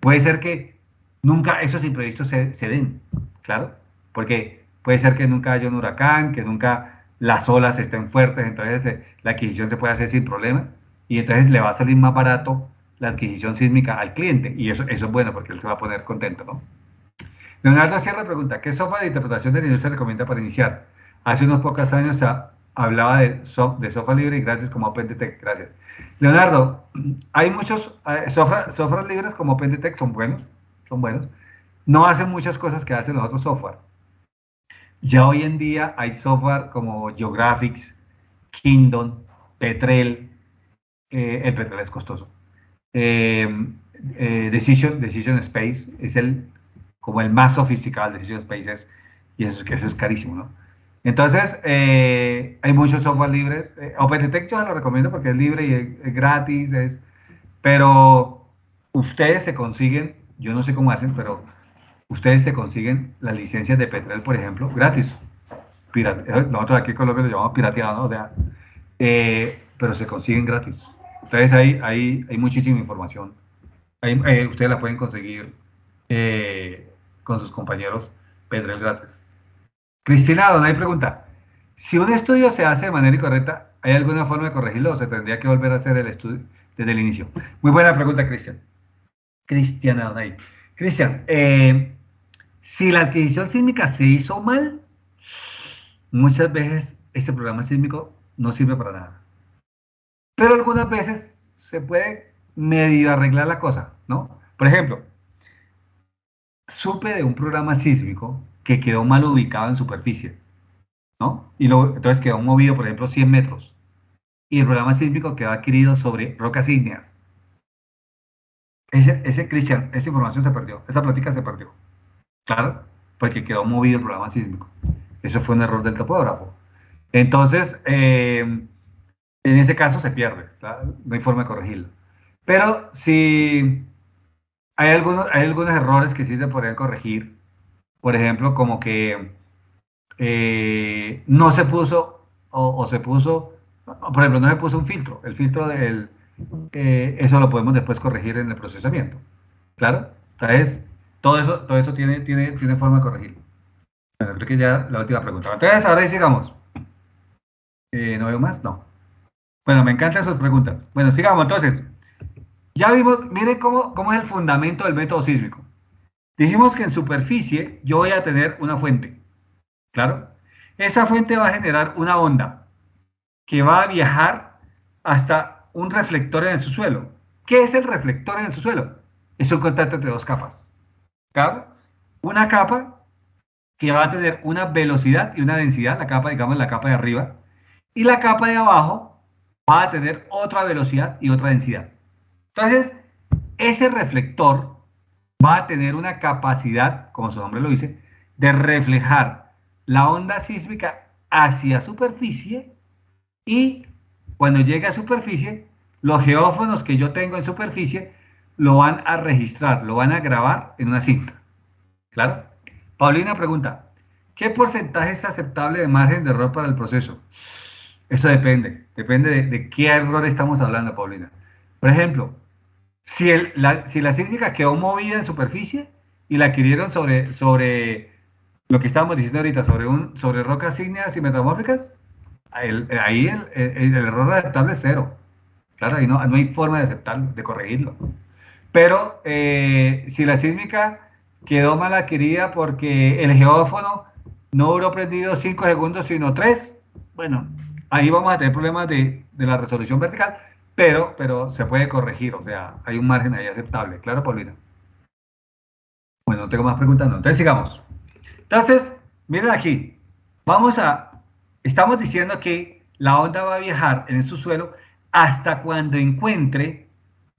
Puede ser que nunca esos imprevistos se den, claro, porque puede ser que nunca haya un huracán, que nunca las olas estén fuertes, entonces la adquisición se puede hacer sin problema y entonces le va a salir más barato la adquisición sísmica al cliente y eso es bueno porque él se va a poner contento, ¿no? Leonardo Sierra pregunta, ¿qué software de interpretación de nivel se recomienda para iniciar? Hace unos pocos años se hablaba de software libre y gratis como OpenDetect. Gracias. Leonardo, hay muchos software libres como OpenDetect, son buenos. No hacen muchas cosas que hacen los otros software. Ya hoy en día hay software como Geographics, Kingdom, Petrel. El Petrel es costoso. Decision Space es como el más sofisticado. Decision Space y eso es carísimo, ¿no? Entonces, hay muchos software libres. OpenDetect yo lo recomiendo porque es libre y es gratis, pero ustedes se consiguen, yo no sé cómo hacen, pero ustedes se consiguen las licencias de Petrel, por ejemplo, gratis. Nosotros aquí en Colombia lo llamamos pirateado, ¿no? O sea, pero se consiguen gratis. Entonces hay muchísima información. Ustedes la pueden conseguir con sus compañeros Petrel gratis. Cristina Donay pregunta, si un estudio se hace de manera incorrecta, ¿hay alguna forma de corregirlo o se tendría que volver a hacer el estudio desde el inicio? Muy buena pregunta, Cristian. Cristian Donay. Cristian, si la adquisición sísmica se hizo mal, muchas veces este programa sísmico no sirve para nada. Pero algunas veces se puede medio arreglar la cosa, ¿no? Por ejemplo, supe de un programa sísmico que quedó mal ubicado en superficie, ¿no? Entonces quedó movido, por ejemplo, 100 metros. Y el programa sísmico quedó adquirido sobre rocas ígneas. Cristian, esa información se perdió, esa plática se perdió. Claro, porque quedó movido el programa sísmico. Eso fue un error del topógrafo. Entonces, en ese caso se pierde, ¿verdad? No hay forma de corregirlo. Pero si hay algunos errores que sí se podrían corregir, por ejemplo, como que no se puso o se puso, por ejemplo, no se puso un filtro. El filtro eso lo podemos después corregir en el procesamiento. ¿Claro? Entonces, todo eso tiene forma de corregirlo. Bueno, creo que ya la última pregunta. Entonces, ahora sí sigamos. ¿No veo más? No. Bueno, me encantan sus preguntas. Bueno, sigamos entonces. Ya vimos, miren cómo es el fundamento del método sísmico. Dijimos que en superficie yo voy a tener una fuente, ¿claro? Esa fuente va a generar una onda que va a viajar hasta un reflector en el subsuelo. ¿Qué es el reflector en el subsuelo? Es un contacto entre dos capas, ¿claro? Una capa que va a tener una velocidad y una densidad, la capa, digamos, la capa de arriba, y la capa de abajo va a tener otra velocidad y otra densidad. Entonces, ese reflector va a tener una capacidad, como su nombre lo dice, de reflejar la onda sísmica hacia superficie y cuando llegue a superficie, los geófonos que yo tengo en superficie lo van a registrar, lo van a grabar en una cinta. ¿Claro? Paulina pregunta, ¿qué porcentaje es aceptable de margen de error para el proceso? Eso depende de qué error estamos hablando, Paulina. Por ejemplo, si la sísmica quedó movida en superficie y la adquirieron sobre lo que estábamos diciendo ahorita, sobre rocas ígneas y metamórficas, ahí el error aceptable es cero. Claro, ahí no hay forma de aceptarlo, de corregirlo. Pero si la sísmica quedó mal adquirida porque el geófono no duró prendido 5 segundos, sino 3, bueno, ahí vamos a tener problemas de la resolución vertical, pero se puede corregir, o sea, hay un margen ahí aceptable. Claro, Paulina. Bueno, no tengo más preguntas, no. Entonces sigamos. Entonces, miren aquí, estamos diciendo que la onda va a viajar en el subsuelo hasta cuando encuentre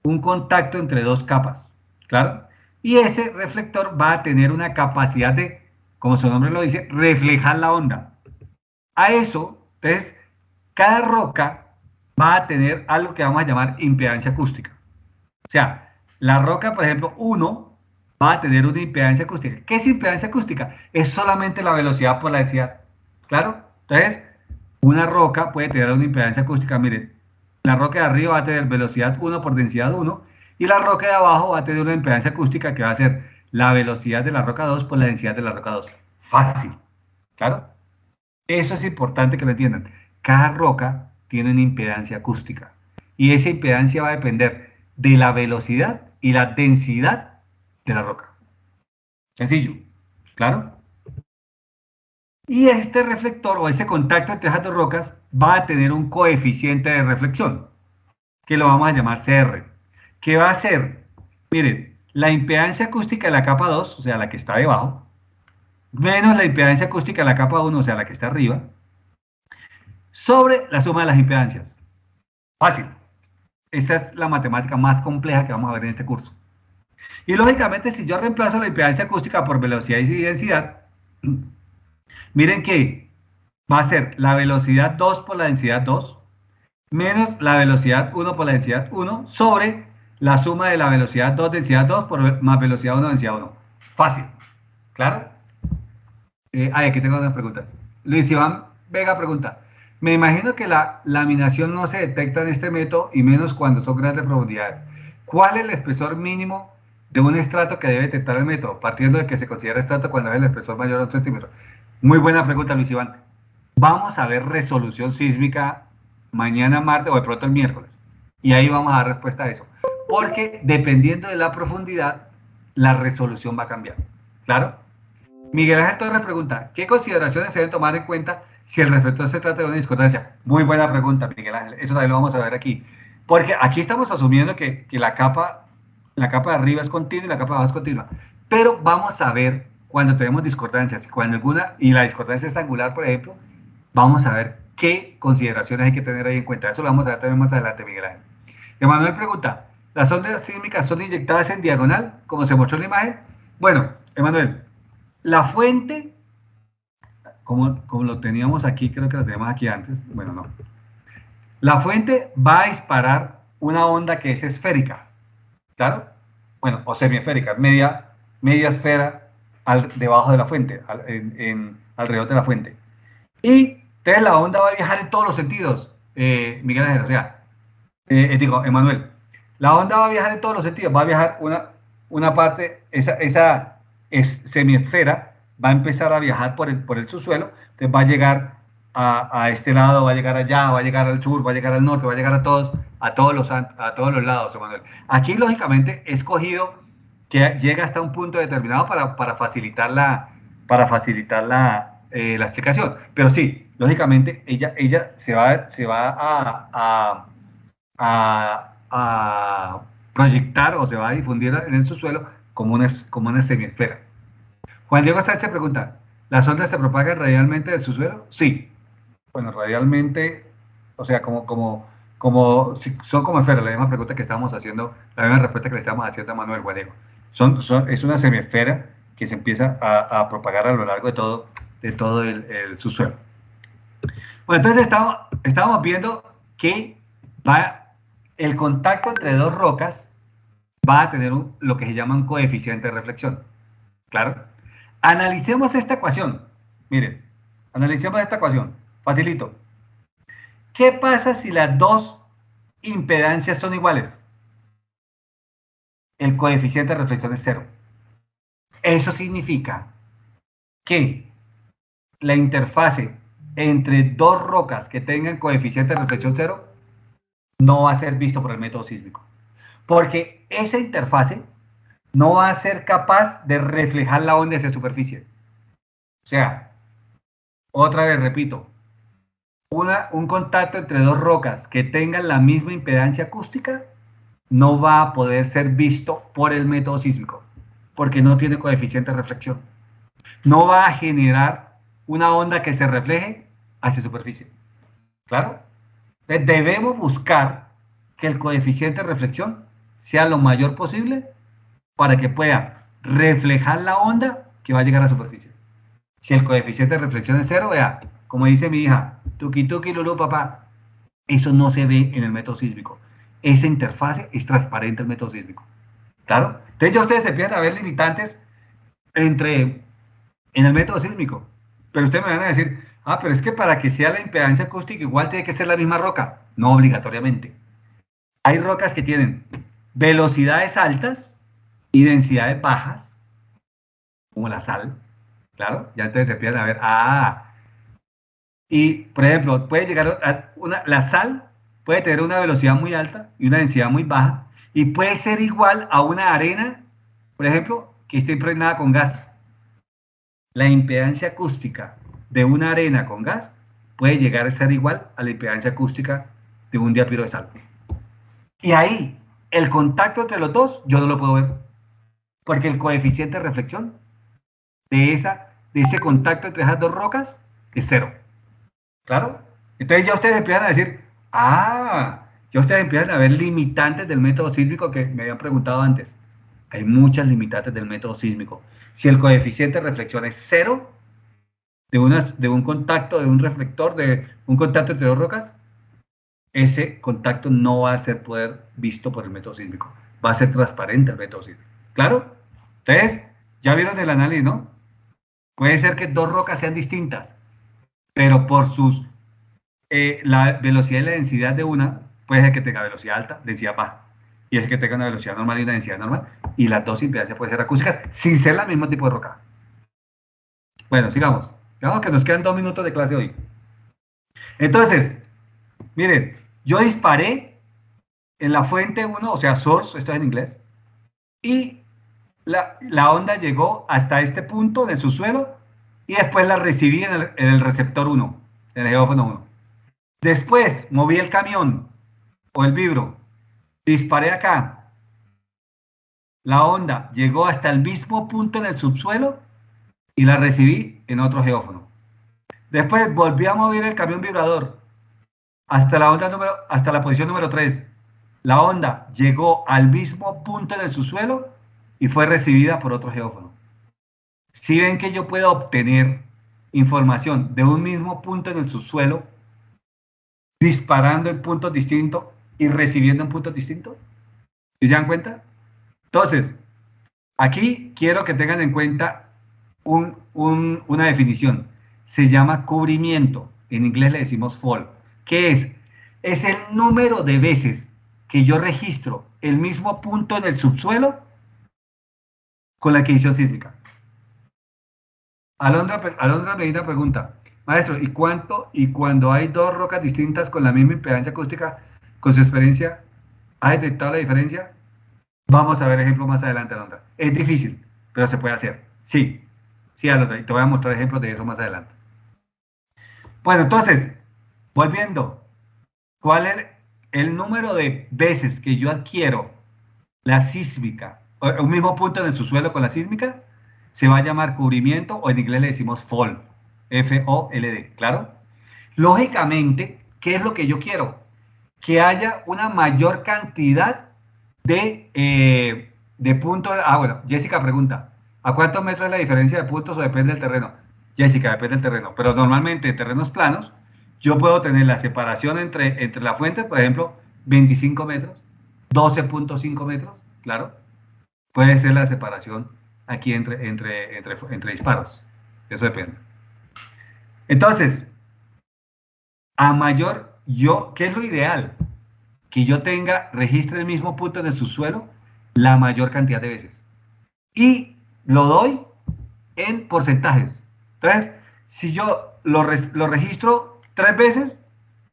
un contacto entre dos capas, ¿claro? Y ese reflector va a tener una capacidad de, como su nombre lo dice, reflejar la onda. A eso, entonces, cada roca va a tener algo que vamos a llamar impedancia acústica. O sea, la roca, por ejemplo, 1 va a tener una impedancia acústica. ¿Qué es impedancia acústica? Es solamente la velocidad por la densidad. ¿Claro? Entonces, una roca puede tener una impedancia acústica. Miren, la roca de arriba va a tener velocidad 1 por densidad 1 y la roca de abajo va a tener una impedancia acústica que va a ser la velocidad de la roca 2 por la densidad de la roca 2. Fácil. ¿Claro? Eso es importante que lo entiendan. Cada roca tiene una impedancia acústica y esa impedancia va a depender de la velocidad y la densidad de la roca. Sencillo, ¿claro? Y este reflector o ese contacto entre esas dos rocas va a tener un coeficiente de reflexión, que lo vamos a llamar CR, que va a ser, miren, la impedancia acústica de la capa 2, o sea, la que está debajo, menos la impedancia acústica de la capa 1, o sea, la que está arriba, sobre la suma de las impedancias. Fácil. Esa es la matemática más compleja que vamos a ver en este curso. Y lógicamente, si yo reemplazo la impedancia acústica por velocidad y densidad, miren que va a ser la velocidad 2 por la densidad 2 menos la velocidad 1 por la densidad 1 sobre la suma de la velocidad 2 densidad 2 por más velocidad 1 densidad 1. Fácil. ¿Claro? Aquí tengo unas preguntas. Luis Iván Vega pregunta, me imagino que la laminación no se detecta en este método y menos cuando son grandes profundidades. ¿Cuál es el espesor mínimo de un estrato que debe detectar el método? Partiendo de que se considera estrato cuando es el espesor mayor a 1 centímetro. Muy buena pregunta, Luis Iván. Vamos a ver resolución sísmica mañana martes o de pronto el miércoles. Y ahí vamos a dar respuesta a eso. Porque dependiendo de la profundidad, la resolución va a cambiar. ¿Claro? Miguel Ángel Torres pregunta, ¿qué consideraciones se deben tomar en cuenta si el reflector se trata de una discordancia? Muy buena pregunta, Miguel Ángel. Eso también lo vamos a ver aquí. Porque aquí estamos asumiendo que la capa de arriba es continua y la capa de abajo es continua. Pero vamos a ver cuando tenemos discordancias, y la discordancia es angular, por ejemplo, vamos a ver qué consideraciones hay que tener ahí en cuenta. Eso lo vamos a ver también más adelante, Miguel Ángel. Emanuel pregunta, ¿las ondas sísmicas son inyectadas en diagonal, como se mostró en la imagen? Bueno, Emanuel, la fuente, como lo teníamos aquí, creo que lo teníamos aquí antes, bueno, no. La fuente va a disparar una onda que es esférica, ¿claro? Bueno, o semiesférica, media esfera debajo de la fuente, alrededor de la fuente. Y entonces la onda va a viajar en todos los sentidos, Miguel Ángel, o sea, digo, Emanuel. La onda va a viajar en todos los sentidos, va a viajar una parte, esa semiesfera va a empezar a viajar por el subsuelo, entonces va a llegar a este lado, va a llegar allá, va a llegar al sur, va a llegar al norte, va a llegar a todos los lados, Emanuel. Aquí, lógicamente, he escogido que llega hasta un punto determinado para facilitar la explicación. Pero sí, lógicamente, ella se va a proyectar o se va a difundir en el subsuelo como una semiesfera. Juan Diego Sánchez pregunta, ¿las ondas se propagan radialmente del subsuelo? Sí. Bueno, radialmente, o sea, son como esferas, la misma pregunta que estábamos haciendo, la misma respuesta que le estamos haciendo a Manuel Juan Diego. Es una semiesfera que se empieza a propagar a lo largo de todo el subsuelo. Bueno, entonces estábamos viendo que el contacto entre dos rocas va a tener lo que se llama un coeficiente de reflexión. ¿Claro? Analicemos esta ecuación. Miren, analicemos esta ecuación. Facilito. ¿Qué pasa si las dos impedancias son iguales? El coeficiente de reflexión es cero. Eso significa que la interfase entre dos rocas que tengan coeficiente de reflexión cero no va a ser visto por el método sísmico. Porque esa interfase no va a ser capaz de reflejar la onda hacia superficie. O sea, otra vez repito, un contacto entre dos rocas que tengan la misma impedancia acústica no va a poder ser visto por el método sísmico, porque no tiene coeficiente de reflexión. No va a generar una onda que se refleje hacia superficie. ¿Claro? Entonces debemos buscar que el coeficiente de reflexión sea lo mayor posible para que pueda reflejar la onda que va a llegar a superficie. Si el coeficiente de reflexión es cero, vea, como dice mi hija, tuki tuki lulu papá, eso no se ve en el método sísmico. Esa interfase es transparente en el método sísmico. ¿Claro? Entonces ya ustedes empiezan a ver limitantes en el método sísmico. Pero ustedes me van a decir, pero es que para que sea la impedancia acústica igual tiene que ser la misma roca. No obligatoriamente. Hay rocas que tienen velocidades altas y densidades bajas, como la sal, claro, ya entonces se empiezan a ver, y por ejemplo, puede llegar la sal puede tener una velocidad muy alta y una densidad muy baja, y puede ser igual a una arena, por ejemplo, que esté impregnada con gas. La impedancia acústica de una arena con gas puede llegar a ser igual a la impedancia acústica de un diapiro de sal. Y ahí, el contacto entre los dos, yo no lo puedo ver, porque el coeficiente de reflexión de ese contacto entre esas dos rocas es cero. ¿Claro? Entonces ya ustedes empiezan a decir, ya ustedes empiezan a ver limitantes del método sísmico que me habían preguntado antes. Hay muchas limitantes del método sísmico. Si el coeficiente de reflexión es cero, de un contacto, de un reflector, de un contacto entre dos rocas, ese contacto no va a ser poder visto por el método sísmico. Va a ser transparente el método sísmico. ¿Claro? Entonces, ya vieron el análisis, ¿no? Puede ser que dos rocas sean distintas, pero por la velocidad y la densidad de una, puede ser que tenga velocidad alta, densidad baja, y es que tenga una velocidad normal y una densidad normal, y las dos impedancias pueden ser acústicas, sin ser el mismo tipo de roca. Bueno, sigamos. Digamos que nos quedan 2 minutos de clase hoy. Entonces, miren, yo disparé en la fuente 1, o sea, source, esto es en inglés, y la onda llegó hasta este punto en el subsuelo, y después la recibí en el receptor 1, en el geófono 1. Después moví el camión o el vibro, disparé acá, la onda llegó hasta el mismo punto en el subsuelo y la recibí en otro geófono. Después volví a mover el camión vibrador hasta la posición número 3. La onda llegó al mismo punto en el subsuelo y fue recibida por otro geófono. Si ven que yo puedo obtener información de un mismo punto en el subsuelo, disparando en puntos distintos y recibiendo en puntos distintos? ¿Sí se dan cuenta? Entonces, aquí quiero que tengan en cuenta una definición. Se llama cubrimiento. En inglés le decimos fall. ¿Qué es? Es el número de veces que yo registro el mismo punto en el subsuelo con la adquisición sísmica. Alondra Medina pregunta, maestro, ¿y cuando hay dos rocas distintas con la misma impedancia acústica, con su experiencia, ha detectado la diferencia? Vamos a ver ejemplos más adelante, Alondra. Es difícil, pero se puede hacer. Sí, sí, Alondra, y te voy a mostrar ejemplos de eso más adelante. Bueno, entonces, volviendo, ¿cuál es el número de veces que yo adquiero la sísmica, o un mismo punto en el subsuelo con la sísmica? Se va a llamar cubrimiento, o en inglés le decimos fall, F-O-L-D, ¿claro? Lógicamente, ¿qué es lo que yo quiero? Que haya una mayor cantidad de puntos. Bueno, Jessica pregunta, ¿a cuántos metros es la diferencia de puntos o depende del terreno? Jessica, depende del terreno, pero normalmente en terrenos planos, yo puedo tener la separación entre la fuente, por ejemplo, 25 metros, 12.5 metros, claro, puede ser la separación aquí entre disparos, eso depende. Entonces, a mayor, ¿qué es lo ideal? Que yo registre el mismo punto en el subsuelo la mayor cantidad de veces. Y lo doy en porcentajes. Entonces, si yo lo registro 3 veces,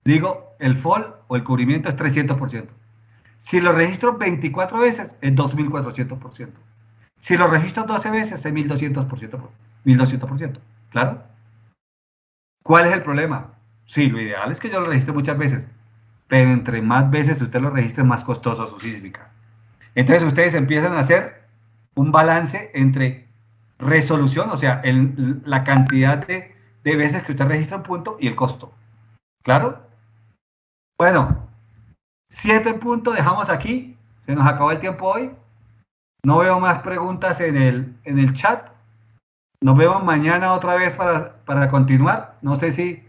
digo, el fall o el cubrimiento es 300%. Si lo registro 24 veces, es 2400%. Si lo registro 12 veces, es 1200%. 1200%. ¿Claro? ¿Cuál es el problema? Sí, lo ideal es que yo lo registre muchas veces, pero entre más veces usted lo registre, más costoso su sísmica. Entonces ustedes empiezan a hacer un balance entre resolución, o sea, la cantidad de veces que usted registra un punto y el costo. ¿Claro? Bueno, 7 puntos dejamos aquí. Se nos acabó el tiempo hoy. No veo más preguntas en el chat. Nos vemos mañana otra vez para continuar. No sé si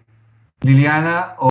Liliana o